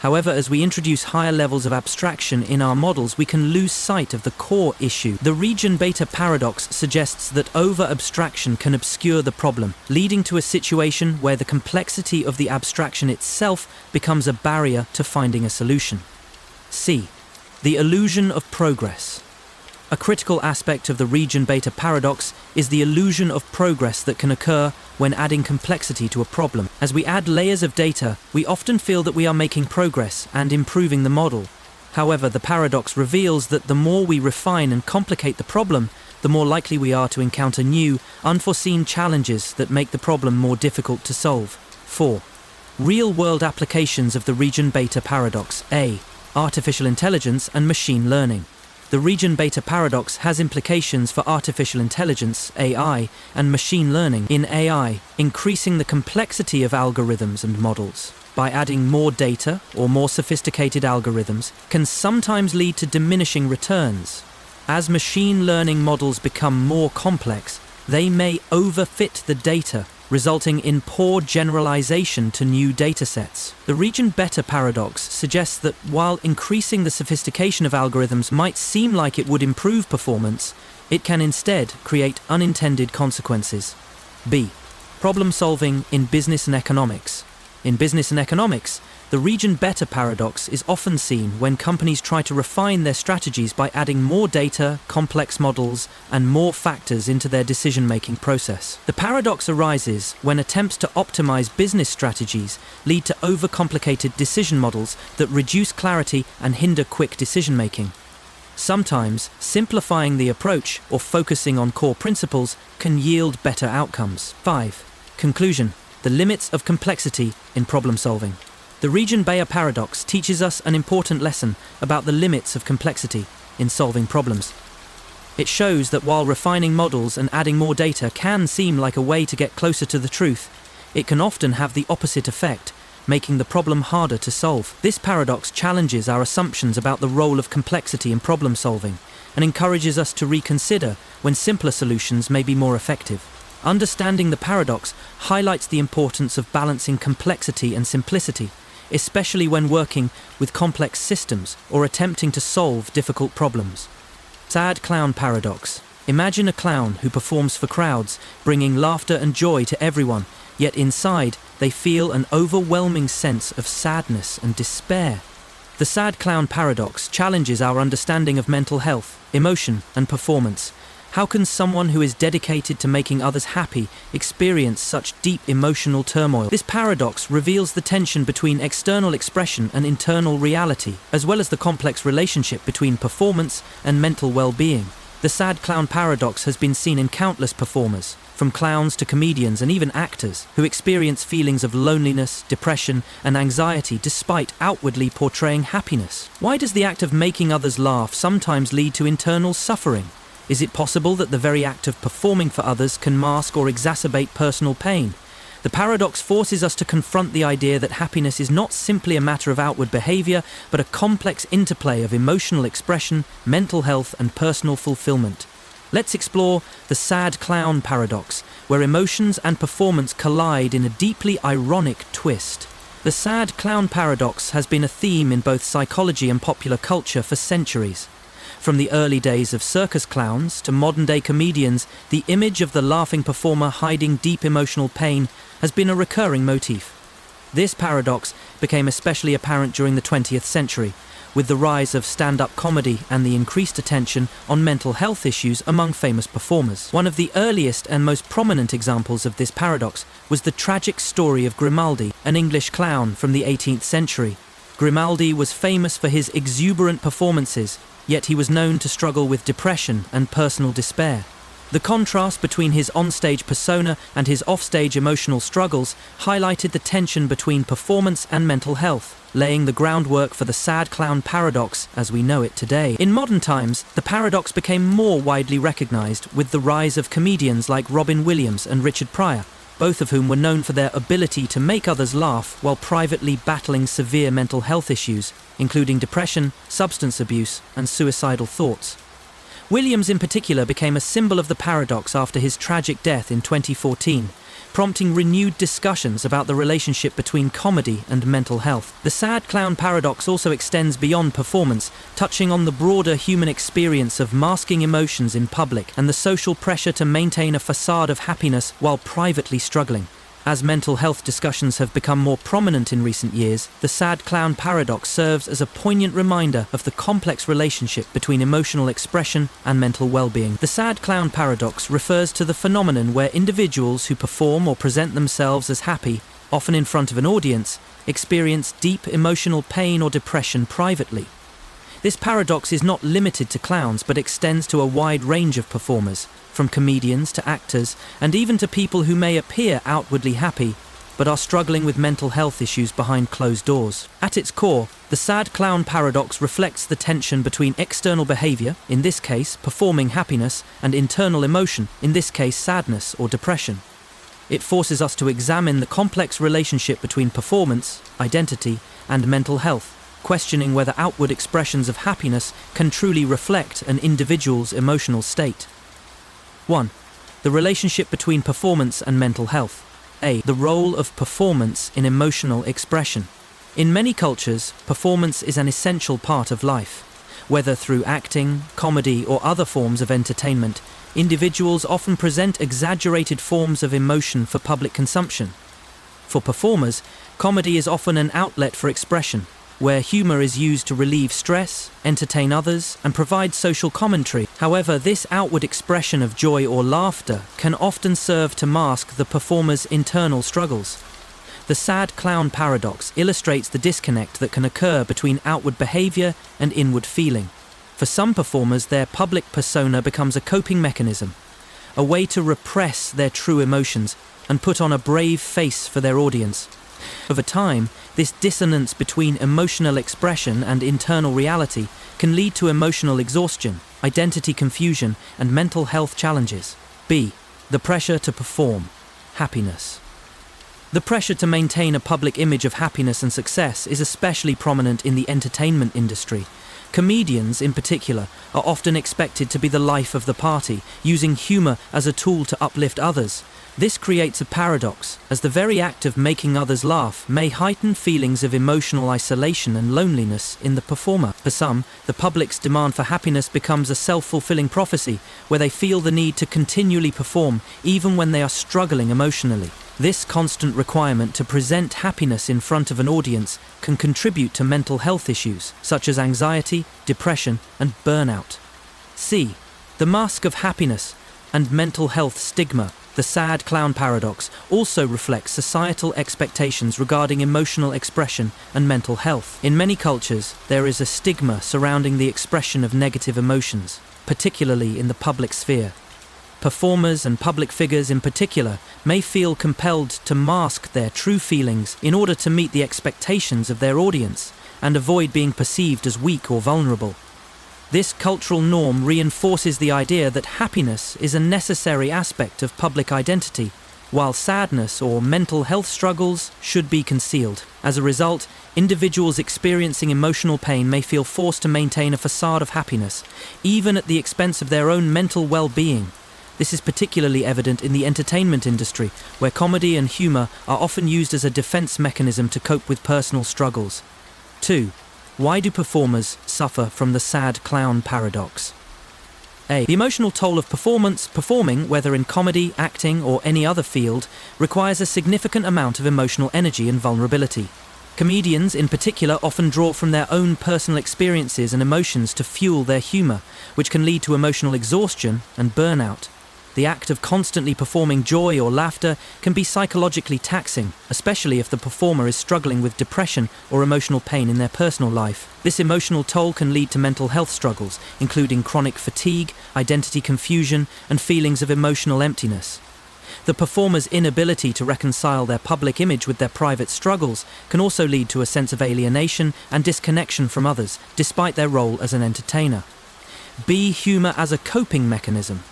However, as we introduce higher levels of abstraction in our models, we can lose sight of the core issue. The region beta paradox suggests that over-abstraction can obscure the problem, leading to a situation where the complexity of the abstraction itself becomes a barrier to finding a solution. C. The illusion of progress. A critical aspect of the region beta paradox is the illusion of progress that can occur when adding complexity to a problem. As we add layers of data, we often feel that we are making progress and improving the model. However, the paradox reveals that the more we refine and complicate the problem, the more likely we are to encounter new, unforeseen challenges that make the problem more difficult to solve. 4. Real-world applications of the region beta paradox. A. Artificial intelligence and machine learning. The region beta paradox has implications for artificial intelligence, AI, and machine learning. In AI, increasing the complexity of algorithms and models by adding more data or more sophisticated algorithms can sometimes lead to diminishing returns. As machine learning models become more complex, they may overfit the data, resulting in poor generalization to new datasets. The region beta paradox suggests that while increasing the sophistication of algorithms might seem like it would improve performance, it can instead create unintended consequences. B. Problem solving in business and economics. In business and economics, the region beta paradox is often seen when companies try to refine their strategies by adding more data, complex models, and more factors into their decision-making process. The paradox arises when attempts to optimize business strategies lead to overcomplicated decision models that reduce clarity and hinder quick decision-making. Sometimes, simplifying the approach or focusing on core principles can yield better outcomes. 5. Conclusion: the limits of complexity in problem solving. The region beta paradox teaches us an important lesson about the limits of complexity in solving problems. It shows that while refining models and adding more data can seem like a way to get closer to the truth, it can often have the opposite effect, making the problem harder to solve. This paradox challenges our assumptions about the role of complexity in problem solving and encourages us to reconsider when simpler solutions may be more effective. Understanding the paradox highlights the importance of balancing complexity and simplicity, especially when working with complex systems or attempting to solve difficult problems. Sad clown paradox. Imagine a clown who performs for crowds, bringing laughter and joy to everyone, yet inside they feel an overwhelming sense of sadness and despair. The sad clown paradox challenges our understanding of mental health, emotion, and performance. How can someone who is dedicated to making others happy experience such deep emotional turmoil? This paradox reveals the tension between external expression and internal reality, as well as the complex relationship between performance and mental well-being. The sad clown paradox has been seen in countless performers, from clowns to comedians and even actors, who experience feelings of loneliness, depression, and anxiety despite outwardly portraying happiness. Why does the act of making others laugh sometimes lead to internal suffering? Is it possible that the very act of performing for others can mask or exacerbate personal pain? The paradox forces us to confront the idea that happiness is not simply a matter of outward behavior, but a complex interplay of emotional expression, mental health, and personal fulfillment. Let's explore the sad clown paradox, where emotions and performance collide in a deeply ironic twist. The sad clown paradox has been a theme in both psychology and popular culture for centuries. From the early days of circus clowns to modern-day comedians, the image of the laughing performer hiding deep emotional pain has been a recurring motif. This paradox became especially apparent during the 20th century, with the rise of stand-up comedy and the increased attention on mental health issues among famous performers. One of the earliest and most prominent examples of this paradox was the tragic story of Grimaldi, an English clown from the 18th century. Grimaldi was famous for his exuberant performances, yet he was known to struggle with depression and personal despair. The contrast between his onstage persona and his offstage emotional struggles highlighted the tension between performance and mental health, laying the groundwork for the sad clown paradox as we know it today. In modern times, the paradox became more widely recognized with the rise of comedians like Robin Williams and Richard Pryor, both of whom were known for their ability to make others laugh while privately battling severe mental health issues, including depression, substance abuse, and suicidal thoughts. Williams in particular became a symbol of the paradox after his tragic death in 2014, prompting renewed discussions about the relationship between comedy and mental health. The sad clown paradox also extends beyond performance, touching on the broader human experience of masking emotions in public and the social pressure to maintain a facade of happiness while privately struggling. As mental health discussions have become more prominent in recent years, the sad clown paradox serves as a poignant reminder of the complex relationship between emotional expression and mental well-being. The sad clown paradox refers to the phenomenon where individuals who perform or present themselves as happy, often in front of an audience, experience deep emotional pain or depression privately. This paradox is not limited to clowns but extends to a wide range of performers, from comedians to actors, and even to people who may appear outwardly happy, but are struggling with mental health issues behind closed doors. At its core, the sad clown paradox reflects the tension between external behavior, in this case performing happiness, and internal emotion, in this case sadness or depression. It forces us to examine the complex relationship between performance, identity, and mental health, questioning whether outward expressions of happiness can truly reflect an individual's emotional state. 1. The relationship between performance and mental health. A. The role of performance in emotional expression. In many cultures, performance is an essential part of life. Whether through acting, comedy, or other forms of entertainment, individuals often present exaggerated forms of emotion for public consumption. For performers, comedy is often an outlet for expression, where humor is used to relieve stress, entertain others, and provide social commentary. However, this outward expression of joy or laughter can often serve to mask the performer's internal struggles. The sad clown paradox illustrates the disconnect that can occur between outward behavior and inward feeling. For some performers, their public persona becomes a coping mechanism, a way to repress their true emotions and put on a brave face for their audience. Over time, this dissonance between emotional expression and internal reality can lead to emotional exhaustion, identity confusion, and mental health challenges. B. The pressure to perform. Happiness. The pressure to maintain a public image of happiness and success is especially prominent in the entertainment industry. Comedians, in particular, are often expected to be the life of the party, using humor as a tool to uplift others. This creates a paradox, as the very act of making others laugh may heighten feelings of emotional isolation and loneliness in the performer. For some, the public's demand for happiness becomes a self-fulfilling prophecy, where they feel the need to continually perform, even when they are struggling emotionally. This constant requirement to present happiness in front of an audience can contribute to mental health issues, such as anxiety, depression, and burnout. C. The mask of happiness and mental health stigma. The sad clown paradox also reflects societal expectations regarding emotional expression and mental health. In many cultures, there is a stigma surrounding the expression of negative emotions, particularly in the public sphere. Performers and public figures in particular may feel compelled to mask their true feelings in order to meet the expectations of their audience and avoid being perceived as weak or vulnerable. This cultural norm reinforces the idea that happiness is a necessary aspect of public identity, while sadness or mental health struggles should be concealed. As a result, individuals experiencing emotional pain may feel forced to maintain a facade of happiness, even at the expense of their own mental well-being. This is particularly evident in the entertainment industry, where comedy and humor are often used as a defense mechanism to cope with personal struggles. 2. Why do performers suffer from the sad clown paradox? A. The emotional toll of performing, whether in comedy, acting, or any other field, requires a significant amount of emotional energy and vulnerability. Comedians, in particular, often draw from their own personal experiences and emotions to fuel their humor, which can lead to emotional exhaustion and burnout. The act of constantly performing joy or laughter can be psychologically taxing, especially if the performer is struggling with depression or emotional pain in their personal life. This emotional toll can lead to mental health struggles, including chronic fatigue, identity confusion, and feelings of emotional emptiness. The performer's inability to reconcile their public image with their private struggles can also lead to a sense of alienation and disconnection from others, despite their role as an entertainer. B. Humor as a coping mechanism.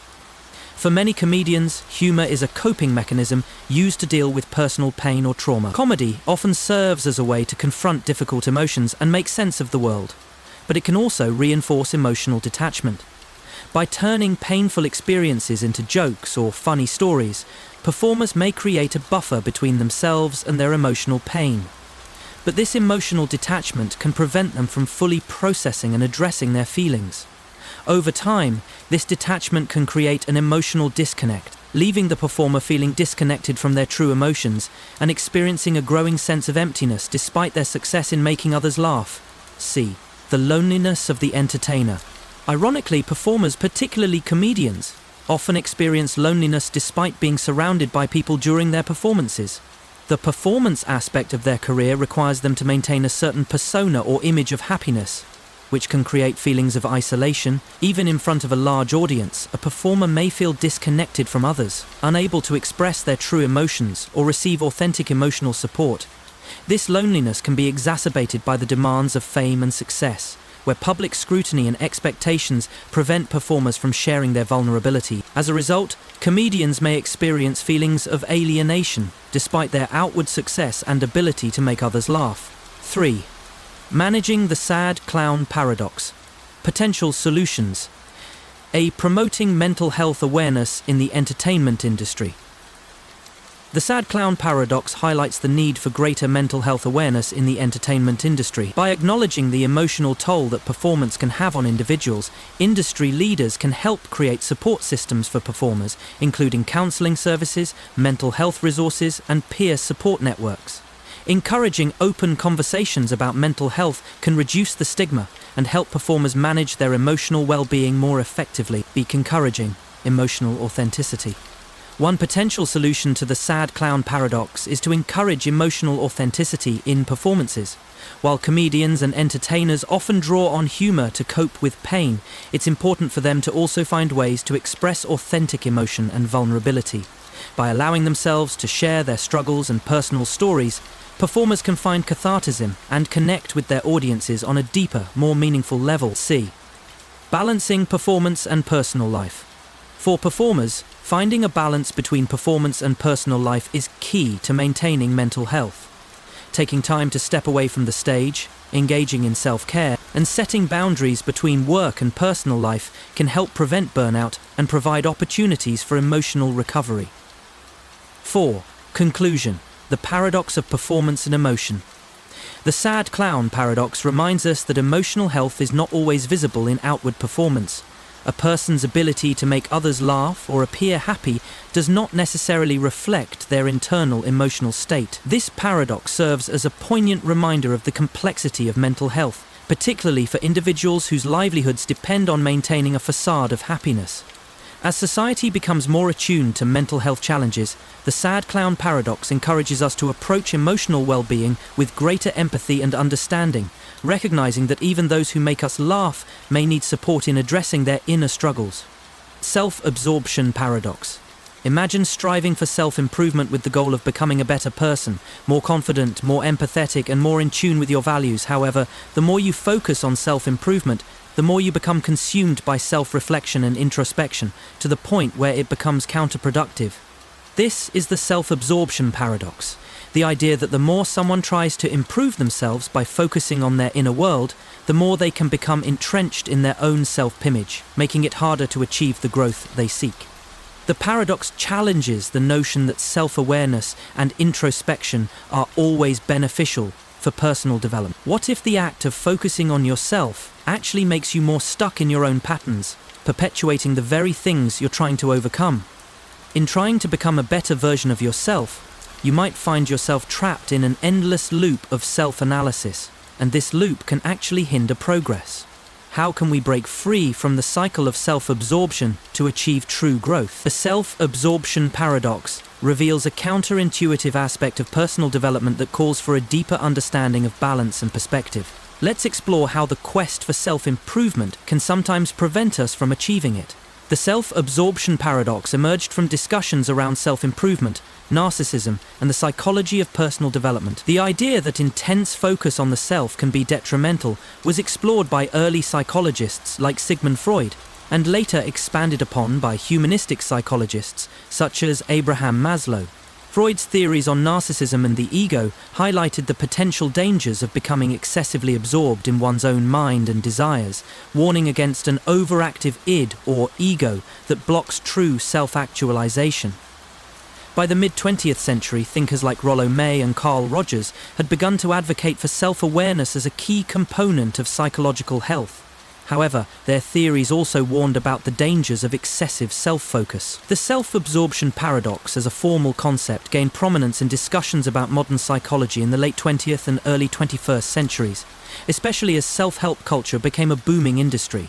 For many comedians, humor is a coping mechanism used to deal with personal pain or trauma. Comedy often serves as a way to confront difficult emotions and make sense of the world, but it can also reinforce emotional detachment. By turning painful experiences into jokes or funny stories, performers may create a buffer between themselves and their emotional pain. But this emotional detachment can prevent them from fully processing and addressing their feelings. Over time, this detachment can create an emotional disconnect, leaving the performer feeling disconnected from their true emotions and experiencing a growing sense of emptiness despite their success in making others laugh. C. The loneliness of the entertainer. Ironically, performers, particularly comedians, often experience loneliness despite being surrounded by people during their performances. The performance aspect of their career requires them to maintain a certain persona or image of happiness. which can create feelings of isolation. Even in front of a large audience, a performer may feel disconnected from others, unable to express their true emotions or receive authentic emotional support. This loneliness can be exacerbated by the demands of fame and success, where public scrutiny and expectations prevent performers from sharing their vulnerability. As a result, comedians may experience feelings of alienation, despite their outward success and ability to make others laugh. 3. Managing the sad clown paradox. Potential solutions. Promoting mental health awareness in the entertainment industry. The sad clown paradox highlights the need for greater mental health awareness in the entertainment industry. By acknowledging the emotional toll that performance can have on individuals, industry leaders can help create support systems for performers, including counseling services, mental health resources, and peer support networks. Encouraging open conversations about mental health can reduce the stigma and help performers manage their emotional well-being more effectively. Encouraging emotional authenticity. One potential solution to the sad clown paradox is to encourage emotional authenticity in performances. While comedians and entertainers often draw on humor to cope with pain, it's important for them to also find ways to express authentic emotion and vulnerability. By allowing themselves to share their struggles and personal stories, performers can find cathartism and connect with their audiences on a deeper, more meaningful level. C. Balancing performance and personal life. For performers, finding a balance between performance and personal life is key to maintaining mental health. Taking time to step away from the stage, engaging in self-care, and setting boundaries between work and personal life can help prevent burnout and provide opportunities for emotional recovery. 4. Conclusion. The paradox of performance and emotion. The sad clown paradox reminds us that emotional health is not always visible in outward performance. A person's ability to make others laugh or appear happy does not necessarily reflect their internal emotional state. This paradox serves as a poignant reminder of the complexity of mental health, particularly for individuals whose livelihoods depend on maintaining a facade of happiness. As society becomes more attuned to mental health challenges, the sad clown paradox encourages us to approach emotional well-being with greater empathy and understanding, recognizing that even those who make us laugh may need support in addressing their inner struggles. Self-absorption paradox. Imagine striving for self-improvement with the goal of becoming a better person, more confident, more empathetic, and more in tune with your values. However, the more you focus on self-improvement, the more you become consumed by self-reflection and introspection, to the point where it becomes counterproductive. This is the self-absorption paradox, the idea that the more someone tries to improve themselves by focusing on their inner world, the more they can become entrenched in their own self-image, making it harder to achieve the growth they seek. The paradox challenges the notion that self-awareness and introspection are always beneficial for personal development. What if the act of focusing on yourself actually makes you more stuck in your own patterns, perpetuating the very things you're trying to overcome? In trying to become a better version of yourself, you might find yourself trapped in an endless loop of self-analysis, and this loop can actually hinder progress. How can we break free from the cycle of self-absorption to achieve true growth? The self-absorption paradox reveals a counterintuitive aspect of personal development that calls for a deeper understanding of balance and perspective. Let's explore how the quest for self-improvement can sometimes prevent us from achieving it. The self-absorption paradox emerged from discussions around self-improvement, narcissism, and the psychology of personal development. The idea that intense focus on the self can be detrimental was explored by early psychologists like Sigmund Freud, and later expanded upon by humanistic psychologists such as Abraham Maslow. Freud's theories on narcissism and the ego highlighted the potential dangers of becoming excessively absorbed in one's own mind and desires, warning against an overactive id or ego that blocks true self-actualization. By the mid-20th century, thinkers like Rollo May and Carl Rogers had begun to advocate for self-awareness as a key component of psychological health. However, their theories also warned about the dangers of excessive self-focus. The self-absorption paradox as a formal concept gained prominence in discussions about modern psychology in the late 20th and early 21st centuries, especially as self-help culture became a booming industry.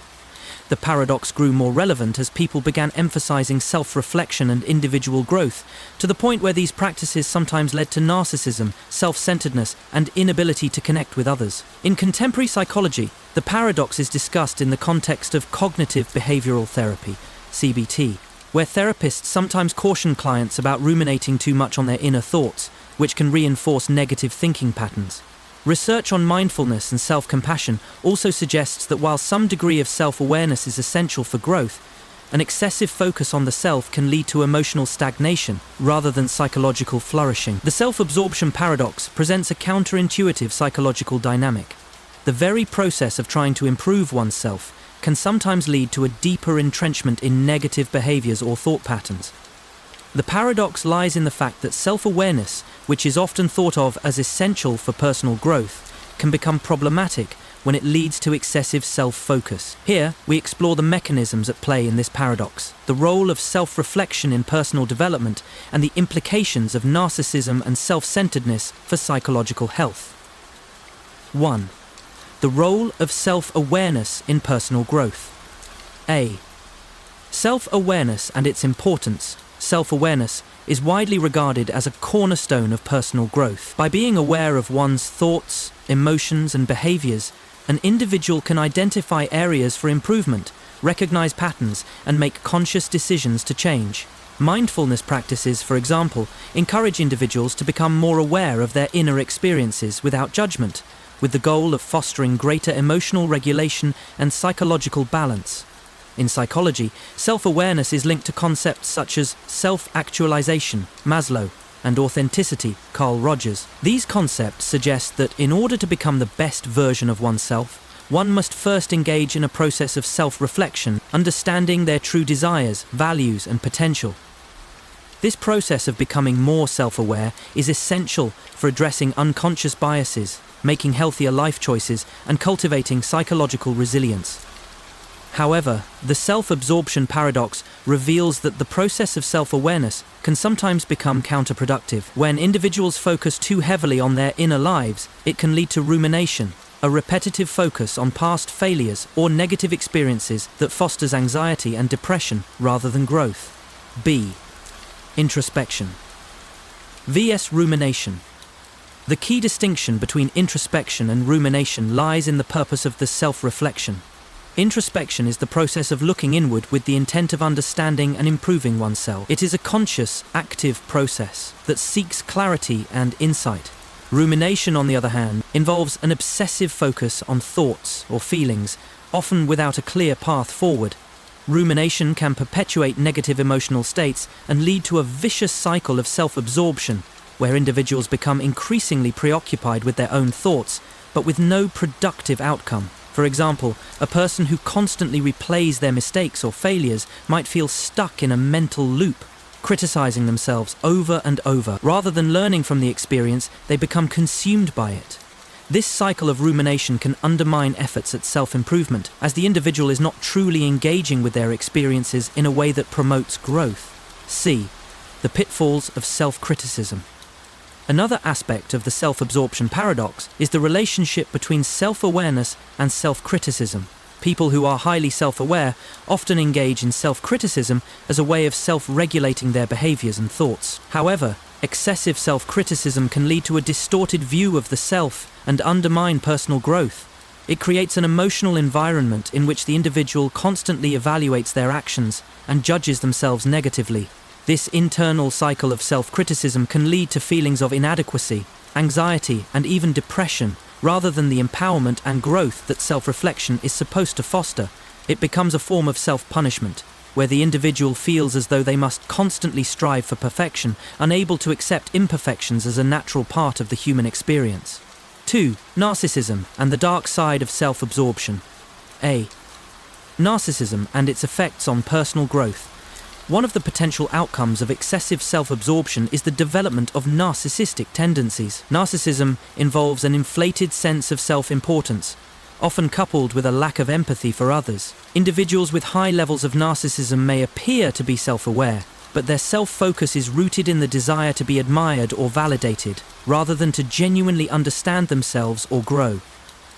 The paradox grew more relevant as people began emphasizing self-reflection and individual growth, to the point where these practices sometimes led to narcissism, self-centeredness, and inability to connect with others. In contemporary psychology, the paradox is discussed in the context of cognitive behavioral therapy, CBT, where therapists sometimes caution clients about ruminating too much on their inner thoughts, which can reinforce negative thinking patterns. Research on mindfulness and self-compassion also suggests that while some degree of self-awareness is essential for growth, an excessive focus on the self can lead to emotional stagnation rather than psychological flourishing. The self-absorption paradox presents a counterintuitive psychological dynamic. The very process of trying to improve oneself can sometimes lead to a deeper entrenchment in negative behaviors or thought patterns. The paradox lies in the fact that self-awareness, which is often thought of as essential for personal growth, can become problematic when it leads to excessive self-focus. Here, we explore the mechanisms at play in this paradox, the role of self-reflection in personal development, and the implications of narcissism and self-centeredness for psychological health. 1. The role of self-awareness in personal growth. A. Self-awareness and its importance. Self-awareness is widely regarded as a cornerstone of personal growth. By being aware of one's thoughts, emotions, and behaviors, an individual can identify areas for improvement, recognize patterns, and make conscious decisions to change. Mindfulness practices, for example, encourage individuals to become more aware of their inner experiences without judgment, with the goal of fostering greater emotional regulation and psychological balance. In psychology, self-awareness is linked to concepts such as self-actualization, Maslow, and authenticity, Carl Rogers. These concepts suggest that in order to become the best version of oneself, one must first engage in a process of self-reflection, understanding their true desires, values, and potential. This process of becoming more self-aware is essential for addressing unconscious biases, making healthier life choices, and cultivating psychological resilience. However, the self-absorption paradox reveals that the process of self-awareness can sometimes become counterproductive. When individuals focus too heavily on their inner lives, it can lead to rumination, a repetitive focus on past failures or negative experiences that fosters anxiety and depression rather than growth. B. Introspection vs. rumination. The key distinction between introspection and rumination lies in the purpose of the self-reflection. Introspection is the process of looking inward with the intent of understanding and improving oneself. It is a conscious, active process that seeks clarity and insight. Rumination, on the other hand, involves an obsessive focus on thoughts or feelings, often without a clear path forward. Rumination can perpetuate negative emotional states and lead to a vicious cycle of self-absorption, where individuals become increasingly preoccupied with their own thoughts, but with no productive outcome. For example, a person who constantly replays their mistakes or failures might feel stuck in a mental loop, criticizing themselves over and over. Rather than learning from the experience, they become consumed by it. This cycle of rumination can undermine efforts at self-improvement, as the individual is not truly engaging with their experiences in a way that promotes growth. C. The pitfalls of self-criticism. Another aspect of the self-absorption paradox is the relationship between self-awareness and self-criticism. People who are highly self-aware often engage in self-criticism as a way of self-regulating their behaviors and thoughts. However, excessive self-criticism can lead to a distorted view of the self and undermine personal growth. It creates an emotional environment in which the individual constantly evaluates their actions and judges themselves negatively. This internal cycle of self-criticism can lead to feelings of inadequacy, anxiety, and even depression. Rather than the empowerment and growth that self-reflection is supposed to foster, it becomes a form of self-punishment, where the individual feels as though they must constantly strive for perfection, unable to accept imperfections as a natural part of the human experience. 2. Narcissism and the dark side of self-absorption. A. Narcissism and its effects on personal growth. One of the potential outcomes of excessive self-absorption is the development of narcissistic tendencies. Narcissism involves an inflated sense of self-importance, often coupled with a lack of empathy for others. Individuals with high levels of narcissism may appear to be self-aware, but their self-focus is rooted in the desire to be admired or validated, rather than to genuinely understand themselves or grow.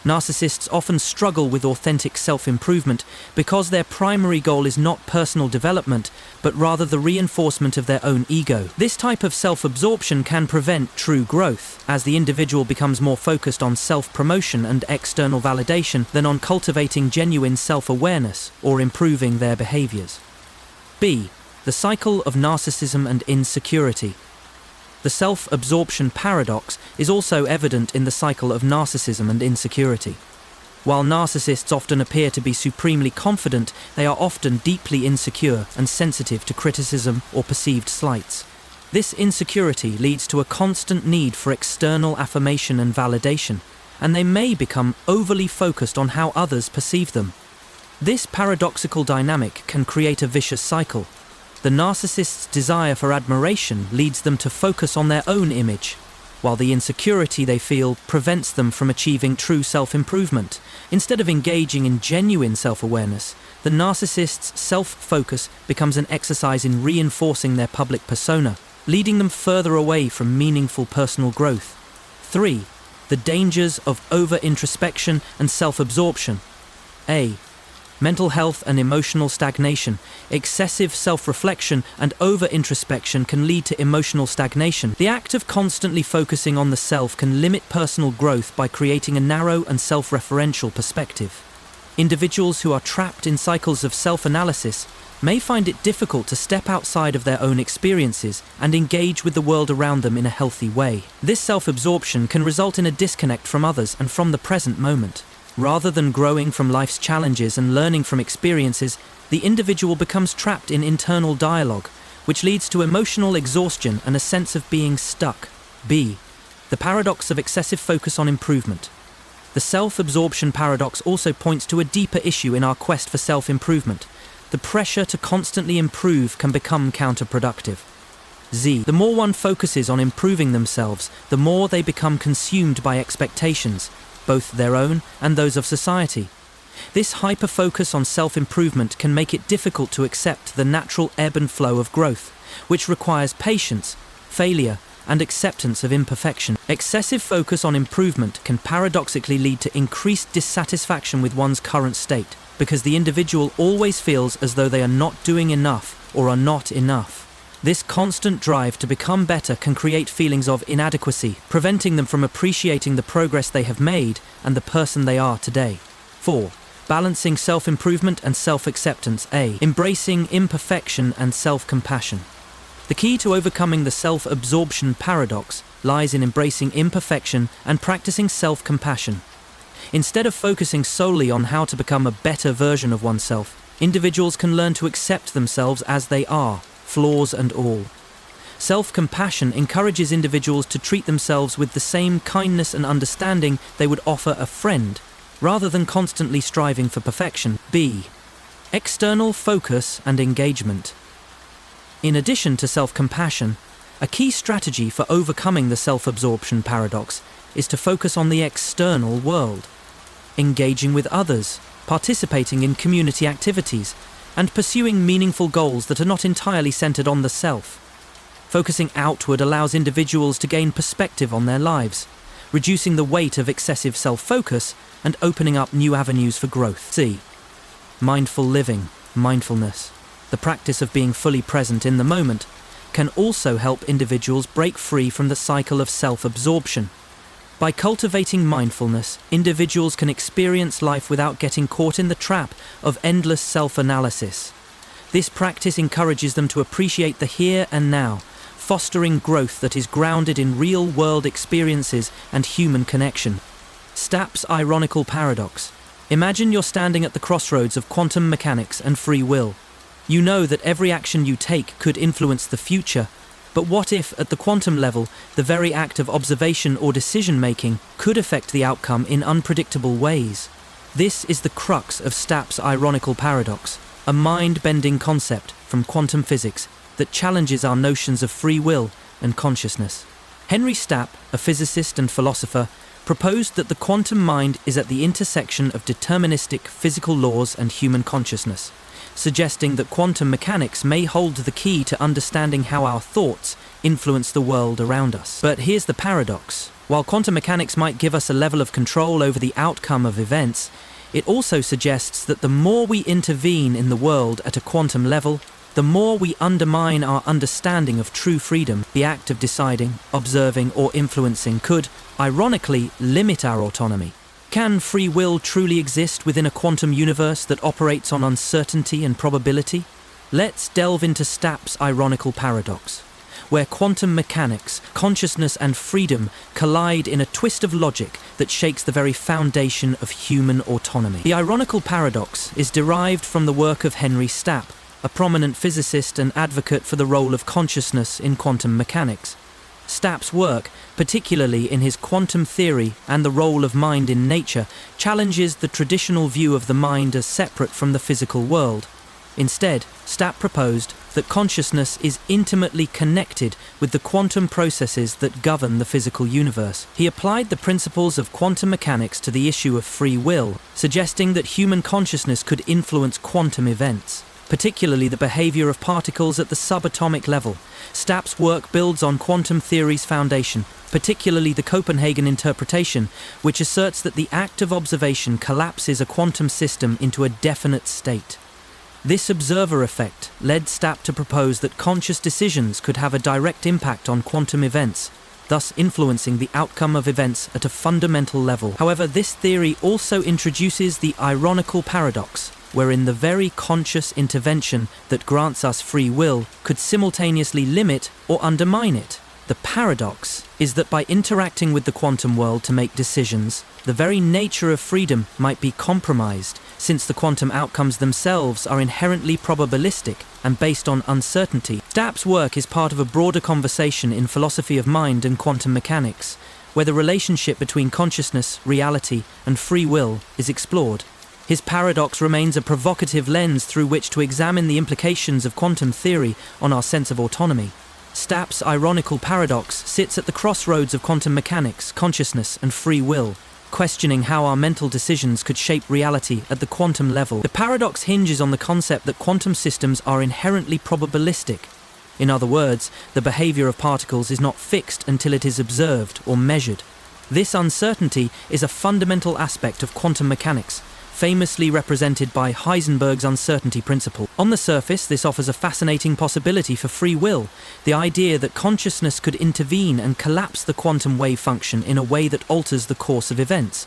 Narcissists often struggle with authentic self-improvement because their primary goal is not personal development, but rather the reinforcement of their own ego. This type of self-absorption can prevent true growth, as the individual becomes more focused on self-promotion and external validation than on cultivating genuine self-awareness or improving their behaviors. B. The cycle of narcissism and insecurity. The self-absorption paradox is also evident in the cycle of narcissism and insecurity. While narcissists often appear to be supremely confident, they are often deeply insecure and sensitive to criticism or perceived slights. This insecurity leads to a constant need for external affirmation and validation, and they may become overly focused on how others perceive them. This paradoxical dynamic can create a vicious cycle. The narcissist's desire for admiration leads them to focus on their own image, while the insecurity they feel prevents them from achieving true self-improvement. Instead of engaging in genuine self-awareness, the narcissist's self-focus becomes an exercise in reinforcing their public persona, leading them further away from meaningful personal growth. 3. The dangers of over-introspection and self-absorption. A. Mental health and emotional stagnation. Excessive self-reflection and over-introspection can lead to emotional stagnation. The act of constantly focusing on the self can limit personal growth by creating a narrow and self-referential perspective. Individuals who are trapped in cycles of self-analysis may find it difficult to step outside of their own experiences and engage with the world around them in a healthy way. This self-absorption can result in a disconnect from others and from the present moment. Rather than growing from life's challenges and learning from experiences, the individual becomes trapped in internal dialogue, which leads to emotional exhaustion and a sense of being stuck. B. The paradox of excessive focus on improvement. The self-absorption paradox also points to a deeper issue in our quest for self-improvement. The pressure to constantly improve can become counterproductive. Z. The more one focuses on improving themselves, the more they become consumed by expectations, both their own and those of society. This hyper-focus on self-improvement can make it difficult to accept the natural ebb and flow of growth, which requires patience, failure, and acceptance of imperfection. Excessive focus on improvement can paradoxically lead to increased dissatisfaction with one's current state, because the individual always feels as though they are not doing enough or are not enough. This constant drive to become better can create feelings of inadequacy, preventing them from appreciating the progress they have made and the person they are today. 4. Balancing self-improvement and self-acceptance. A. Embracing imperfection and self-compassion. The key to overcoming the self-absorption paradox lies in embracing imperfection and practicing self-compassion. Instead of focusing solely on how to become a better version of oneself, individuals can learn to accept themselves as they are, flaws and all. Self-compassion encourages individuals to treat themselves with the same kindness and understanding they would offer a friend, rather than constantly striving for perfection. B. External focus and engagement. In addition to self-compassion, a key strategy for overcoming the self-absorption paradox is to focus on the external world, engaging with others, participating in community activities, and pursuing meaningful goals that are not entirely centered on the self. Focusing outward allows individuals to gain perspective on their lives, reducing the weight of excessive self-focus and opening up new avenues for growth. C. Mindful living, mindfulness. The practice of being fully present in the moment can also help individuals break free from the cycle of self-absorption. By cultivating mindfulness, individuals can experience life without getting caught in the trap of endless self-analysis. This practice encourages them to appreciate the here and now, fostering growth that is grounded in real-world experiences and human connection. Stapp's ironical paradox. Imagine you're standing at the crossroads of quantum mechanics and free will. You know that every action you take could influence the future, but what if, at the quantum level, the very act of observation or decision-making could affect the outcome in unpredictable ways? This is the crux of Stapp's ironical paradox, a mind-bending concept from quantum physics that challenges our notions of free will and consciousness. Henry Stapp, a physicist and philosopher, proposed that the quantum mind is at the intersection of deterministic physical laws and human consciousness, suggesting that quantum mechanics may hold the key to understanding how our thoughts influence the world around us. But here's the paradox. While quantum mechanics might give us a level of control over the outcome of events, it also suggests that the more we intervene in the world at a quantum level, the more we undermine our understanding of true freedom. The act of deciding, observing, or influencing could, ironically, limit our autonomy. Can free will truly exist within a quantum universe that operates on uncertainty and probability? Let's delve into Stapp's ironical paradox, where quantum mechanics, consciousness, and freedom collide in a twist of logic that shakes the very foundation of human autonomy. The ironical paradox is derived from the work of Henry Stapp, a prominent physicist and advocate for the role of consciousness in quantum mechanics. Stapp's work, particularly in his quantum theory and the role of mind in nature, challenges the traditional view of the mind as separate from the physical world. Instead, Stapp proposed that consciousness is intimately connected with the quantum processes that govern the physical universe. He applied the principles of quantum mechanics to the issue of free will, suggesting that human consciousness could influence quantum events, particularly the behavior of particles at the subatomic level. Stapp's work builds on quantum theory's foundation, particularly the Copenhagen interpretation, which asserts that the act of observation collapses a quantum system into a definite state. This observer effect led Stapp to propose that conscious decisions could have a direct impact on quantum events, thus influencing the outcome of events at a fundamental level. However, this theory also introduces the ironical paradox, wherein the very conscious intervention that grants us free will could simultaneously limit or undermine it. The paradox is that by interacting with the quantum world to make decisions, the very nature of freedom might be compromised, since the quantum outcomes themselves are inherently probabilistic and based on uncertainty. Stapp's work is part of a broader conversation in philosophy of mind and quantum mechanics, where the relationship between consciousness, reality, and free will is explored. His paradox remains a provocative lens through which to examine the implications of quantum theory on our sense of autonomy. Stapp's ironical paradox sits at the crossroads of quantum mechanics, consciousness, and free will, questioning how our mental decisions could shape reality at the quantum level. The paradox hinges on the concept that quantum systems are inherently probabilistic. In other words, the behavior of particles is not fixed until it is observed or measured. This uncertainty is a fundamental aspect of quantum mechanics, famously represented by Heisenberg's uncertainty principle. On the surface, this offers a fascinating possibility for free will, the idea that consciousness could intervene and collapse the quantum wave function in a way that alters the course of events.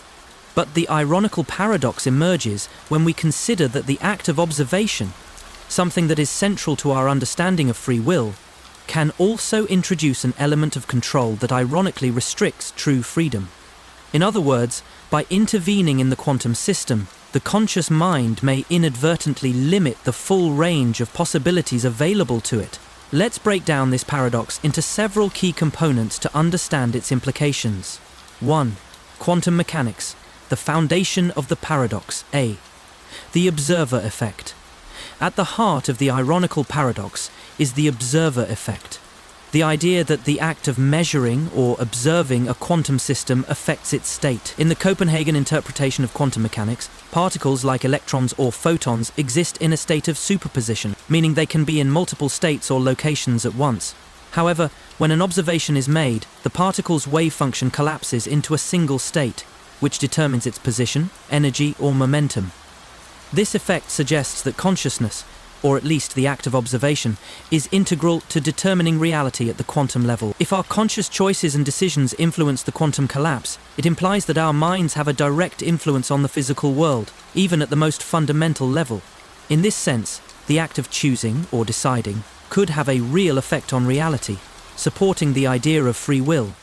But the ironical paradox emerges when we consider that the act of observation, something that is central to our understanding of free will, can also introduce an element of control that ironically restricts true freedom. In other words, by intervening in the quantum system, the conscious mind may inadvertently limit the full range of possibilities available to it. Let's break down this paradox into several key components to understand its implications. 1. Quantum mechanics, the foundation of the paradox. A. The observer effect. At the heart of the ironical paradox is the observer effect. The idea that the act of measuring or observing a quantum system affects its state. In the Copenhagen interpretation of quantum mechanics, particles like electrons or photons exist in a state of superposition, meaning they can be in multiple states or locations at once. However, when an observation is made, the particle's wave function collapses into a single state, which determines its position, energy, or momentum. This effect suggests that consciousness, or at least the act of observation, is integral to determining reality at the quantum level. If our conscious choices and decisions influence the quantum collapse, it implies that our minds have a direct influence on the physical world, even at the most fundamental level. In this sense, the act of choosing or deciding could have a real effect on reality, supporting the idea of free will.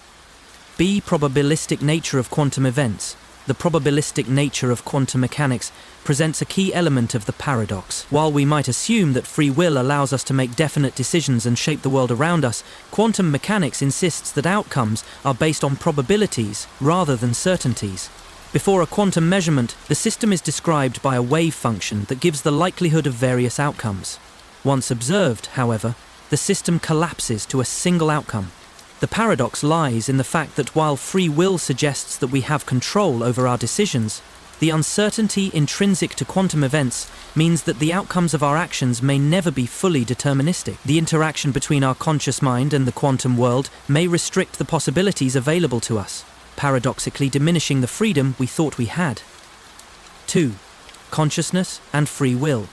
B. Probabilistic nature of quantum events. The probabilistic nature of quantum mechanics presents a key element of the paradox. While we might assume that free will allows us to make definite decisions and shape the world around us, quantum mechanics insists that outcomes are based on probabilities rather than certainties. Before a quantum measurement, the system is described by a wave function that gives the likelihood of various outcomes. Once observed, however, the system collapses to a single outcome. The paradox lies in the fact that while free will suggests that we have control over our decisions, The uncertainty intrinsic to quantum events means that the outcomes of our actions may never be fully deterministic. The interaction between our conscious mind and the quantum world may restrict the possibilities available to us, paradoxically diminishing the freedom we thought we had. 2. Consciousness and free will.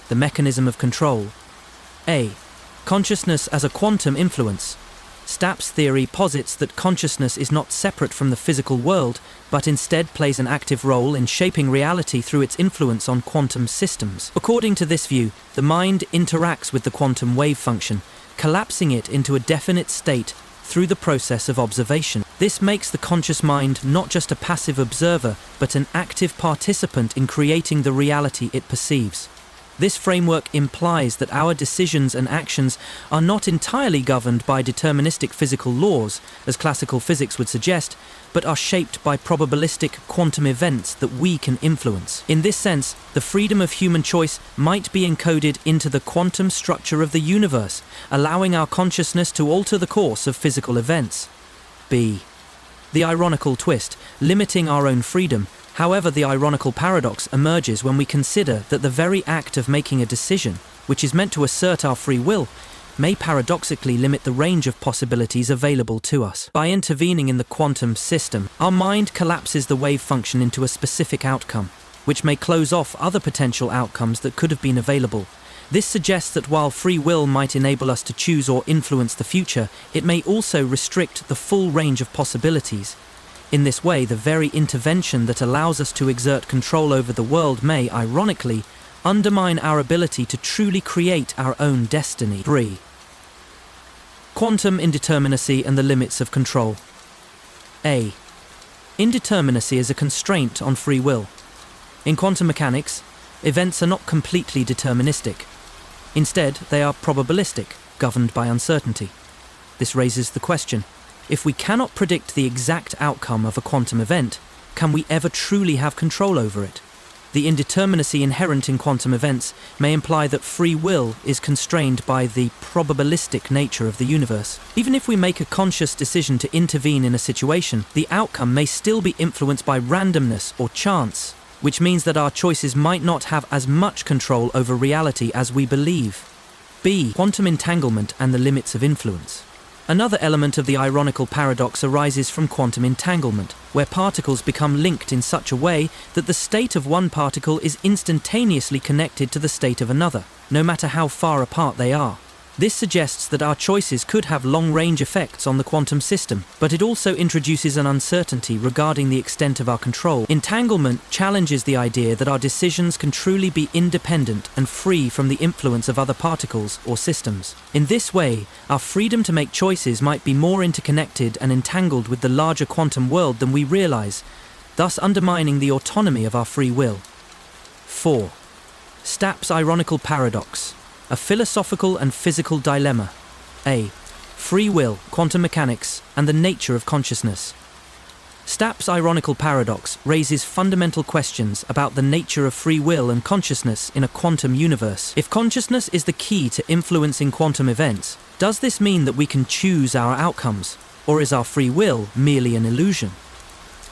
The mechanism of control. A. Consciousness as a quantum influence. Stapp's theory posits that consciousness is not separate from the physical world, but instead plays an active role in shaping reality through its influence on quantum systems. According to this view, the mind interacts with the quantum wave function, collapsing it into a definite state through the process of observation. This makes the conscious mind not just a passive observer, but an active participant in creating the reality it perceives. This framework implies that our decisions and actions are not entirely governed by deterministic physical laws, as classical physics would suggest, but are shaped by probabilistic quantum events that we can influence. In this sense, the freedom of human choice might be encoded into the quantum structure of the universe, allowing our consciousness to alter the course of physical events. B. The ironical twist, limiting our own freedom. However, the ironical paradox emerges when we consider that the very act of making a decision, which is meant to assert our free will, may paradoxically limit the range of possibilities available to us. By intervening in the quantum system, our mind collapses the wave function into a specific outcome, which may close off other potential outcomes that could have been available. This suggests that while free will might enable us to choose or influence the future, it may also restrict the full range of possibilities. In this way, the very intervention that allows us to exert control over the world may, ironically, undermine our ability to truly create our own destiny. 3. Quantum indeterminacy and the limits of control. A. Indeterminacy is a constraint on free will. In quantum mechanics, events are not completely deterministic. Instead, they are probabilistic, governed by uncertainty. This raises the question: if we cannot predict the exact outcome of a quantum event, can we ever truly have control over it? The indeterminacy inherent in quantum events may imply that free will is constrained by the probabilistic nature of the universe. Even if we make a conscious decision to intervene in a situation, the outcome may still be influenced by randomness or chance, which means that our choices might not have as much control over reality as we believe. B. Quantum entanglement and the limits of influence. Another element of the ironical paradox arises from quantum entanglement, where particles become linked in such a way that the state of one particle is instantaneously connected to the state of another, no matter how far apart they are. This suggests that our choices could have long-range effects on the quantum system, but it also introduces an uncertainty regarding the extent of our control. Entanglement challenges the idea that our decisions can truly be independent and free from the influence of other particles or systems. In this way, our freedom to make choices might be more interconnected and entangled with the larger quantum world than we realize, thus undermining the autonomy of our free will. 4. Stapp's ironical paradox. A philosophical and physical dilemma. A. Free will, quantum mechanics, and the nature of consciousness. Stapp's ironical paradox raises fundamental questions about the nature of free will and consciousness in a quantum universe. If consciousness is the key to influencing quantum events, does this mean that we can choose our outcomes, or is our free will merely an illusion?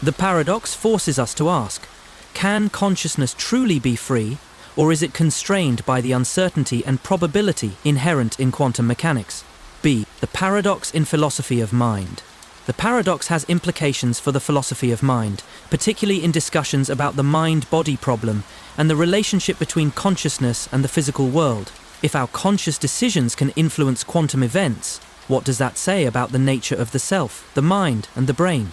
The paradox forces us to ask, can consciousness truly be free, or is it constrained by the uncertainty and probability inherent in quantum mechanics? B. The paradox in philosophy of mind. The paradox has implications for the philosophy of mind, particularly in discussions about the mind-body problem and the relationship between consciousness and the physical world. If our conscious decisions can influence quantum events, what does that say about the nature of the self, the mind, and the brain?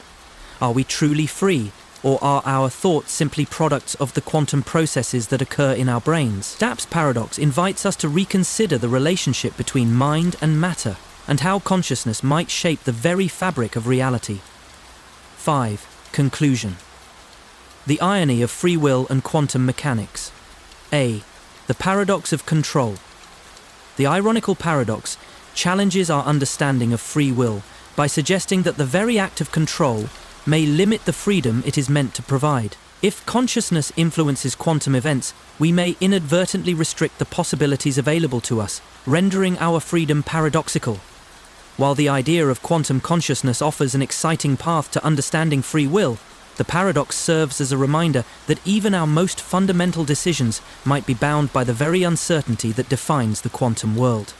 Are we truly free? Or are our thoughts simply products of the quantum processes that occur in our brains? Stapp's paradox invites us to reconsider the relationship between mind and matter, and how consciousness might shape the very fabric of reality. 5. Conclusion. The irony of free will and quantum mechanics. A. The paradox of control. The ironical paradox challenges our understanding of free will by suggesting that the very act of control may limit the freedom it is meant to provide. If consciousness influences quantum events, we may inadvertently restrict the possibilities available to us, rendering our freedom paradoxical. While the idea of quantum consciousness offers an exciting path to understanding free will, The paradox serves as a reminder that even our most fundamental decisions might be bound by the very uncertainty that defines the quantum world.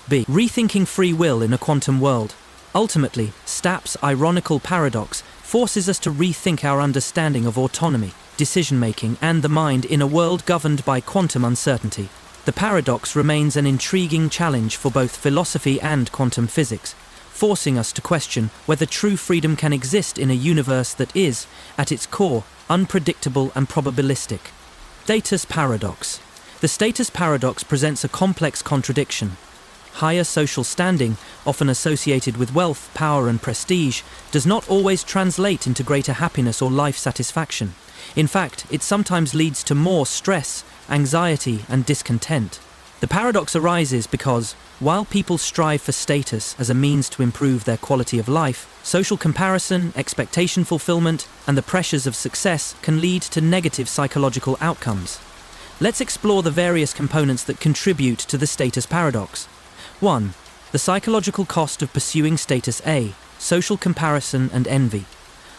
B. Rethinking free will in a quantum world. Ultimately, Stapp's ironical paradox forces us to rethink our understanding of autonomy, decision-making, and the mind in a world governed by quantum uncertainty. The paradox remains an intriguing challenge for both philosophy and quantum physics, forcing us to question whether true freedom can exist in a universe that is, at its core, unpredictable and probabilistic. Status paradox. The status paradox presents a complex contradiction. Higher social standing, often associated with wealth, power, and prestige, does not always translate into greater happiness or life satisfaction. In fact, it sometimes leads to more stress, anxiety, and discontent. The paradox arises because, while people strive for status as a means to improve their quality of life, social comparison, expectation fulfillment, and the pressures of success can lead to negative psychological outcomes. Let's explore the various components that contribute to the status paradox. 1. The psychological cost of pursuing status A, social comparison and envy.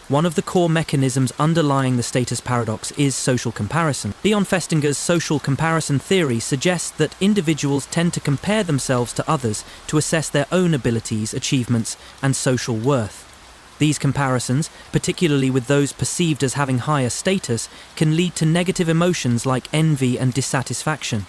One of the core mechanisms underlying the status paradox is social comparison. Leon Festinger's social comparison theory suggests that individuals tend to compare themselves to others to assess their own abilities, achievements, and social worth. These comparisons, particularly with those perceived as having higher status, can lead to negative emotions like envy and dissatisfaction.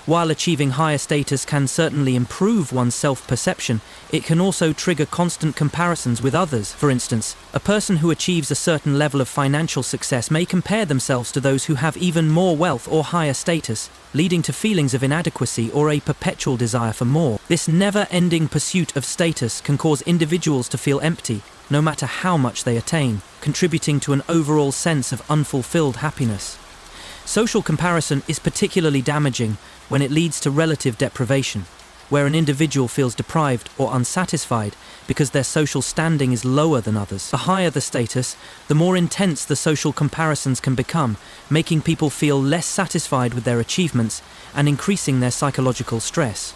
While achieving higher status can certainly improve one's self-perception, it can also trigger constant comparisons with others. For instance, a person who achieves a certain level of financial success may compare themselves to those who have even more wealth or higher status, leading to feelings of inadequacy or a perpetual desire for more. This never-ending pursuit of status can cause individuals to feel empty, no matter how much they attain, contributing to an overall sense of unfulfilled happiness. Social comparison is particularly damaging when it leads to relative deprivation, where an individual feels deprived or unsatisfied because their social standing is lower than others. The higher the status, the more intense the social comparisons can become, making people feel less satisfied with their achievements and increasing their psychological stress.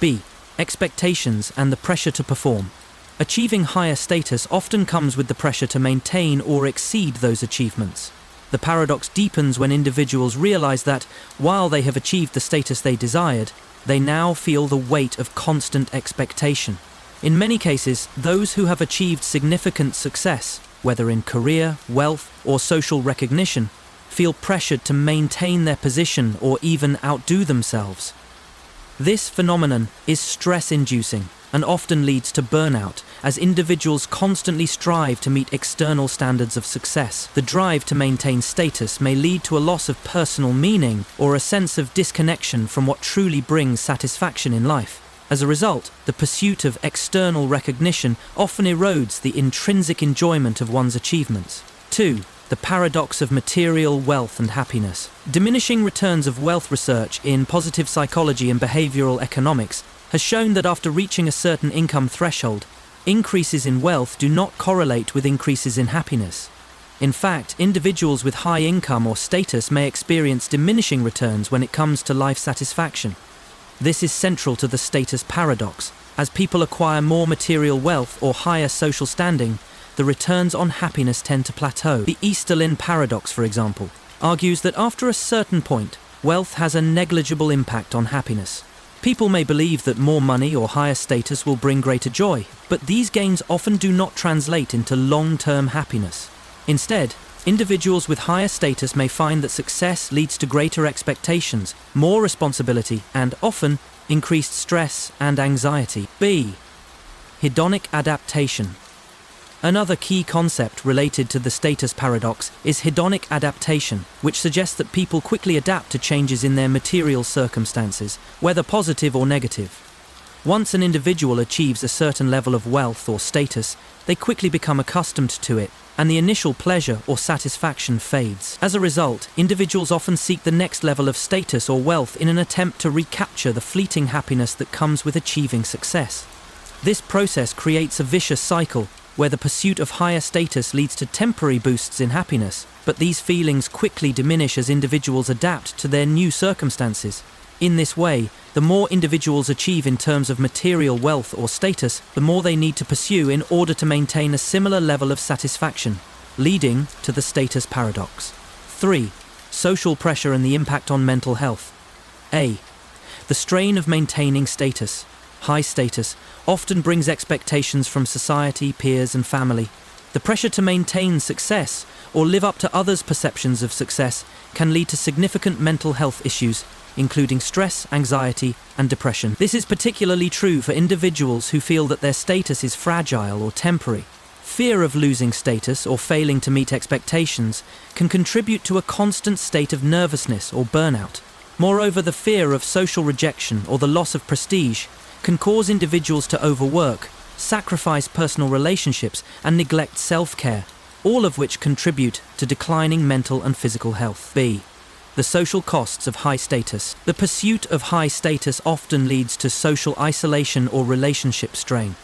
B. Expectations and the pressure to perform. Achieving higher status often comes with the pressure to maintain or exceed those achievements. The paradox deepens when individuals realize that, while they have achieved the status they desired, they now feel the weight of constant expectation. In many cases, those who have achieved significant success, whether in career, wealth, or social recognition, feel pressured to maintain their position or even outdo themselves. This phenomenon is stress-inducing and often leads to burnout, as individuals constantly strive to meet external standards of success. The drive to maintain status may lead to a loss of personal meaning or a sense of disconnection from what truly brings satisfaction in life. As a result, the pursuit of external recognition often erodes the intrinsic enjoyment of one's achievements. 2. The paradox of material wealth and happiness. Diminishing returns of wealth research in positive psychology and behavioral economics has shown that after reaching a certain income threshold, increases in wealth do not correlate with increases in happiness. In fact, individuals with high income or status may experience diminishing returns when it comes to life satisfaction. This is central to the status paradox. As people acquire more material wealth or higher social standing, the returns on happiness tend to plateau. The Easterlin paradox, for example, argues that after a certain point, wealth has a negligible impact on happiness. People may believe that more money or higher status will bring greater joy, but these gains often do not translate into long-term happiness. Instead, individuals with higher status may find that success leads to greater expectations, more responsibility, and often increased stress and anxiety. B. Hedonic adaptation. Another key concept related to the status paradox is hedonic adaptation, which suggests that people quickly adapt to changes in their material circumstances, whether positive or negative. Once an individual achieves a certain level of wealth or status, they quickly become accustomed to it, and the initial pleasure or satisfaction fades. As a result, individuals often seek the next level of status or wealth in an attempt to recapture the fleeting happiness that comes with achieving success. This process creates a vicious cycle, where the pursuit of higher status leads to temporary boosts in happiness, but these feelings quickly diminish as individuals adapt to their new circumstances. In this way, the more individuals achieve in terms of material wealth or status, the more they need to pursue in order to maintain a similar level of satisfaction. leading to the status paradox. 3. Social pressure and the impact on mental health. A. The strain of maintaining status, high status, often brings expectations from society, peers, and family. The pressure to maintain success or live up to others' perceptions of success can lead to significant mental health issues, including stress, anxiety, and depression. This is particularly true for individuals who feel that their status is fragile or temporary. Fear of losing status or failing to meet expectations can contribute to a constant state of nervousness or burnout. Moreover, the fear of social rejection or the loss of prestige can cause individuals to overwork, sacrifice personal relationships, and neglect self-care, all of which contribute to declining mental and physical health. B. The social costs of high status. The pursuit of high status often leads to social isolation or relationship strain.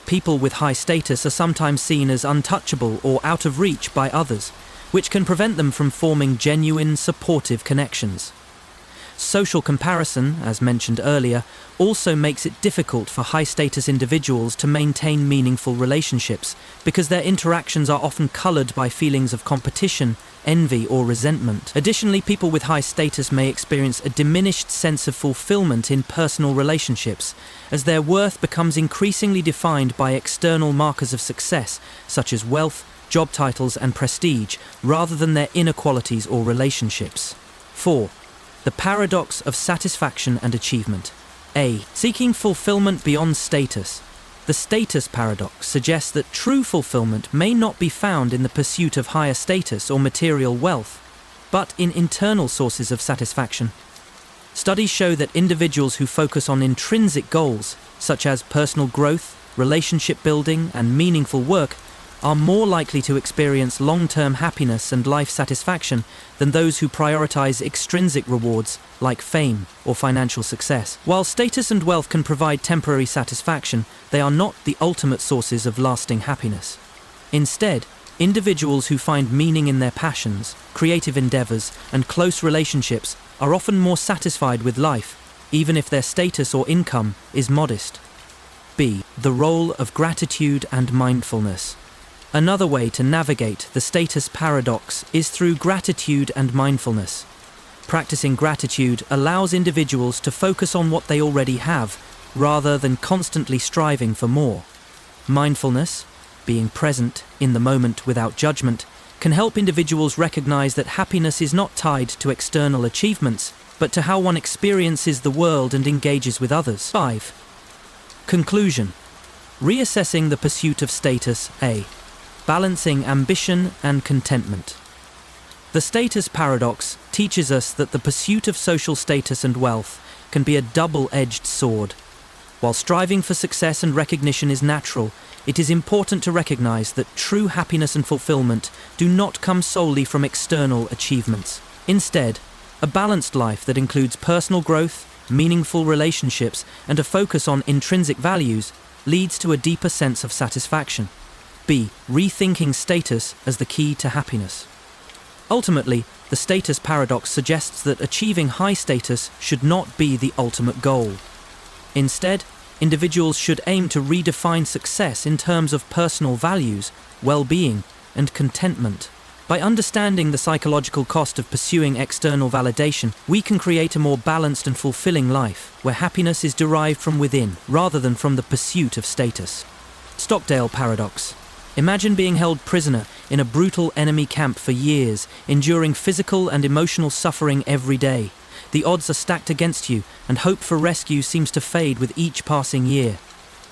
People with high status are sometimes seen as untouchable or out of reach by others, which can prevent them from forming genuine, supportive connections. Social comparison, as mentioned earlier, also makes it difficult for high-status individuals to maintain meaningful relationships because their interactions are often colored by feelings of competition, envy, or resentment. Additionally, people with high status may experience a diminished sense of fulfillment in personal relationships, as their worth becomes increasingly defined by external markers of success, such as wealth, job titles, and prestige, rather than their inner qualities or relationships. 4. The paradox of satisfaction and achievement. A. Seeking fulfillment beyond status. The status paradox suggests that true fulfillment may not be found in the pursuit of higher status or material wealth, but in internal sources of satisfaction. Studies show that individuals who focus on intrinsic goals, such as personal growth, relationship building, and meaningful work, are more likely to experience long-term happiness and life satisfaction than those who prioritize extrinsic rewards like fame or financial success. While status and wealth can provide temporary satisfaction, they are not the ultimate sources of lasting happiness. Instead, individuals who find meaning in their passions, creative endeavors, and close relationships are often more satisfied with life, even if their status or income is modest. B. The role of gratitude and mindfulness. Another way to navigate the status paradox is through gratitude and mindfulness. Practicing gratitude allows individuals to focus on what they already have, rather than constantly striving for more. Mindfulness, being present in the moment without judgment, can help individuals recognize that happiness is not tied to external achievements, but to how one experiences the world and engages with others. 5. Conclusion. Reassessing the pursuit of status. A. Balancing ambition and contentment. The status paradox teaches us that the pursuit of social status and wealth can be a double-edged sword. While striving for success and recognition is natural, it is important to recognize that true happiness and fulfillment do not come solely from external achievements. Instead, a balanced life that includes personal growth, meaningful relationships, and a focus on intrinsic values leads to a deeper sense of satisfaction. B. Rethinking status as the key to happiness. Ultimately, the status paradox suggests that achieving high status should not be the ultimate goal. Instead, individuals should aim to redefine success in terms of personal values, well-being, and contentment. By understanding the psychological cost of pursuing external validation, we can create a more balanced and fulfilling life, where happiness is derived from within, rather than from the pursuit of status. Stockdale paradox. Imagine being held prisoner in a brutal enemy camp for years, enduring physical and emotional suffering every day. The odds are stacked against you, and hope for rescue seems to fade with each passing year.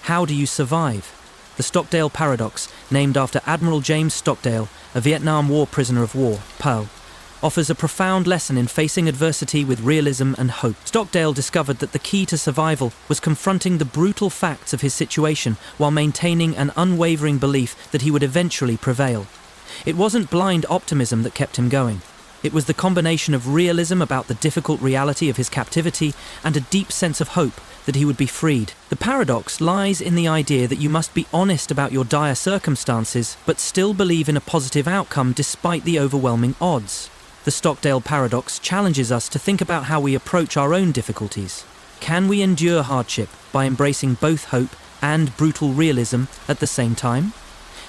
How do you survive? The Stockdale paradox, named after Admiral James Stockdale, a Vietnam War prisoner of war, POW, offers a profound lesson in facing adversity with realism and hope. Stockdale discovered that the key to survival was confronting the brutal facts of his situation while maintaining an unwavering belief that he would eventually prevail. It wasn't blind optimism that kept him going. It was the combination of realism about the difficult reality of his captivity and a deep sense of hope that he would be freed. The paradox lies in the idea that you must be honest about your dire circumstances, but still believe in a positive outcome despite the overwhelming odds. The Stockdale paradox challenges us to think about how we approach our own difficulties. Can we endure hardship by embracing both hope and brutal realism at the same time?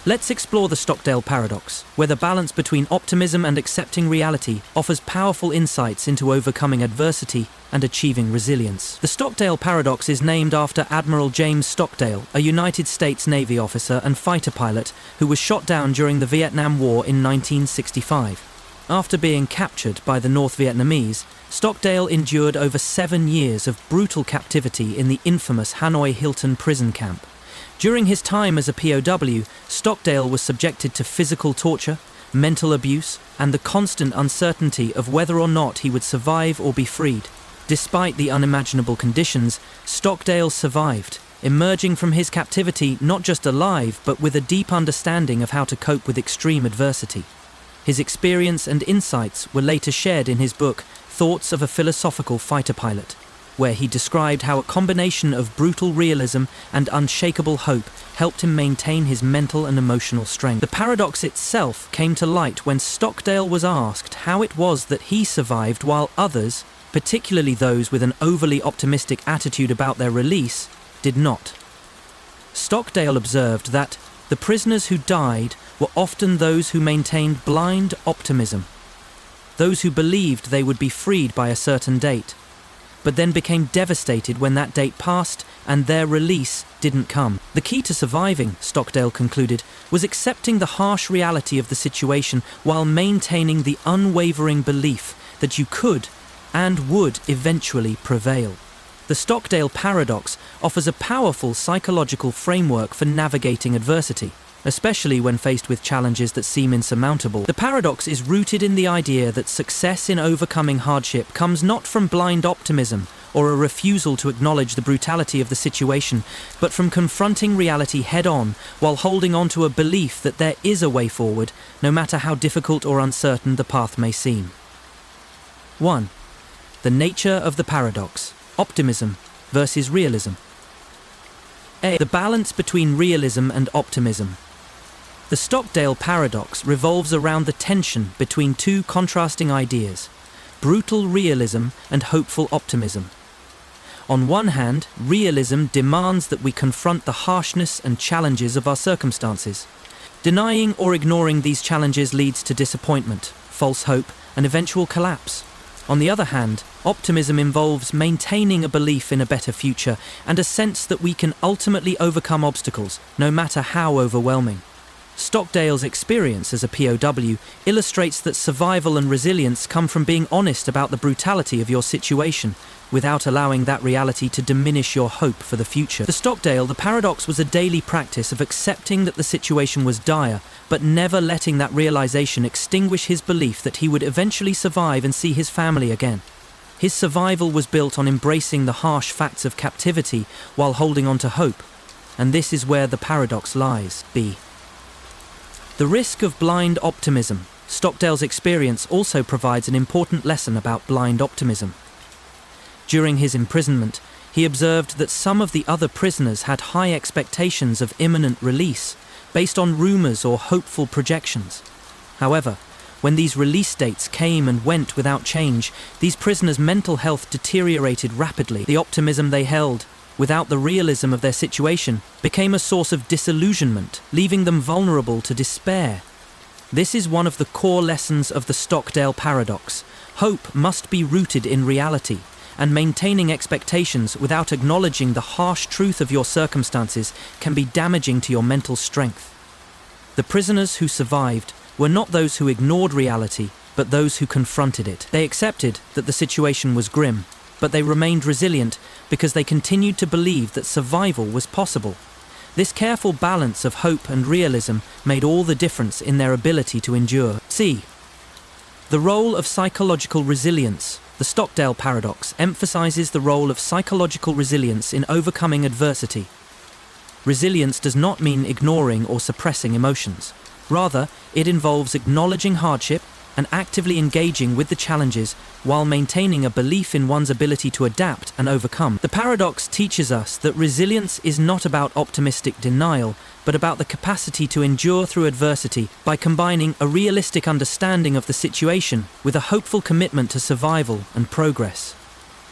Let's explore the Stockdale Paradox, where the balance between optimism and accepting reality offers powerful insights into overcoming adversity and achieving resilience. The Stockdale Paradox is named after Admiral James Stockdale, a United States Navy officer and fighter pilot who was shot down during the Vietnam War in 1965. After being captured by the North Vietnamese, Stockdale endured over 7 years of brutal captivity in the infamous Hanoi Hilton prison camp. During his time as a POW, Stockdale was subjected to physical torture, mental abuse, and the constant uncertainty of whether or not he would survive or be freed. Despite the unimaginable conditions, Stockdale survived, emerging from his captivity not just alive but with a deep understanding of how to cope with extreme adversity. His experience and insights were later shared in his book, Thoughts of a Philosophical Fighter Pilot, where he described how a combination of brutal realism and unshakable hope helped him maintain his mental and emotional strength. The paradox itself came to light when Stockdale was asked how it was that he survived while others, particularly those with an overly optimistic attitude about their release, did not. Stockdale observed that the prisoners who died were often those who maintained blind optimism, those who believed they would be freed by a certain date, but then became devastated when that date passed and their release didn't come. The key to surviving, Stockdale concluded, was accepting the harsh reality of the situation while maintaining the unwavering belief that you could and would eventually prevail. The Stockdale Paradox offers a powerful psychological framework for navigating adversity, especially when faced with challenges that seem insurmountable. The paradox is rooted in the idea that success in overcoming hardship comes not from blind optimism or a refusal to acknowledge the brutality of the situation, but from confronting reality head-on while holding on to a belief that there is a way forward, no matter how difficult or uncertain the path may seem. 1. The nature of the paradox: optimism versus realism. A. The balance between realism and optimism. The Stockdale Paradox revolves around the tension between two contrasting ideas: brutal realism and hopeful optimism. On one hand, realism demands that we confront the harshness and challenges of our circumstances. Denying or ignoring these challenges leads to disappointment, false hope, and eventual collapse. On the other hand, optimism involves maintaining a belief in a better future and a sense that we can ultimately overcome obstacles, no matter how overwhelming. Stockdale's experience as a POW illustrates that survival and resilience come from being honest about the brutality of your situation, without allowing that reality to diminish your hope for the future. For Stockdale, the paradox was a daily practice of accepting that the situation was dire, but never letting that realization extinguish his belief that he would eventually survive and see his family again. His survival was built on embracing the harsh facts of captivity while holding on to hope, and this is where the paradox lies. B. The risk of blind optimism. Stockdale's experience also provides an important lesson about blind optimism. During his imprisonment, he observed that some of the other prisoners had high expectations of imminent release, based on rumors or hopeful projections. However, when these release dates came and went without change, these prisoners' mental health deteriorated rapidly. The optimism they held, without the realism of their situation, became a source of disillusionment, leaving them vulnerable to despair. This is one of the core lessons of the Stockdale Paradox. Hope must be rooted in reality, and maintaining expectations without acknowledging the harsh truth of your circumstances can be damaging to your mental strength. The prisoners who survived were not those who ignored reality, but those who confronted it. They accepted that the situation was grim, but they remained resilient because they continued to believe that survival was possible. This careful balance of hope and realism made all the difference in their ability to endure. C. The role of psychological resilience. The Stockdale Paradox emphasizes the role of psychological resilience in overcoming adversity. Resilience does not mean ignoring or suppressing emotions. Rather, it involves acknowledging hardship and actively engaging with the challenges while maintaining a belief in one's ability to adapt and overcome. The paradox teaches us that resilience is not about optimistic denial, but about the capacity to endure through adversity by combining a realistic understanding of the situation with a hopeful commitment to survival and progress.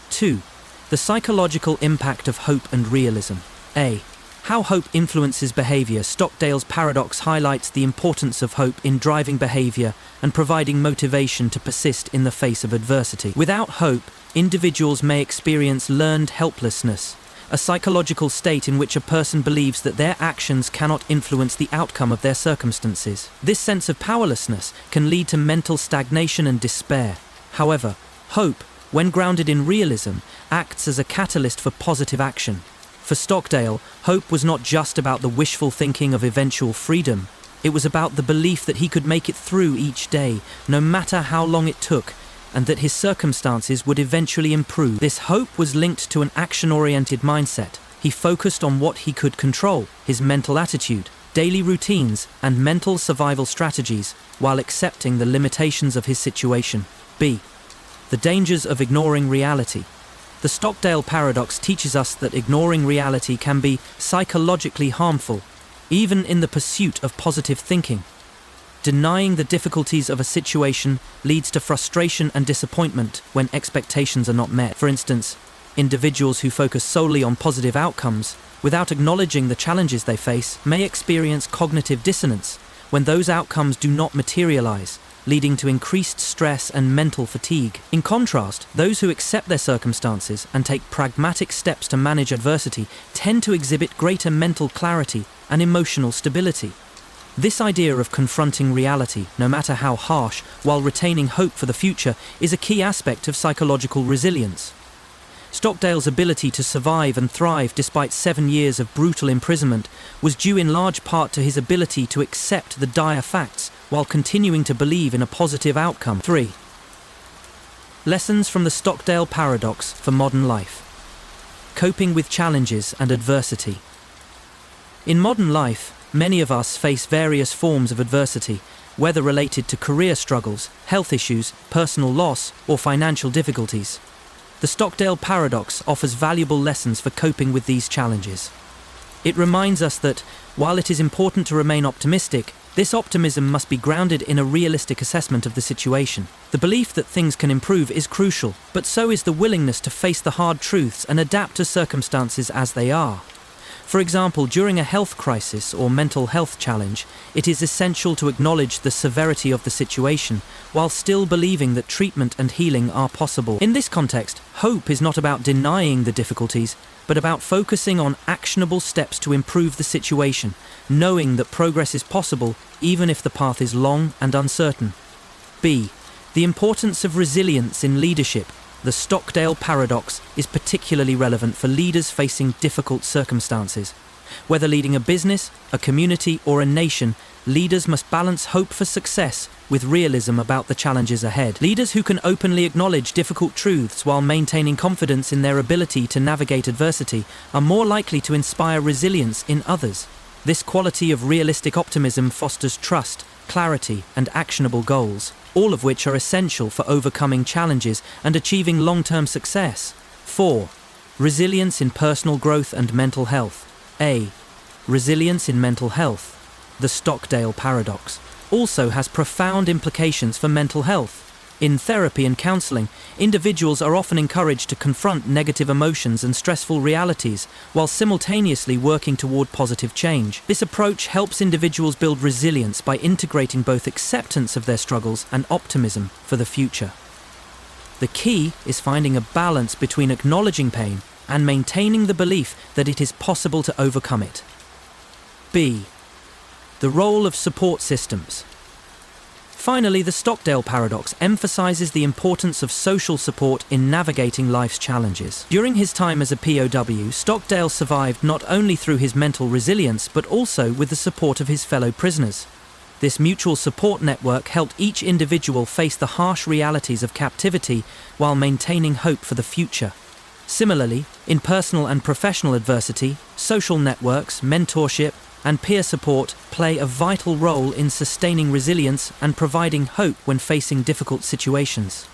2. The psychological impact of hope and realism. A. How hope influences behavior. Stockdale's paradox highlights the importance of hope in driving behavior and providing motivation to persist in the face of adversity. Without hope, individuals may experience learned helplessness, a psychological state in which a person believes that their actions cannot influence the outcome of their circumstances. This sense of powerlessness can lead to mental stagnation and despair. However, hope, when grounded in realism, acts as a catalyst for positive action. For Stockdale, hope was not just about the wishful thinking of eventual freedom. It was about the belief that he could make it through each day, no matter how long it took, and that his circumstances would eventually improve. This hope was linked to an action-oriented mindset. He focused on what he could control, his mental attitude, daily routines, and mental survival strategies, while accepting the limitations of his situation. B. The dangers of ignoring reality. The Stockdale paradox teaches us that ignoring reality can be psychologically harmful, even in the pursuit of positive thinking. Denying the difficulties of a situation leads to frustration and disappointment when expectations are not met. For instance, individuals who focus solely on positive outcomes without acknowledging the challenges they face may experience cognitive dissonance when those outcomes do not materialize, leading to increased stress and mental fatigue. In contrast, those who accept their circumstances and take pragmatic steps to manage adversity tend to exhibit greater mental clarity and emotional stability. This idea of confronting reality, no matter how harsh, while retaining hope for the future, is a key aspect of psychological resilience. Stockdale's ability to survive and thrive despite 7 years of brutal imprisonment was due in large part to his ability to accept the dire facts while continuing to believe in a positive outcome. 3. Lessons from the Stockdale paradox for modern life. Coping with challenges and adversity. In modern life, many of us face various forms of adversity, whether related to career struggles, health issues, personal loss, or financial difficulties. The Stockdale paradox offers valuable lessons for coping with these challenges. It reminds us that, while it is important to remain optimistic, this optimism must be grounded in a realistic assessment of the situation. The belief that things can improve is crucial, but so is the willingness to face the hard truths and adapt to circumstances as they are. For example, during a health crisis or mental health challenge, it is essential to acknowledge the severity of the situation, while still believing that treatment and healing are possible. In this context, hope is not about denying the difficulties, but about focusing on actionable steps to improve the situation, knowing that progress is possible even if the path is long and uncertain. B. The importance of resilience in leadership. The Stockdale paradox is particularly relevant for leaders facing difficult circumstances. Whether leading a business, a community, or a nation, leaders must balance hope for success with realism about the challenges ahead. Leaders who can openly acknowledge difficult truths while maintaining confidence in their ability to navigate adversity are more likely to inspire resilience in others. This quality of realistic optimism fosters trust, clarity, and actionable goals, all of which are essential for overcoming challenges and achieving long-term success. 4. Resilience in personal growth and mental health. A. Resilience in mental health. The Stockdale paradox also has profound implications for mental health. In therapy and counseling, individuals are often encouraged to confront negative emotions and stressful realities while simultaneously working toward positive change. This approach helps individuals build resilience by integrating both acceptance of their struggles and optimism for the future. The key is finding a balance between acknowledging pain and maintaining the belief that it is possible to overcome it. B. The role of support systems. Finally, the Stockdale paradox emphasizes the importance of social support in navigating life's challenges. During his time as a POW, Stockdale survived not only through his mental resilience, but also with the support of his fellow prisoners. This mutual support network helped each individual face the harsh realities of captivity while maintaining hope for the future. Similarly, in personal and professional adversity, social networks, mentorship, and peer support play a vital role in sustaining resilience and providing hope when facing difficult situations.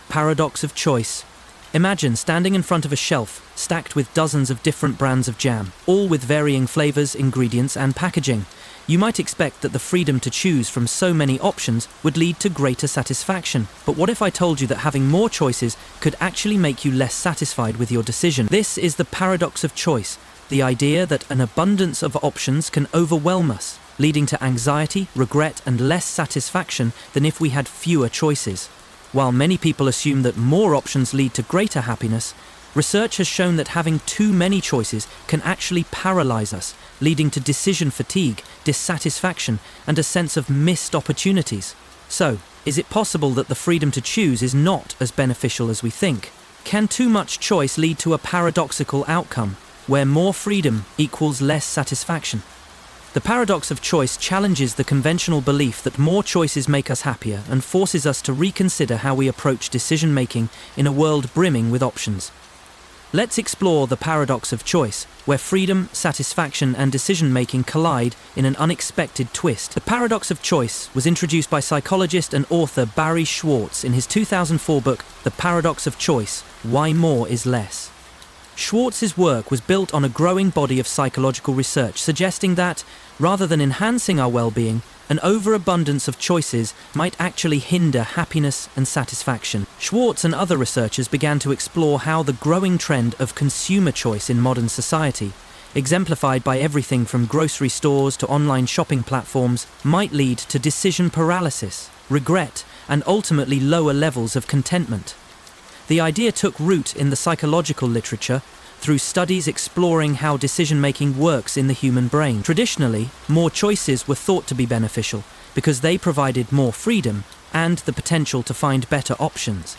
Paradox of choice. Imagine standing in front of a shelf stacked with dozens of different brands of jam, all with varying flavors, ingredients, and packaging. You might expect that the freedom to choose from so many options would lead to greater satisfaction. But what if I told you that having more choices could actually make you less satisfied with your decision? This is the paradox of choice, the idea that an abundance of options can overwhelm us, leading to anxiety, regret, and less satisfaction than if we had fewer choices. While many people assume that more options lead to greater happiness, research has shown that having too many choices can actually paralyze us, leading to decision fatigue, dissatisfaction, and a sense of missed opportunities. So, is it possible that the freedom to choose is not as beneficial as we think? Can too much choice lead to a paradoxical outcome, where more freedom equals less satisfaction? The paradox of choice challenges the conventional belief that more choices make us happier and forces us to reconsider how we approach decision-making in a world brimming with options. Let's explore the paradox of choice, where freedom, satisfaction, and decision-making collide in an unexpected twist. The paradox of choice was introduced by psychologist and author Barry Schwartz in his 2004 book, The Paradox of Choice: Why More is Less. Schwartz's work was built on a growing body of psychological research suggesting that, rather than enhancing our well-being, an overabundance of choices might actually hinder happiness and satisfaction. Schwartz and other researchers began to explore how the growing trend of consumer choice in modern society, exemplified by everything from grocery stores to online shopping platforms, might lead to decision paralysis, regret, and ultimately lower levels of contentment. The idea took root in the psychological literature through studies exploring how decision-making works in the human brain. Traditionally, more choices were thought to be beneficial because they provided more freedom and the potential to find better options.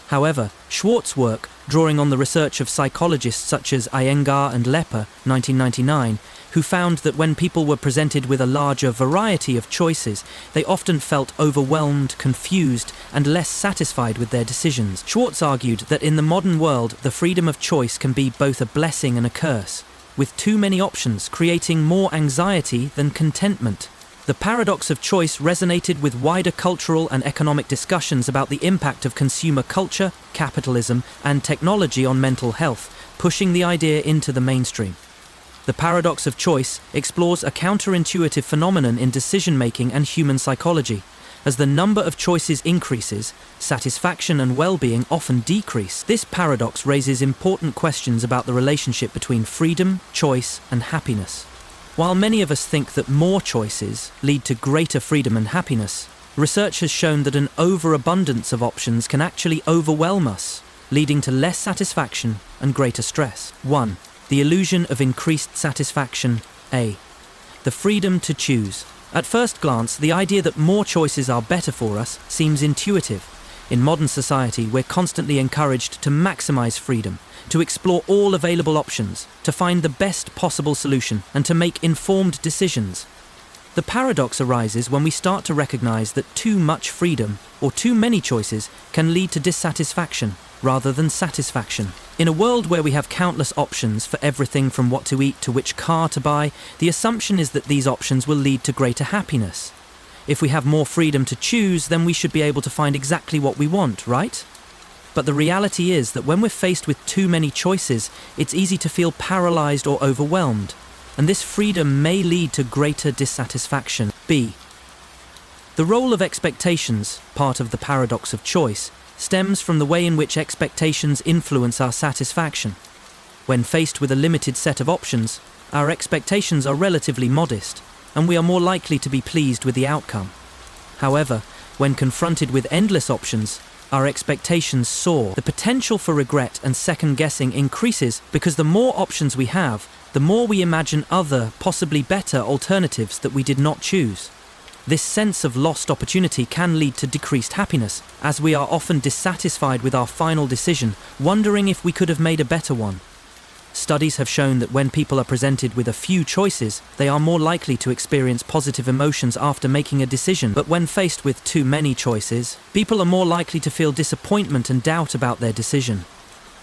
However, Schwartz's work, drawing on the research of psychologists such as Iyengar and Lepper, 1999, who found that when people were presented with a larger variety of choices, they often felt overwhelmed, confused, and less satisfied with their decisions. Schwartz argued that in the modern world, the freedom of choice can be both a blessing and a curse, with too many options creating more anxiety than contentment. The paradox of choice resonated with wider cultural and economic discussions about the impact of consumer culture, capitalism, and technology on mental health, pushing the idea into the mainstream. The paradox of choice explores a counterintuitive phenomenon in decision-making and human psychology. As the number of choices increases, satisfaction and well-being often decrease. This paradox raises important questions about the relationship between freedom, choice, and happiness. While many of us think that more choices lead to greater freedom and happiness, research has shown that an overabundance of options can actually overwhelm us, leading to less satisfaction and greater stress. 1. The illusion of increased satisfaction. A. The freedom to choose. At first glance, the idea that more choices are better for us seems intuitive. In modern society, we're constantly encouraged to maximize freedom, to explore all available options, to find the best possible solution, and to make informed decisions. The paradox arises when we start to recognize that too much freedom, or too many choices, can lead to dissatisfaction rather than satisfaction. In a world where we have countless options for everything from what to eat to which car to buy, the assumption is that these options will lead to greater happiness. If we have more freedom to choose, then we should be able to find exactly what we want, right? But the reality is that when we're faced with too many choices, it's easy to feel paralyzed or overwhelmed, and this freedom may lead to greater dissatisfaction. B. The role of expectations, part of the paradox of choice, stems from the way in which expectations influence our satisfaction. When faced with a limited set of options, our expectations are relatively modest, and we are more likely to be pleased with the outcome. However, when confronted with endless options, our expectations soar. The potential for regret and second-guessing increases because the more options we have, the more we imagine other, possibly better alternatives that we did not choose. This sense of lost opportunity can lead to decreased happiness, as we are often dissatisfied with our final decision, wondering if we could have made a better one. Studies have shown that when people are presented with a few choices, they are more likely to experience positive emotions after making a decision. But when faced with too many choices, people are more likely to feel disappointment and doubt about their decision.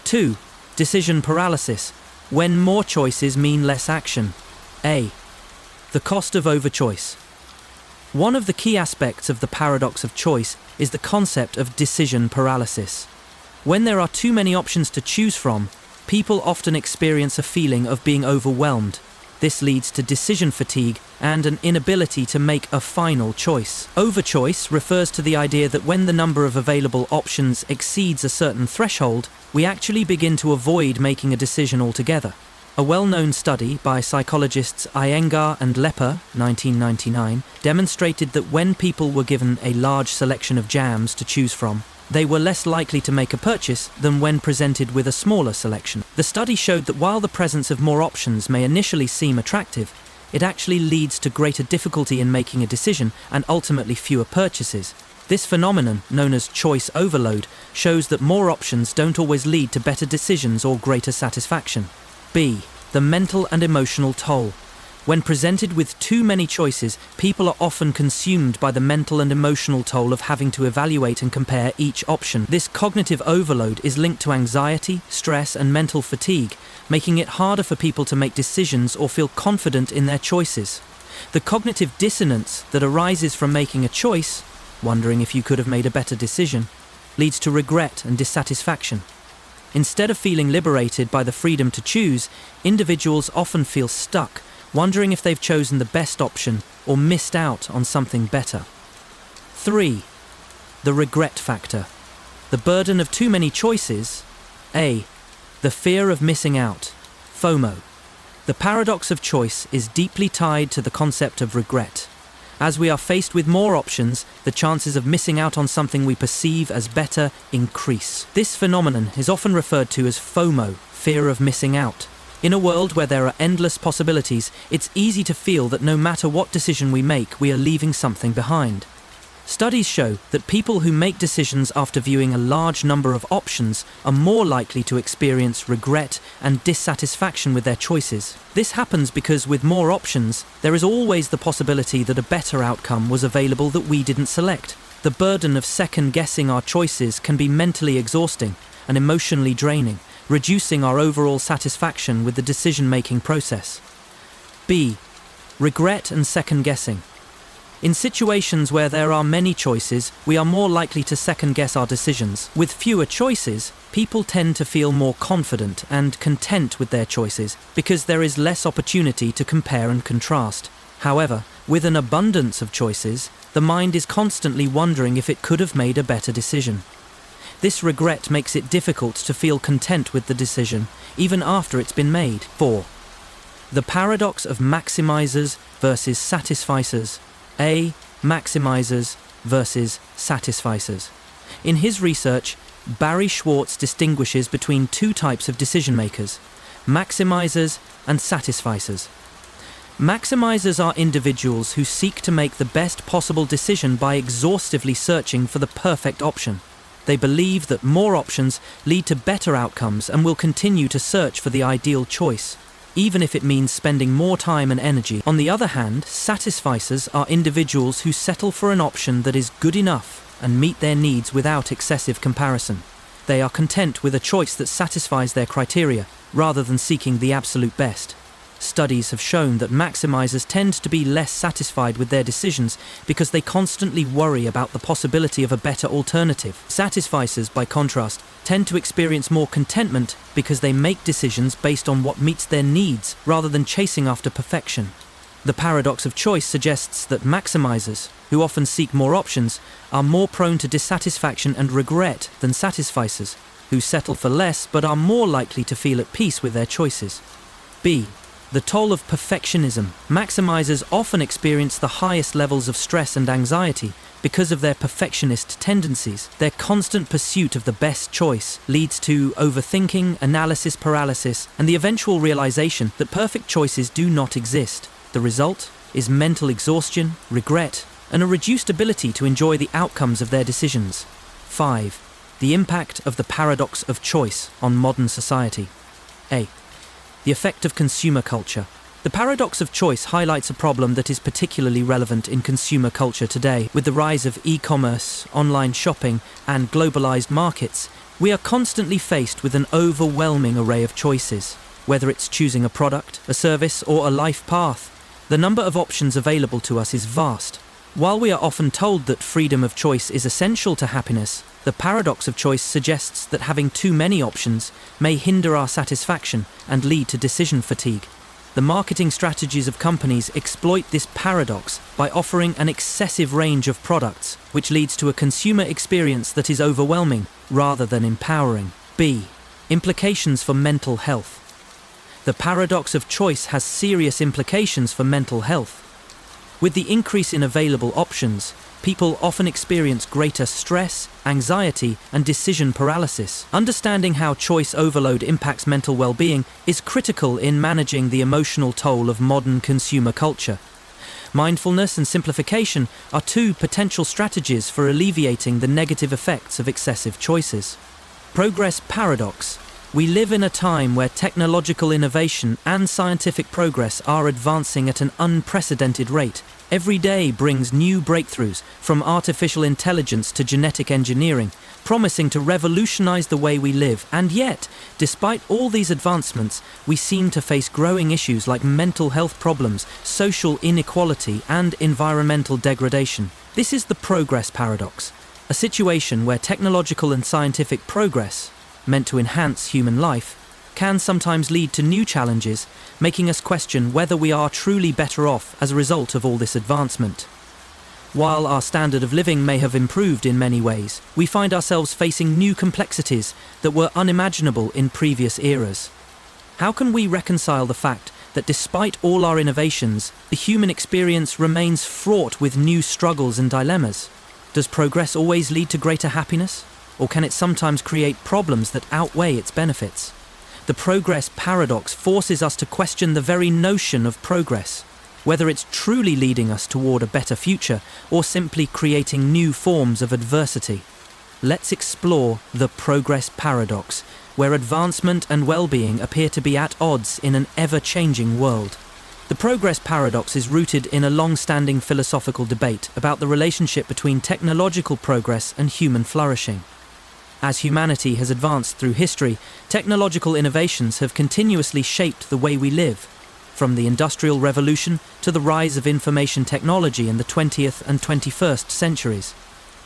2. Decision paralysis. When more choices mean less action. A. The cost of overchoice. One of the key aspects of the paradox of choice is the concept of decision paralysis. When there are too many options to choose from, people often experience a feeling of being overwhelmed. This leads to decision fatigue and an inability to make a final choice. Overchoice refers to the idea that when the number of available options exceeds a certain threshold, we actually begin to avoid making a decision altogether. A well-known study by psychologists Iyengar and Lepper, 1999, demonstrated that when people were given a large selection of jams to choose from, they were less likely to make a purchase than when presented with a smaller selection. The study showed that while the presence of more options may initially seem attractive, it actually leads to greater difficulty in making a decision and ultimately fewer purchases. This phenomenon, known as choice overload, shows that more options don't always lead to better decisions or greater satisfaction. B. The mental and emotional toll. When presented with too many choices, people are often consumed by the mental and emotional toll of having to evaluate and compare each option. This cognitive overload is linked to anxiety, stress, and mental fatigue, making it harder for people to make decisions or feel confident in their choices. The cognitive dissonance that arises from making a choice, wondering if you could have made a better decision, leads to regret and dissatisfaction. Instead of feeling liberated by the freedom to choose, individuals often feel stuck, wondering if they've chosen the best option or missed out on something better. 3. The regret factor. The burden of too many choices. A. The fear of missing out. FOMO. The paradox of choice is deeply tied to the concept of regret. As we are faced with more options, the chances of missing out on something we perceive as better increase. This phenomenon is often referred to as FOMO, fear of missing out. In a world where there are endless possibilities, it's easy to feel that no matter what decision we make, we are leaving something behind. Studies show that people who make decisions after viewing a large number of options are more likely to experience regret and dissatisfaction with their choices. This happens because with more options, there is always the possibility that a better outcome was available that we didn't select. The burden of second-guessing our choices can be mentally exhausting and emotionally draining, reducing our overall satisfaction with the decision-making process. B. Regret and second-guessing. In situations where there are many choices, we are more likely to second-guess our decisions. With fewer choices, people tend to feel more confident and content with their choices because there is less opportunity to compare and contrast. However, with an abundance of choices, the mind is constantly wondering if it could have made a better decision. This regret makes it difficult to feel content with the decision, even after it's been made. 4. The paradox of maximizers versus satisficers. A. Maximizers versus satisficers. In his research, Barry Schwartz distinguishes between two types of decision makers: maximizers and satisficers. Maximizers are individuals who seek to make the best possible decision by exhaustively searching for the perfect option. They believe that more options lead to better outcomes and will continue to search for the ideal choice, even if it means spending more time and energy. On the other hand, satisficers are individuals who settle for an option that is good enough and meet their needs without excessive comparison. They are content with a choice that satisfies their criteria, rather than seeking the absolute best. Studies have shown that maximizers tend to be less satisfied with their decisions because they constantly worry about the possibility of a better alternative. Satisficers, by contrast, tend to experience more contentment because they make decisions based on what meets their needs rather than chasing after perfection. The paradox of choice suggests that maximizers, who often seek more options, are more prone to dissatisfaction and regret than satisficers, who settle for less but are more likely to feel at peace with their choices. B. The toll of perfectionism. Maximizers often experience the highest levels of stress and anxiety because of their perfectionist tendencies. Their constant pursuit of the best choice leads to overthinking, analysis paralysis, and the eventual realization that perfect choices do not exist. The result is mental exhaustion, regret, and a reduced ability to enjoy the outcomes of their decisions. 5. The impact of the paradox of choice on modern society. A. The effect of consumer culture. The paradox of choice highlights a problem that is particularly relevant in consumer culture today. With the rise of e-commerce, online shopping, and globalized markets, we are constantly faced with an overwhelming array of choices. Whether it's choosing a product, a service, or a life path, the number of options available to us is vast. While we are often told that freedom of choice is essential to happiness, the paradox of choice suggests that having too many options may hinder our satisfaction and lead to decision fatigue. The marketing strategies of companies exploit this paradox by offering an excessive range of products, which leads to a consumer experience that is overwhelming rather than empowering. B. Implications for mental health. The paradox of choice has serious implications for mental health. With the increase in available options, people often experience greater stress, anxiety, and decision paralysis. Understanding how choice overload impacts mental well-being is critical in managing the emotional toll of modern consumer culture. Mindfulness and simplification are two potential strategies for alleviating the negative effects of excessive choices. Progress paradox. We live in a time where technological innovation and scientific progress are advancing at an unprecedented rate. Every day brings new breakthroughs, from artificial intelligence to genetic engineering, promising to revolutionize the way we live. And yet, despite all these advancements, we seem to face growing issues like mental health problems, social inequality, and environmental degradation. This is the progress paradox, a situation where technological and scientific progress, meant to enhance human life, can sometimes lead to new challenges, making us question whether we are truly better off as a result of all this advancement. While our standard of living may have improved in many ways, we find ourselves facing new complexities that were unimaginable in previous eras. How can we reconcile the fact that despite all our innovations, the human experience remains fraught with new struggles and dilemmas? Does progress always lead to greater happiness? Or can it sometimes create problems that outweigh its benefits? The progress paradox forces us to question the very notion of progress, whether it's truly leading us toward a better future or simply creating new forms of adversity. Let's explore the progress paradox, where advancement and well-being appear to be at odds in an ever-changing world. The progress paradox is rooted in a long-standing philosophical debate about the relationship between technological progress and human flourishing. As humanity has advanced through history, technological innovations have continuously shaped the way we live, from the Industrial Revolution to the rise of information technology in the 20th and 21st centuries.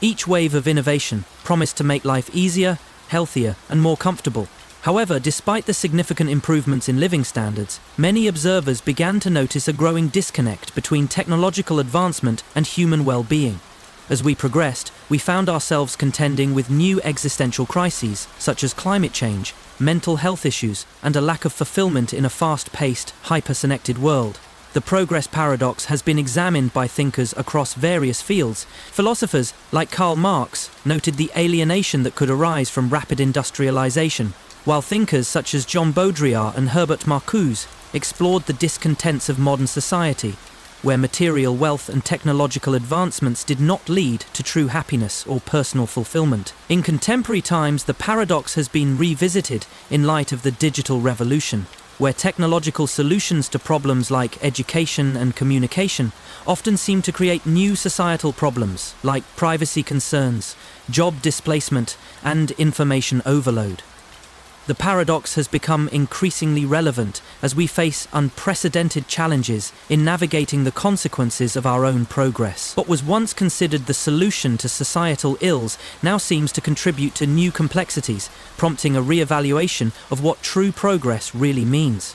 Each wave of innovation promised to make life easier, healthier, and more comfortable. However, despite the significant improvements in living standards, many observers began to notice a growing disconnect between technological advancement and human well-being. As we progressed, we found ourselves contending with new existential crises, such as climate change, mental health issues, and a lack of fulfillment in a fast-paced, hyper-connected world. The progress paradox has been examined by thinkers across various fields. Philosophers like Karl Marx noted the alienation that could arise from rapid industrialization, while thinkers such as John Baudrillard and Herbert Marcuse explored the discontents of modern society, where material wealth and technological advancements did not lead to true happiness or personal fulfillment. In contemporary times, the paradox has been revisited in light of the digital revolution, where technological solutions to problems like education and communication often seem to create new societal problems like privacy concerns, job displacement, and information overload. The paradox has become increasingly relevant as we face unprecedented challenges in navigating the consequences of our own progress. What was once considered the solution to societal ills now seems to contribute to new complexities, prompting a re-evaluation of what true progress really means.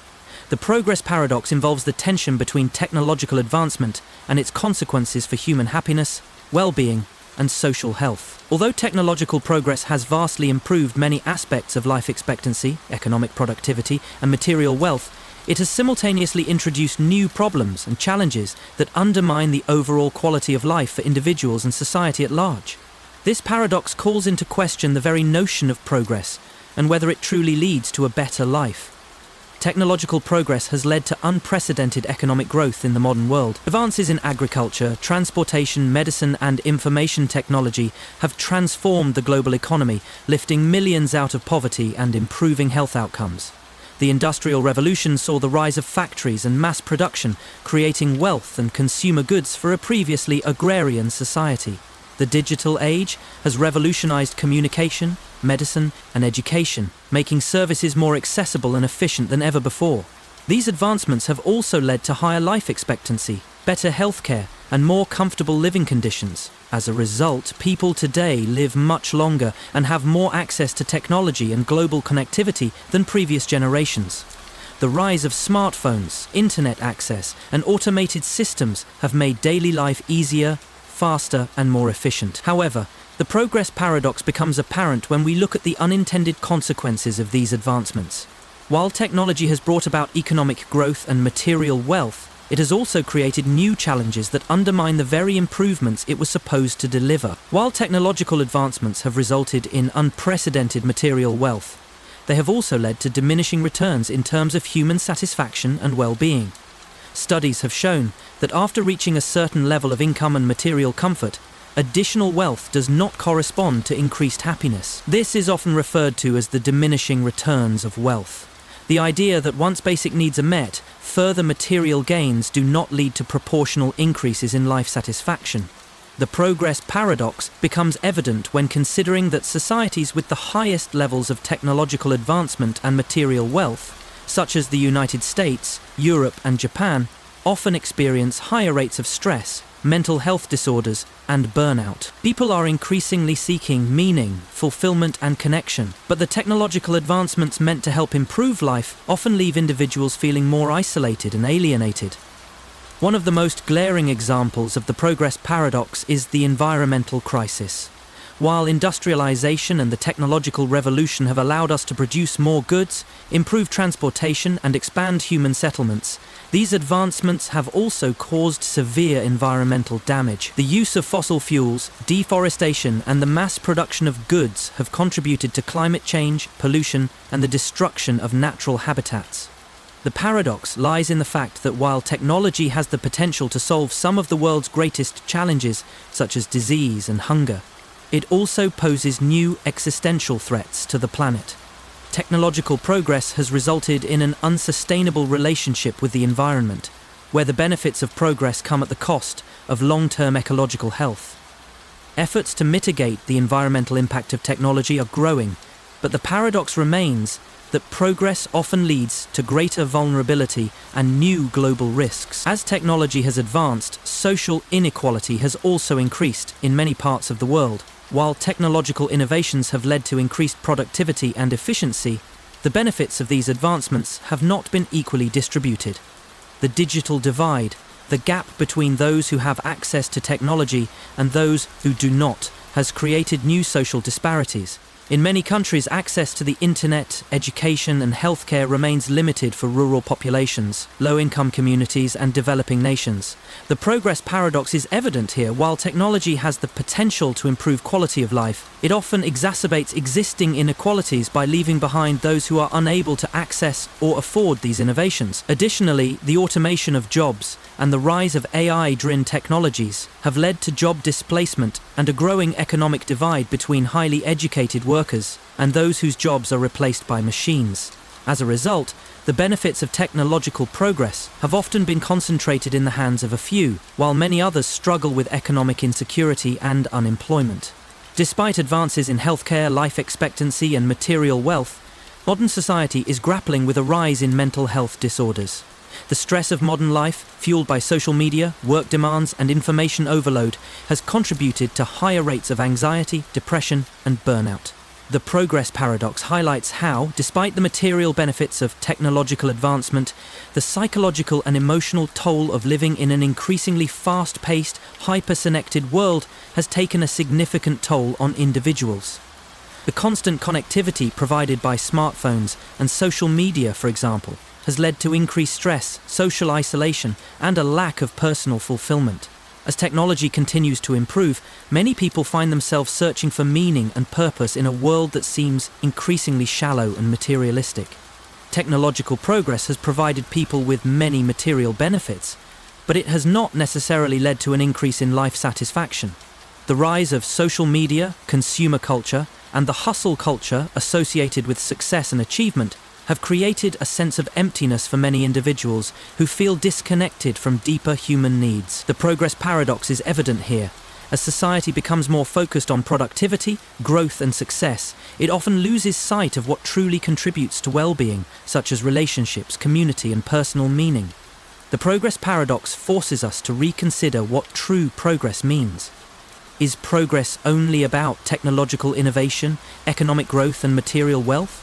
The progress paradox involves the tension between technological advancement and its consequences for human happiness, well-being, and social health. Although technological progress has vastly improved many aspects of life expectancy, economic productivity, and material wealth, it has simultaneously introduced new problems and challenges that undermine the overall quality of life for individuals and society at large. This paradox calls into question the very notion of progress and whether it truly leads to a better life. Technological progress has led to unprecedented economic growth in the modern world. Advances in agriculture, transportation, medicine, and information technology have transformed the global economy, lifting millions out of poverty and improving health outcomes. The Industrial Revolution saw the rise of factories and mass production, creating wealth and consumer goods for a previously agrarian society. The digital age has revolutionized communication, medicine, and education, making services more accessible and efficient than ever before. These advancements have also led to higher life expectancy, better healthcare, and more comfortable living conditions. As a result, people today live much longer and have more access to technology and global connectivity than previous generations. The rise of smartphones, internet access, and automated systems have made daily life easier, faster, and more efficient. However, the progress paradox becomes apparent when we look at the unintended consequences of these advancements. While technology has brought about economic growth and material wealth, it has also created new challenges that undermine the very improvements it was supposed to deliver. While technological advancements have resulted in unprecedented material wealth, they have also led to diminishing returns in terms of human satisfaction and well-being. Studies have shown that after reaching a certain level of income and material comfort, additional wealth does not correspond to increased happiness. This is often referred to as the diminishing returns of wealth. The idea that once basic needs are met, further material gains do not lead to proportional increases in life satisfaction. The progress paradox becomes evident when considering that societies with the highest levels of technological advancement and material wealth, such as the United States, Europe, and Japan, often experience higher rates of stress, mental health disorders, and burnout. People are increasingly seeking meaning, fulfillment, and connection, but the technological advancements meant to help improve life often leave individuals feeling more isolated and alienated. One of the most glaring examples of the progress paradox is the environmental crisis. While industrialization and the technological revolution have allowed us to produce more goods, improve transportation, and expand human settlements, these advancements have also caused severe environmental damage. The use of fossil fuels, deforestation, and the mass production of goods have contributed to climate change, pollution, and the destruction of natural habitats. The paradox lies in the fact that while technology has the potential to solve some of the world's greatest challenges, such as disease and hunger, it also poses new existential threats to the planet. Technological progress has resulted in an unsustainable relationship with the environment, where the benefits of progress come at the cost of long-term ecological health. Efforts to mitigate the environmental impact of technology are growing, but the paradox remains that progress often leads to greater vulnerability and new global risks. As technology has advanced, social inequality has also increased in many parts of the world. While technological innovations have led to increased productivity and efficiency, the benefits of these advancements have not been equally distributed. The digital divide, the gap between those who have access to technology and those who do not, has created new social disparities. In many countries, access to the internet, education, and healthcare remains limited for rural populations, low-income communities, and developing nations. The progress paradox is evident here. While technology has the potential to improve quality of life, it often exacerbates existing inequalities by leaving behind those who are unable to access or afford these innovations. Additionally, the automation of jobs and the rise of AI-driven technologies have led to job displacement and a growing economic divide between highly educated workers and those whose jobs are replaced by machines. As a result, the benefits of technological progress have often been concentrated in the hands of a few, while many others struggle with economic insecurity and unemployment. Despite advances in healthcare, life expectancy, and material wealth, modern society is grappling with a rise in mental health disorders. The stress of modern life, fueled by social media, work demands, and information overload, has contributed to higher rates of anxiety, depression, and burnout. The progress paradox highlights how, despite the material benefits of technological advancement, the psychological and emotional toll of living in an increasingly fast-paced, hyper-connected world has taken a significant toll on individuals. The constant connectivity provided by smartphones and social media, for example, has led to increased stress, social isolation, and a lack of personal fulfillment. As technology continues to improve, many people find themselves searching for meaning and purpose in a world that seems increasingly shallow and materialistic. Technological progress has provided people with many material benefits, but it has not necessarily led to an increase in life satisfaction. The rise of social media, consumer culture, and the hustle culture associated with success and achievement have created a sense of emptiness for many individuals who feel disconnected from deeper human needs. The progress paradox is evident here. As society becomes more focused on productivity, growth, and success, it often loses sight of what truly contributes to well-being, such as relationships, community, and personal meaning. The progress paradox forces us to reconsider what true progress means. Is progress only about technological innovation, economic growth, and material wealth?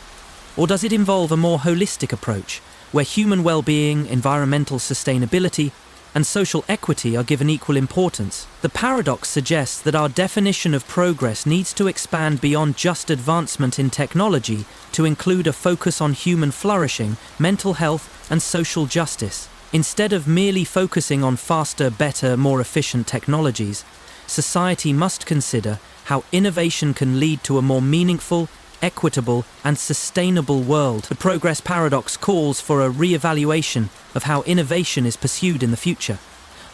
Or does it involve a more holistic approach, where human well-being, environmental sustainability, and social equity are given equal importance. The paradox suggests that our definition of progress needs to expand beyond just advancement in technology to include a focus on human flourishing, mental health, and social justice. Instead of merely focusing on faster, better, more efficient technologies, society must consider how innovation can lead to a more meaningful, equitable, and sustainable world. The progress paradox calls for a re-evaluation of how innovation is pursued in the future.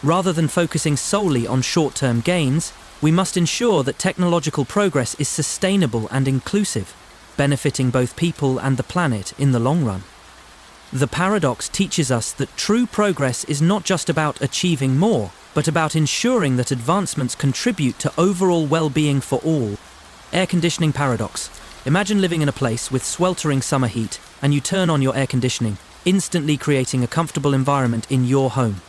Rather than focusing solely on short-term gains, we must ensure that technological progress is sustainable and inclusive, benefiting both people and the planet in the long run. The paradox teaches us that true progress is not just about achieving more, but about ensuring that advancements contribute to overall well-being for all. Air conditioning paradox. Imagine living in a place with sweltering summer heat, and you turn on your air conditioning, instantly creating a comfortable environment in your home.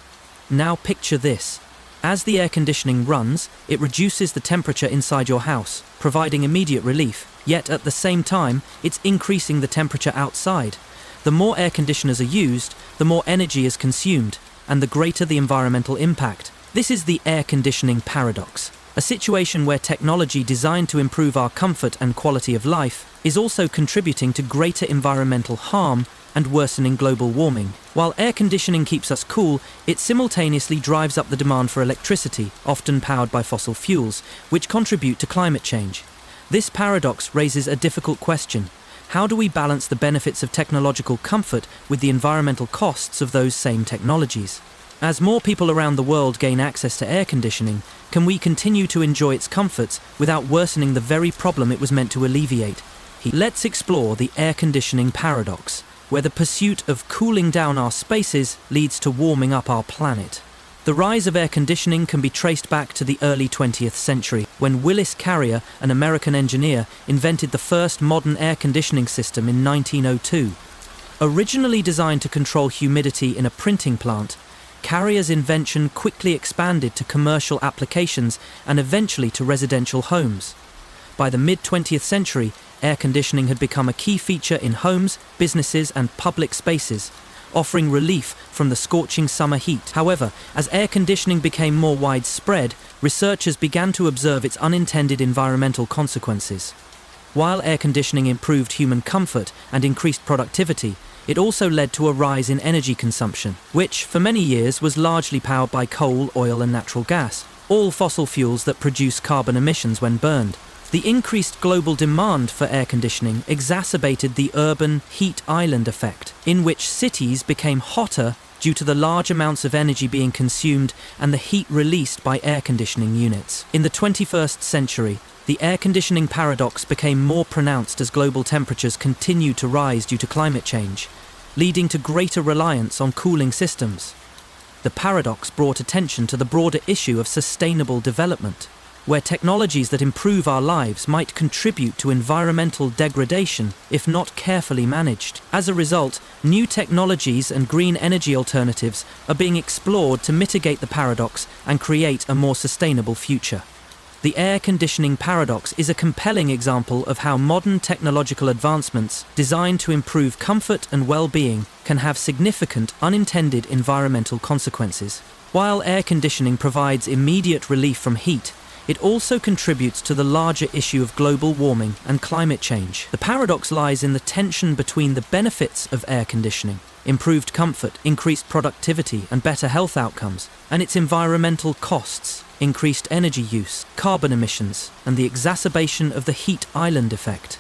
Now picture this. As the air conditioning runs, it reduces the temperature inside your house, providing immediate relief, yet at the same time, it's increasing the temperature outside. The more air conditioners are used, the more energy is consumed, and the greater the environmental impact. This is the air conditioning paradox. A situation where technology designed to improve our comfort and quality of life is also contributing to greater environmental harm and worsening global warming. While air conditioning keeps us cool, it simultaneously drives up the demand for electricity, often powered by fossil fuels, which contribute to climate change. This paradox raises a difficult question. How do we balance the benefits of technological comfort with the environmental costs of those same technologies? As more people around the world gain access to air conditioning, can we continue to enjoy its comforts without worsening the very problem it was meant to alleviate? Let's explore the air conditioning paradox, where the pursuit of cooling down our spaces leads to warming up our planet. The rise of air conditioning can be traced back to the early 20th century, when Willis Carrier, an American engineer, invented the first modern air conditioning system in 1902. Originally designed to control humidity in a printing plant, Carrier's invention quickly expanded to commercial applications and eventually to residential homes. By the mid-20th century, air conditioning had become a key feature in homes, businesses, and public spaces, offering relief from the scorching summer heat. However, as air conditioning became more widespread, researchers began to observe its unintended environmental consequences. While air conditioning improved human comfort and increased productivity, it also led to a rise in energy consumption, which, for many years, was largely powered by coal, oil, and natural gas, all fossil fuels that produce carbon emissions when burned. The increased global demand for air conditioning exacerbated the urban heat island effect, in which cities became hotter due to the large amounts of energy being consumed and the heat released by air conditioning units. In the 21st century, the air conditioning paradox became more pronounced as global temperatures continued to rise due to climate change, leading to greater reliance on cooling systems. The paradox brought attention to the broader issue of sustainable development, where technologies that improve our lives might contribute to environmental degradation if not carefully managed. As a result, new technologies and green energy alternatives are being explored to mitigate the paradox and create a more sustainable future. The air conditioning paradox is a compelling example of how modern technological advancements designed to improve comfort and well-being can have significant unintended environmental consequences. While air conditioning provides immediate relief from heat, it also contributes to the larger issue of global warming and climate change. The paradox lies in the tension between the benefits of air conditioning, improved comfort, increased productivity, and better health outcomes, and its environmental costs, increased energy use, carbon emissions, and the exacerbation of the heat island effect.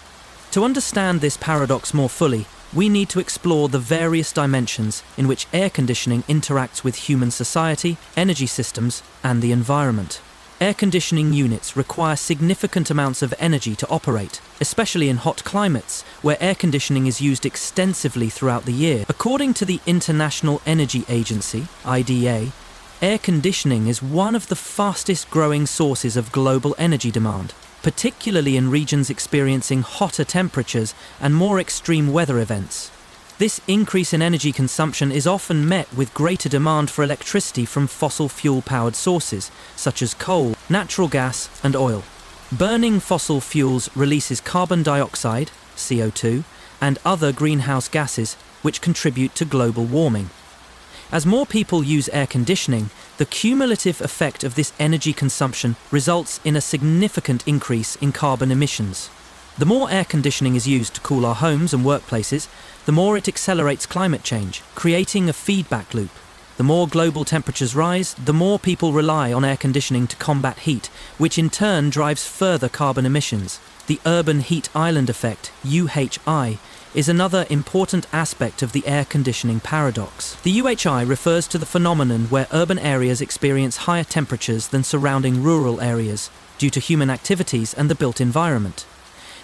To understand this paradox more fully, we need to explore the various dimensions in which air conditioning interacts with human society, energy systems, and the environment. Air conditioning units require significant amounts of energy to operate, especially in hot climates, where air conditioning is used extensively throughout the year. According to the International Energy Agency, IDA, air conditioning is one of the fastest growing sources of global energy demand, particularly in regions experiencing hotter temperatures and more extreme weather events. This increase in energy consumption is often met with greater demand for electricity from fossil fuel-powered sources, such as coal, natural gas, and oil. Burning fossil fuels releases carbon dioxide, CO2, and other greenhouse gases, which contribute to global warming. As more people use air conditioning, the cumulative effect of this energy consumption results in a significant increase in carbon emissions. The more air conditioning is used to cool our homes and workplaces, the more it accelerates climate change, creating a feedback loop. The more global temperatures rise, the more people rely on air conditioning to combat heat, which in turn drives further carbon emissions. The urban heat island effect, UHI, is another important aspect of the air conditioning paradox. The UHI refers to the phenomenon where urban areas experience higher temperatures than surrounding rural areas due to human activities and the built environment.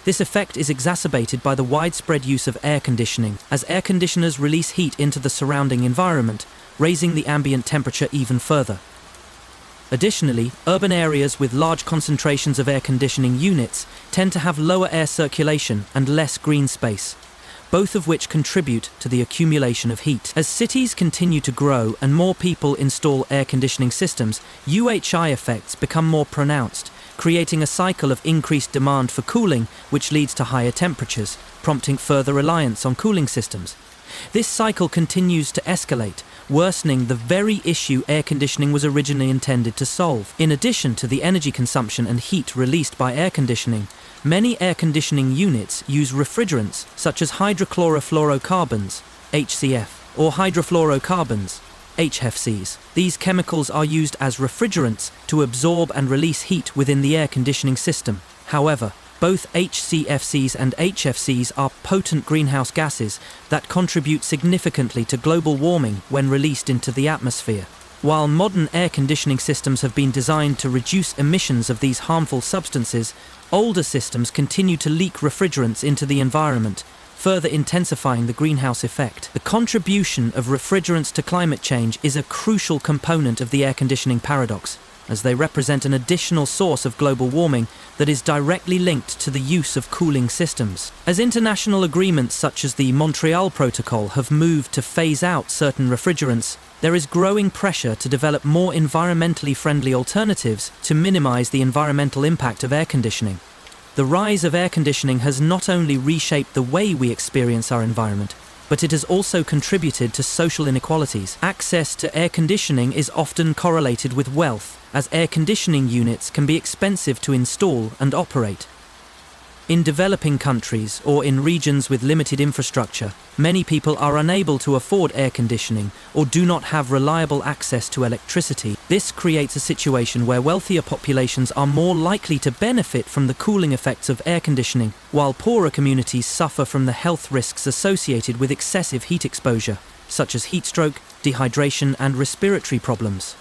This effect is exacerbated by the widespread use of air conditioning, as air conditioners release heat into the surrounding environment, raising the ambient temperature even further. Additionally, urban areas with large concentrations of air conditioning units tend to have lower air circulation and less green space, both of which contribute to the accumulation of heat. As cities continue to grow and more people install air conditioning systems, UHI effects become more pronounced, creating a cycle of increased demand for cooling, which leads to higher temperatures, prompting further reliance on cooling systems. This cycle continues to escalate, worsening the very issue air conditioning was originally intended to solve. In addition to the energy consumption and heat released by air conditioning, many air conditioning units use refrigerants such as hydrochlorofluorocarbons, HCF, or hydrofluorocarbons, HFCs. These chemicals are used as refrigerants to absorb and release heat within the air conditioning system. However, both HCFCs and HFCs are potent greenhouse gases that contribute significantly to global warming when released into the atmosphere. While modern air conditioning systems have been designed to reduce emissions of these harmful substances, older systems continue to leak refrigerants into the environment, further intensifying the greenhouse effect. The contribution of refrigerants to climate change is a crucial component of the air conditioning paradox, as they represent an additional source of global warming that is directly linked to the use of cooling systems. As international agreements such as the Montreal Protocol have moved to phase out certain refrigerants, there is growing pressure to develop more environmentally friendly alternatives to minimize the environmental impact of air conditioning. The rise of air conditioning has not only reshaped the way we experience our environment, but it has also contributed to social inequalities. Access to air conditioning is often correlated with wealth, as air conditioning units can be expensive to install and operate. In developing countries or in regions with limited infrastructure, many people are unable to afford air conditioning or do not have reliable access to electricity. This creates a situation where wealthier populations are more likely to benefit from the cooling effects of air conditioning, while poorer communities suffer from the health risks associated with excessive heat exposure, such as heat stroke, dehydration, and respiratory problems.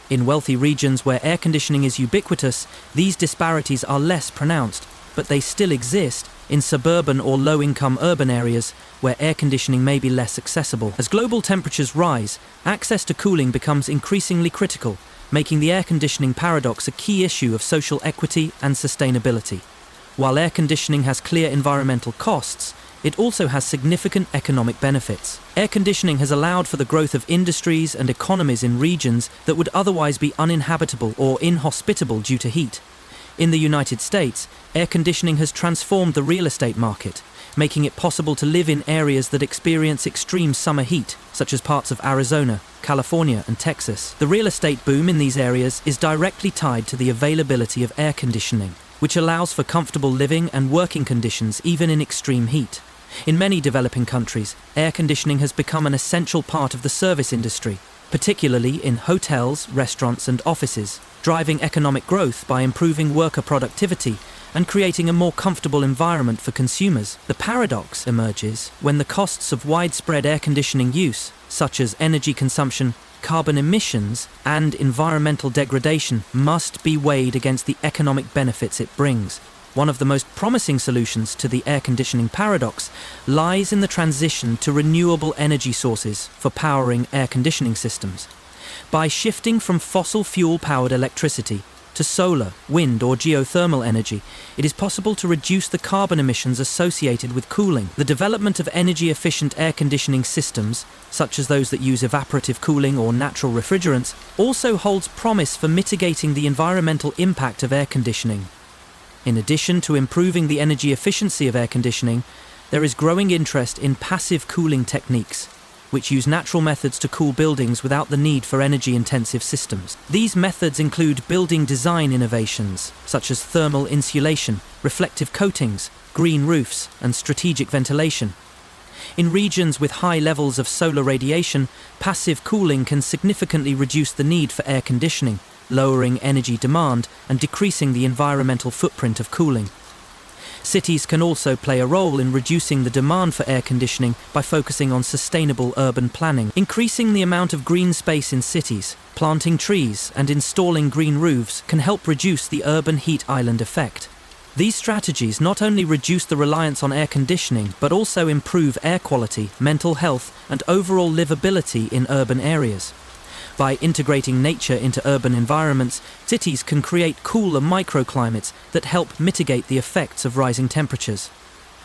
In wealthy regions where air conditioning is ubiquitous, these disparities are less pronounced, but they still exist in suburban or low-income urban areas where air conditioning may be less accessible. As global temperatures rise, access to cooling becomes increasingly critical, making the air conditioning paradox a key issue of social equity and sustainability. While air conditioning has clear environmental costs, it also has significant economic benefits. Air conditioning has allowed for the growth of industries and economies in regions that would otherwise be uninhabitable or inhospitable due to heat. In the United States, air conditioning has transformed the real estate market, making it possible to live in areas that experience extreme summer heat, such as parts of Arizona, California, and Texas. The real estate boom in these areas is directly tied to the availability of air conditioning, which allows for comfortable living and working conditions even in extreme heat. In many developing countries, air conditioning has become an essential part of the service industry, particularly in hotels, restaurants, and offices, driving economic growth by improving worker productivity and creating a more comfortable environment for consumers. The paradox emerges when the costs of widespread air conditioning use, such as energy consumption, carbon emissions, and environmental degradation, must be weighed against the economic benefits it brings. One of the most promising solutions to the air conditioning paradox lies in the transition to renewable energy sources for powering air conditioning systems. By shifting from fossil fuel-powered electricity to solar, wind, or geothermal energy, it is possible to reduce the carbon emissions associated with cooling. The development of energy-efficient air conditioning systems, such as those that use evaporative cooling or natural refrigerants, also holds promise for mitigating the environmental impact of air conditioning. In addition to improving the energy efficiency of air conditioning, there is growing interest in passive cooling techniques. which use natural methods to cool buildings without the need for energy-intensive systems. These methods include building design innovations, such as thermal insulation, reflective coatings, green roofs, and strategic ventilation. In regions with high levels of solar radiation, passive cooling can significantly reduce the need for air conditioning, lowering energy demand and decreasing the environmental footprint of cooling. Cities can also play a role in reducing the demand for air conditioning by focusing on sustainable urban planning. Increasing the amount of green space in cities, planting trees, and installing green roofs can help reduce the urban heat island effect. These strategies not only reduce the reliance on air conditioning, but also improve air quality, mental health, and overall livability in urban areas. By integrating nature into urban environments, cities can create cooler microclimates that help mitigate the effects of rising temperatures.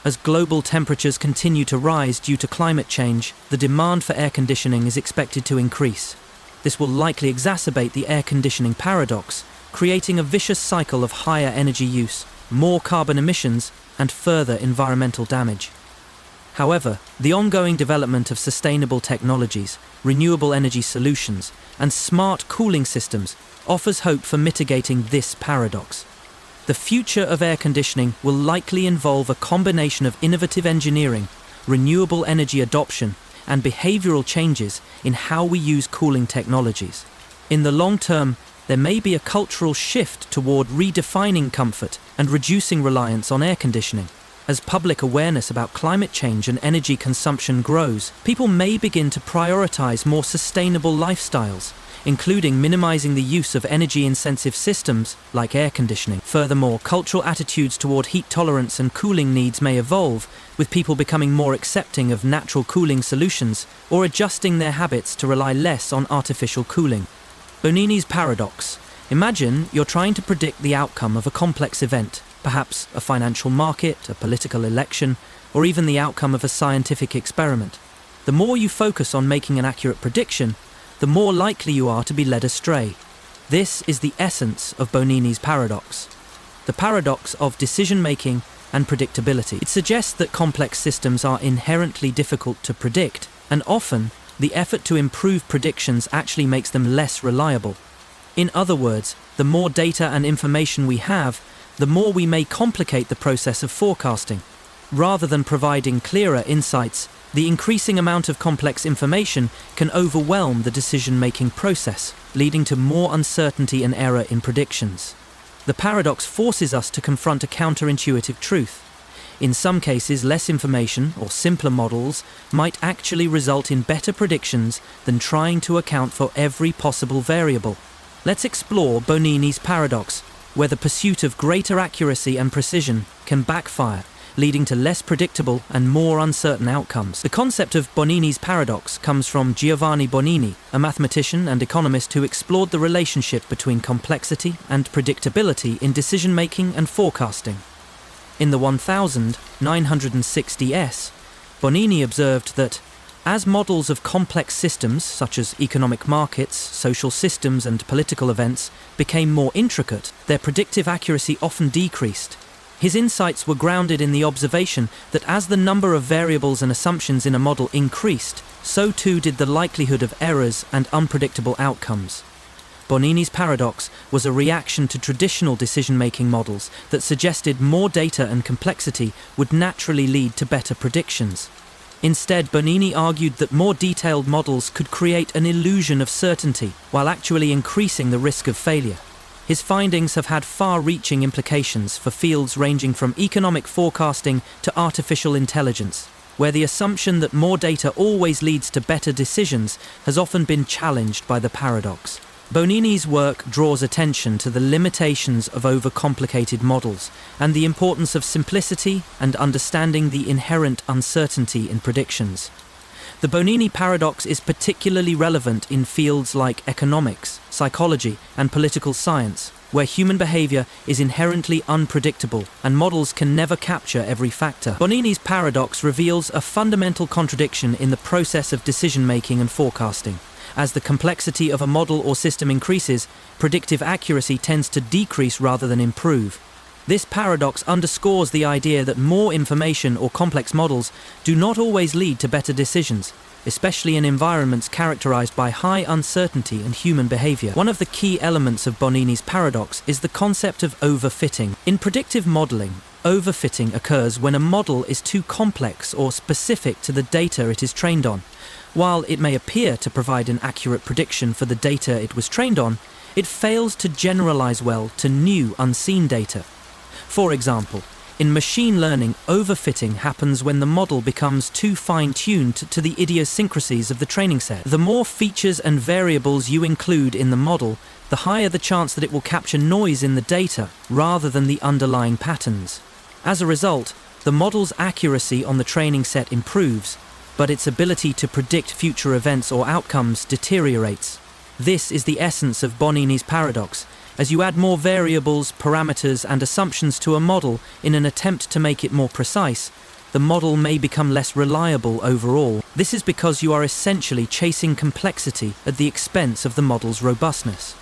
As global temperatures continue to rise due to climate change, the demand for air conditioning is expected to increase. This will likely exacerbate the air conditioning paradox, creating a vicious cycle of higher energy use, more carbon emissions, and further environmental damage. However, the ongoing development of sustainable technologies, renewable energy solutions, and smart cooling systems offers hope for mitigating this paradox. The future of air conditioning will likely involve a combination of innovative engineering, renewable energy adoption, and behavioral changes in how we use cooling technologies. In the long term, there may be a cultural shift toward redefining comfort and reducing reliance on air conditioning. As public awareness about climate change and energy consumption grows, people may begin to prioritize more sustainable lifestyles, including minimizing the use of energy-intensive systems like air conditioning. Furthermore, cultural attitudes toward heat tolerance and cooling needs may evolve, with people becoming more accepting of natural cooling solutions or adjusting their habits to rely less on artificial cooling. Bonini's paradox. Imagine you're trying to predict the outcome of a complex event, perhaps a financial market, a political election, or even the outcome of a scientific experiment. The more you focus on making an accurate prediction, the more likely you are to be led astray. This is the essence of Bonini's paradox, the paradox of decision-making and predictability. It suggests that complex systems are inherently difficult to predict, and often the effort to improve predictions actually makes them less reliable. In other words, the more data and information we have, the more we may complicate the process of forecasting. Rather than providing clearer insights, the increasing amount of complex information can overwhelm the decision-making process, leading to more uncertainty and error in predictions. The paradox forces us to confront a counterintuitive truth. In some cases, less information or simpler models might actually result in better predictions than trying to account for every possible variable. Let's explore Bonini's paradox, where the pursuit of greater accuracy and precision can backfire, leading to less predictable and more uncertain outcomes. The concept of Bonini's paradox comes from Giovanni Bonini, a mathematician and economist who explored the relationship between complexity and predictability in decision-making and forecasting. In the 1960s, Bonini observed that as models of complex systems, such as economic markets, social systems, and political events, became more intricate, their predictive accuracy often decreased. His insights were grounded in the observation that as the number of variables and assumptions in a model increased, so too did the likelihood of errors and unpredictable outcomes. Bonini's paradox was a reaction to traditional decision-making models that suggested more data and complexity would naturally lead to better predictions. Instead, Bonini argued that more detailed models could create an illusion of certainty while actually increasing the risk of failure. His findings have had far-reaching implications for fields ranging from economic forecasting to artificial intelligence, where the assumption that more data always leads to better decisions has often been challenged by the paradox. Bonini's work draws attention to the limitations of overcomplicated models and the importance of simplicity and understanding the inherent uncertainty in predictions. The Bonini paradox is particularly relevant in fields like economics, psychology, and political science, where human behavior is inherently unpredictable and models can never capture every factor. Bonini's paradox reveals a fundamental contradiction in the process of decision-making and forecasting. As the complexity of a model or system increases, predictive accuracy tends to decrease rather than improve. This paradox underscores the idea that more information or complex models do not always lead to better decisions, especially in environments characterized by high uncertainty and human behavior. One of the key elements of Bonini's paradox is the concept of overfitting. In predictive modeling, overfitting occurs when a model is too complex or specific to the data it is trained on. While it may appear to provide an accurate prediction for the data it was trained on, it fails to generalize well to new, unseen data. For example, in machine learning, overfitting happens when the model becomes too fine-tuned to the idiosyncrasies of the training set. The more features and variables you include in the model, the higher the chance that it will capture noise in the data rather than the underlying patterns. As a result, the model's accuracy on the training set improves, but its ability to predict future events or outcomes deteriorates. This is the essence of Bonini's paradox. As you add more variables, parameters, and assumptions to a model in an attempt to make it more precise, the model may become less reliable overall. This is because you are essentially chasing complexity at the expense of the model's robustness.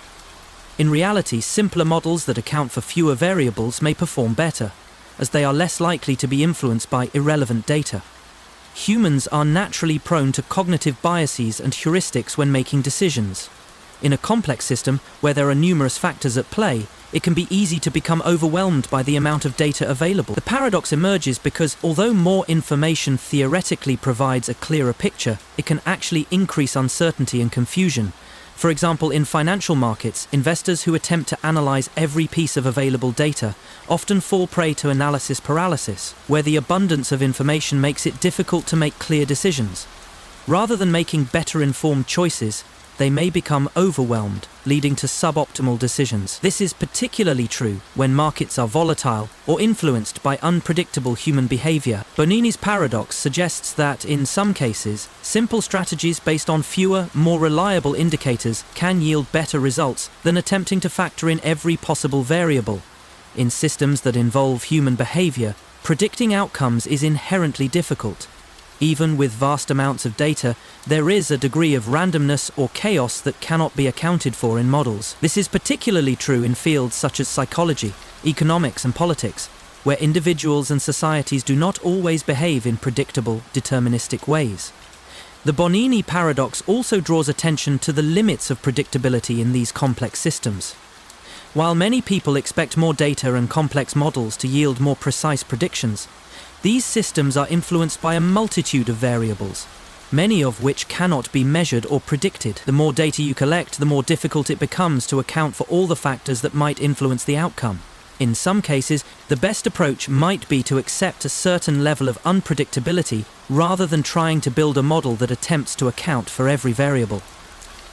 In reality, simpler models that account for fewer variables may perform better, as they are less likely to be influenced by irrelevant data. Humans are naturally prone to cognitive biases and heuristics when making decisions. In a complex system where there are numerous factors at play, it can be easy to become overwhelmed by the amount of data available. The paradox emerges because although more information theoretically provides a clearer picture, it can actually increase uncertainty and confusion. For example, in financial markets, investors who attempt to analyze every piece of available data often fall prey to analysis paralysis, where the abundance of information makes it difficult to make clear decisions. Rather than making better informed choices, they may become overwhelmed, leading to suboptimal decisions. This is particularly true when markets are volatile or influenced by unpredictable human behavior. Bonini's paradox suggests that, in some cases, simple strategies based on fewer, more reliable indicators can yield better results than attempting to factor in every possible variable. In systems that involve human behavior, predicting outcomes is inherently difficult. Even with vast amounts of data, there is a degree of randomness or chaos that cannot be accounted for in models. This is particularly true in fields such as psychology, economics, and politics, where individuals and societies do not always behave in predictable, deterministic ways. The Bonini paradox also draws attention to the limits of predictability in these complex systems. While many people expect more data and complex models to yield more precise predictions, these systems are influenced by a multitude of variables, many of which cannot be measured or predicted. The more data you collect, the more difficult it becomes to account for all the factors that might influence the outcome. In some cases, the best approach might be to accept a certain level of unpredictability rather than trying to build a model that attempts to account for every variable.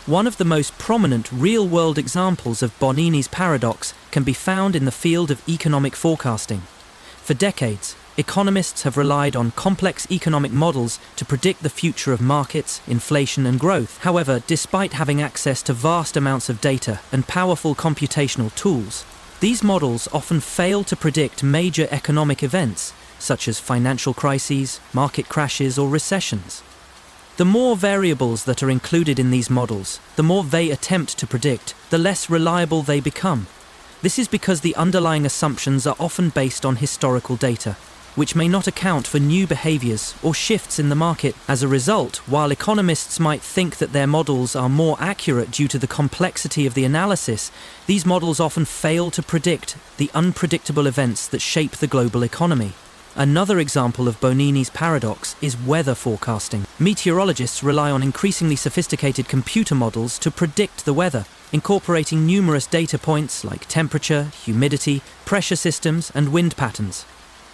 One of the most prominent real-world examples of Bonini's paradox can be found in the field of economic forecasting. For decades, economists have relied on complex economic models to predict the future of markets, inflation, and growth. However, despite having access to vast amounts of data and powerful computational tools, these models often fail to predict major economic events, such as financial crises, market crashes, or recessions. The more variables that are included in these models, the more they attempt to predict, the less reliable they become. This is because the underlying assumptions are often based on historical data, which may not account for new behaviors or shifts in the market. As a result, while economists might think that their models are more accurate due to the complexity of the analysis, these models often fail to predict the unpredictable events that shape the global economy. Another example of Bonini's paradox is weather forecasting. Meteorologists rely on increasingly sophisticated computer models to predict the weather, incorporating numerous data points like temperature, humidity, pressure systems, and wind patterns.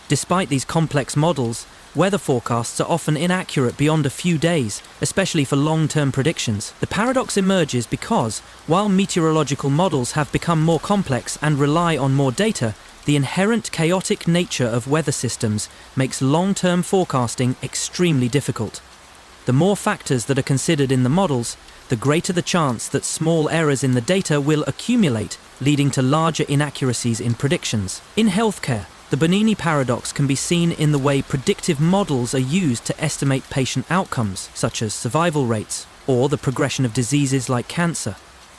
Despite these complex models, weather forecasts are often inaccurate beyond a few days, especially for long-term predictions. The paradox emerges because, while meteorological models have become more complex and rely on more data, the inherent chaotic nature of weather systems makes long-term forecasting extremely difficult. The more factors that are considered in the models, the greater the chance that small errors in the data will accumulate, leading to larger inaccuracies in predictions. In healthcare, the Bonini paradox can be seen in the way predictive models are used to estimate patient outcomes, such as survival rates, or the progression of diseases like cancer.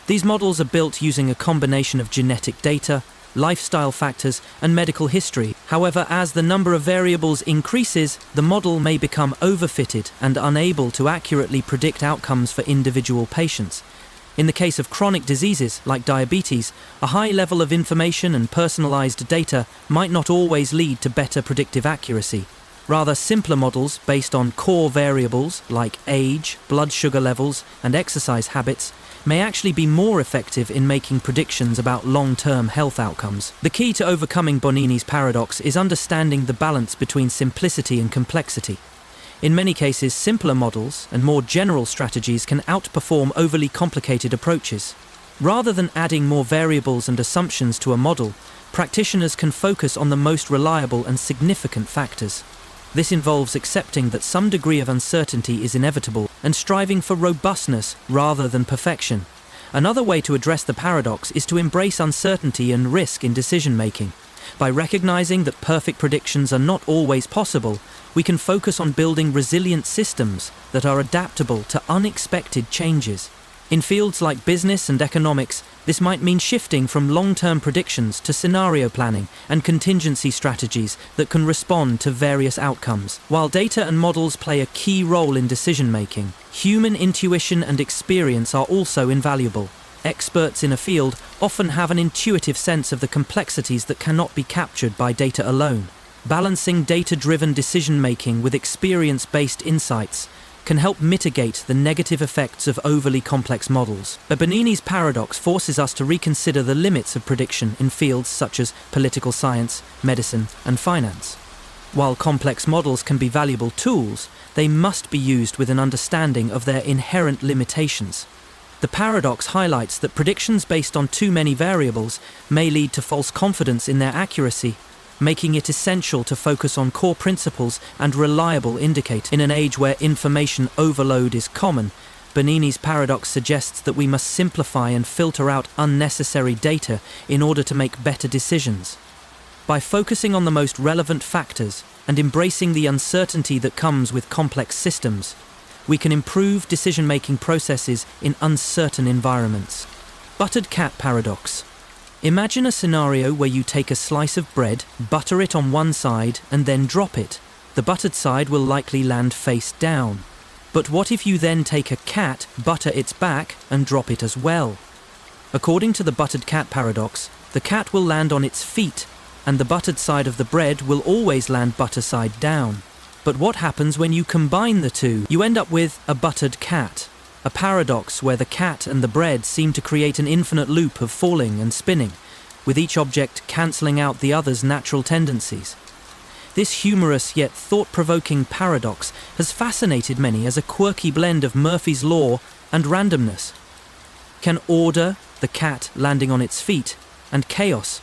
These models are built using a combination of genetic data, lifestyle factors, and medical history. However, as the number of variables increases, the model may become overfitted and unable to accurately predict outcomes for individual patients. In the case of chronic diseases like diabetes, a high level of information and personalized data might not always lead to better predictive accuracy. Rather, simpler models based on core variables like age, blood sugar levels, and exercise habits may actually be more effective in making predictions about long-term health outcomes. The key to overcoming Bonini's paradox is understanding the balance between simplicity and complexity. In many cases, simpler models and more general strategies can outperform overly complicated approaches. Rather than adding more variables and assumptions to a model, practitioners can focus on the most reliable and significant factors. This involves accepting that some degree of uncertainty is inevitable and striving for robustness rather than perfection. Another way to address the paradox is to embrace uncertainty and risk in decision-making. By recognizing that perfect predictions are not always possible, we can focus on building resilient systems that are adaptable to unexpected changes. In fields like business and economics, this might mean shifting from long-term predictions to scenario planning and contingency strategies that can respond to various outcomes. While data and models play a key role in decision-making, human intuition and experience are also invaluable. Experts in a field often have an intuitive sense of the complexities that cannot be captured by data alone. Balancing data-driven decision-making with experience-based insights can help mitigate the negative effects of overly complex models. But Bonini's paradox forces us to reconsider the limits of prediction in fields such as political science, medicine, and finance. While complex models can be valuable tools, they must be used with an understanding of their inherent limitations. The paradox highlights that predictions based on too many variables may lead to false confidence in their accuracy, making it essential to focus on core principles and reliable indicators. In an age where information overload is common, Bonini's paradox suggests that we must simplify and filter out unnecessary data in order to make better decisions. By focusing on the most relevant factors and embracing the uncertainty that comes with complex systems, we can improve decision-making processes in uncertain environments. Buttered cat paradox. Imagine a scenario where you take a slice of bread, butter it on one side, and then drop it. The buttered side will likely land face down. But what if you then take a cat, butter its back, and drop it as well? According to the buttered cat paradox, the cat will land on its feet, and the buttered side of the bread will always land butter side down. But what happens when you combine the two? You end up with a buttered cat. A paradox where the cat and the bread seem to create an infinite loop of falling and spinning, with each object cancelling out the other's natural tendencies. This humorous yet thought-provoking paradox has fascinated many as a quirky blend of Murphy's Law and randomness. Can order, the cat landing on its feet, and chaos,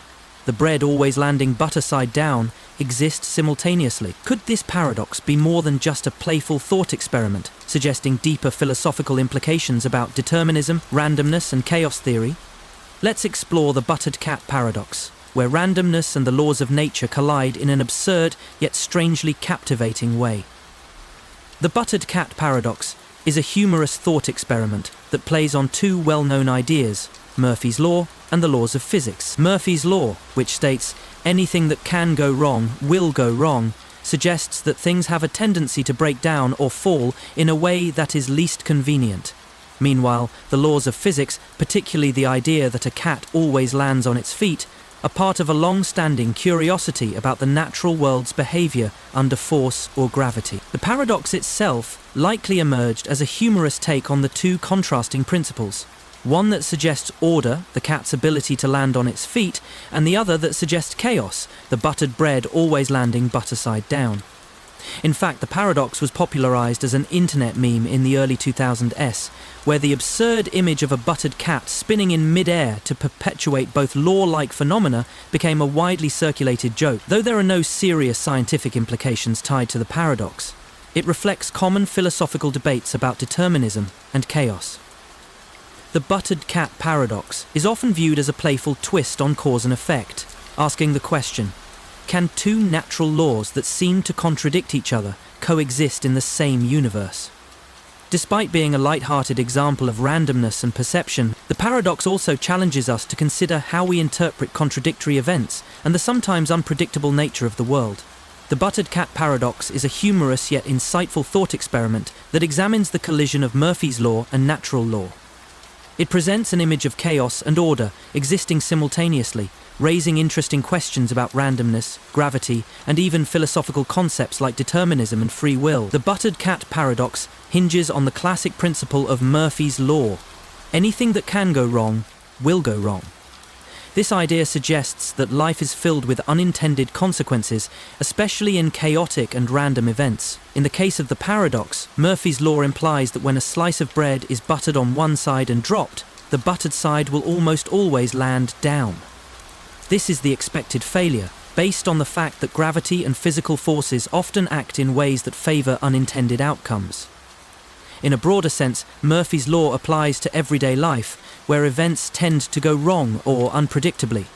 the bread always landing butter side down, exist simultaneously? Could this paradox be more than just a playful thought experiment, suggesting deeper philosophical implications about determinism, randomness, and chaos theory? Let's explore the buttered cat paradox, where randomness and the laws of nature collide in an absurd yet strangely captivating way. The buttered cat paradox is a humorous thought experiment that plays on two well-known ideas, Murphy's Law and the laws of physics. Murphy's Law, which states anything that can go wrong will go wrong, suggests that things have a tendency to break down or fall in a way that is least convenient. Meanwhile, the laws of physics, particularly the idea that a cat always lands on its feet, are part of a long-standing curiosity about the natural world's behavior under force or gravity. The paradox itself likely emerged as a humorous take on the two contrasting principles. One that suggests order, the cat's ability to land on its feet, and the other that suggests chaos, the buttered bread always landing butter side down. In fact, the paradox was popularized as an internet meme in the early 2000s, where the absurd image of a buttered cat spinning in mid-air to perpetuate both law-like phenomena became a widely circulated joke. Though there are no serious scientific implications tied to the paradox, it reflects common philosophical debates about determinism and chaos. The buttered cat paradox is often viewed as a playful twist on cause and effect, asking the question, can two natural laws that seem to contradict each other coexist in the same universe? Despite being a light-hearted example of randomness and perception, the paradox also challenges us to consider how we interpret contradictory events and the sometimes unpredictable nature of the world. The buttered cat paradox is a humorous yet insightful thought experiment that examines the collision of Murphy's law and natural law. It presents an image of chaos and order existing simultaneously, raising interesting questions about randomness, gravity, and even philosophical concepts like determinism and free will. The buttered cat paradox hinges on the classic principle of Murphy's law. Anything that can go wrong will go wrong. This idea suggests that life is filled with unintended consequences, especially in chaotic and random events. In the case of the paradox, Murphy's law implies that when a slice of bread is buttered on one side and dropped, the buttered side will almost always land down. This is the expected failure, based on the fact that gravity and physical forces often act in ways that favor unintended outcomes. In a broader sense, Murphy's law applies to everyday life, where events tend to go wrong or unpredictably.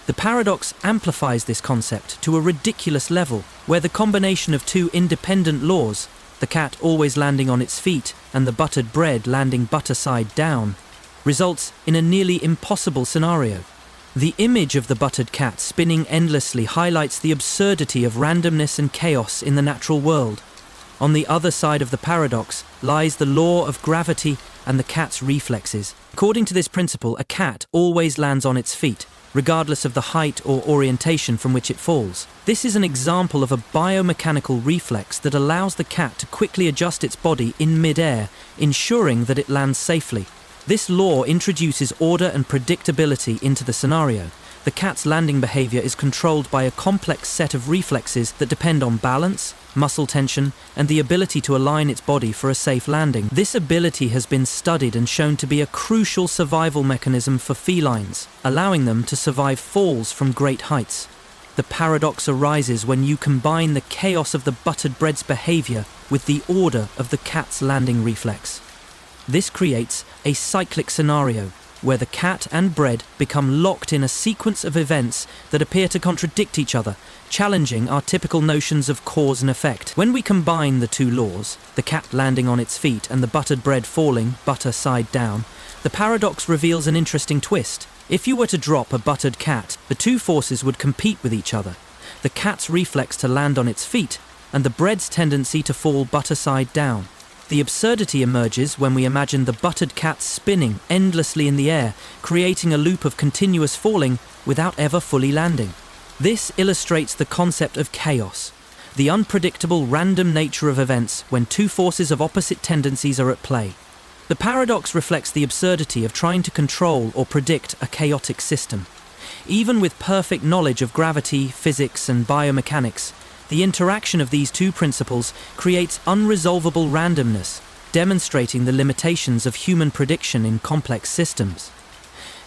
The paradox amplifies this concept to a ridiculous level, where the combination of two independent laws, the cat always landing on its feet and the buttered bread landing butter side down, results in a nearly impossible scenario. The image of the buttered cat spinning endlessly highlights the absurdity of randomness and chaos in the natural world. On the other side of the paradox lies the law of gravity and the cat's reflexes. According to this principle, a cat always lands on its feet, regardless of the height or orientation from which it falls. This is an example of a biomechanical reflex that allows the cat to quickly adjust its body in mid-air, ensuring that it lands safely. This law introduces order and predictability into the scenario. The cat's landing behavior is controlled by a complex set of reflexes that depend on balance, muscle tension, and the ability to align its body for a safe landing. This ability has been studied and shown to be a crucial survival mechanism for felines, allowing them to survive falls from great heights. The paradox arises when you combine the chaos of the buttered bread's behavior with the order of the cat's landing reflex. This creates a cyclic scenario where the cat and bread become locked in a sequence of events that appear to contradict each other, challenging our typical notions of cause and effect. When we combine the two laws, the cat landing on its feet and the buttered bread falling, butter side down, the paradox reveals an interesting twist. If you were to drop a buttered cat, the two forces would compete with each other: the cat's reflex to land on its feet and the bread's tendency to fall butter side down. The absurdity emerges when we imagine the buttered cat spinning endlessly in the air, creating a loop of continuous falling without ever fully landing. This illustrates the concept of chaos, the unpredictable random nature of events when two forces of opposite tendencies are at play. The paradox reflects the absurdity of trying to control or predict a chaotic system. Even with perfect knowledge of gravity, physics, and biomechanics, the interaction of these two principles creates unresolvable randomness, demonstrating the limitations of human prediction in complex systems.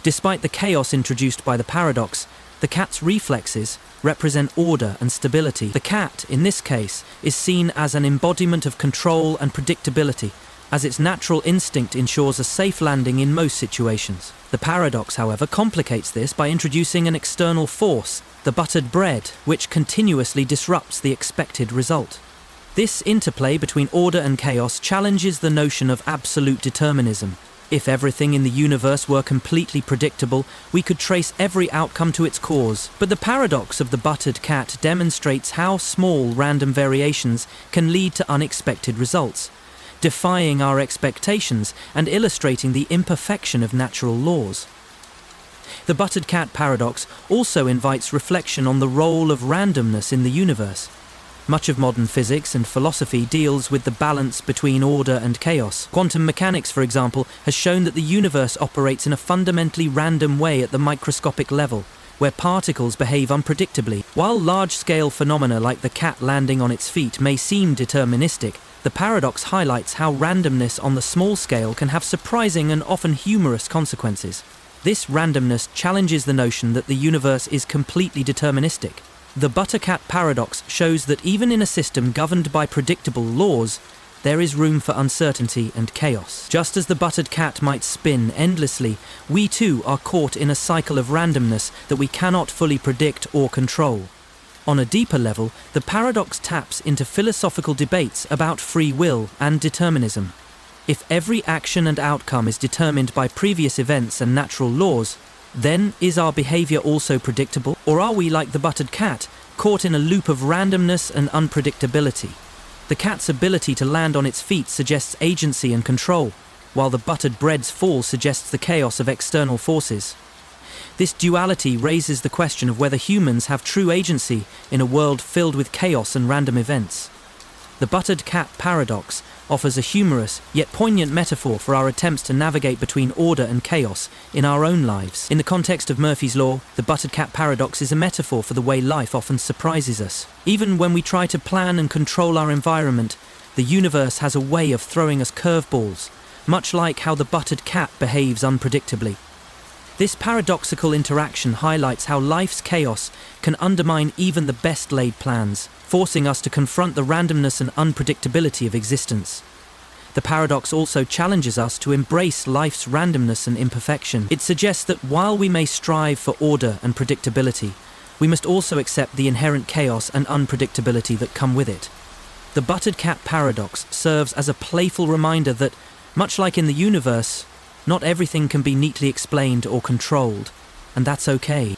Despite the chaos introduced by the paradox, the cat's reflexes represent order and stability. The cat, in this case, is seen as an embodiment of control and predictability, as its natural instinct ensures a safe landing in most situations. The paradox, however, complicates this by introducing an external force, the buttered bread, which continuously disrupts the expected result. This interplay between order and chaos challenges the notion of absolute determinism. If everything in the universe were completely predictable, we could trace every outcome to its cause. But the paradox of the buttered cat demonstrates how small random variations can lead to unexpected results, defying our expectations and illustrating the imperfection of natural laws. The buttered cat paradox also invites reflection on the role of randomness in the universe. Much of modern physics and philosophy deals with the balance between order and chaos. Quantum mechanics, for example, has shown that the universe operates in a fundamentally random way at the microscopic level, where particles behave unpredictably. While large-scale phenomena like the cat landing on its feet may seem deterministic, the paradox highlights how randomness on the small scale can have surprising and often humorous consequences. This randomness challenges the notion that the universe is completely deterministic. The buttercat paradox shows that even in a system governed by predictable laws, there is room for uncertainty and chaos. Just as the buttered cat might spin endlessly, we too are caught in a cycle of randomness that we cannot fully predict or control. On a deeper level, the paradox taps into philosophical debates about free will and determinism. If every action and outcome is determined by previous events and natural laws, then is our behavior also predictable? Or are we like the buttered cat, caught in a loop of randomness and unpredictability? The cat's ability to land on its feet suggests agency and control, while the buttered bread's fall suggests the chaos of external forces. This duality raises the question of whether humans have true agency in a world filled with chaos and random events. The buttered cat paradox offers a humorous yet poignant metaphor for our attempts to navigate between order and chaos in our own lives. In the context of Murphy's Law, the buttered cat paradox is a metaphor for the way life often surprises us. Even when we try to plan and control our environment, the universe has a way of throwing us curveballs, much like how the buttered cat behaves unpredictably. This paradoxical interaction highlights how life's chaos can undermine even the best laid plans, forcing us to confront the randomness and unpredictability of existence. The paradox also challenges us to embrace life's randomness and imperfection. It suggests that while we may strive for order and predictability, we must also accept the inherent chaos and unpredictability that come with it. The buttered cat paradox serves as a playful reminder that, much like in the universe, not everything can be neatly explained or controlled, and that's okay.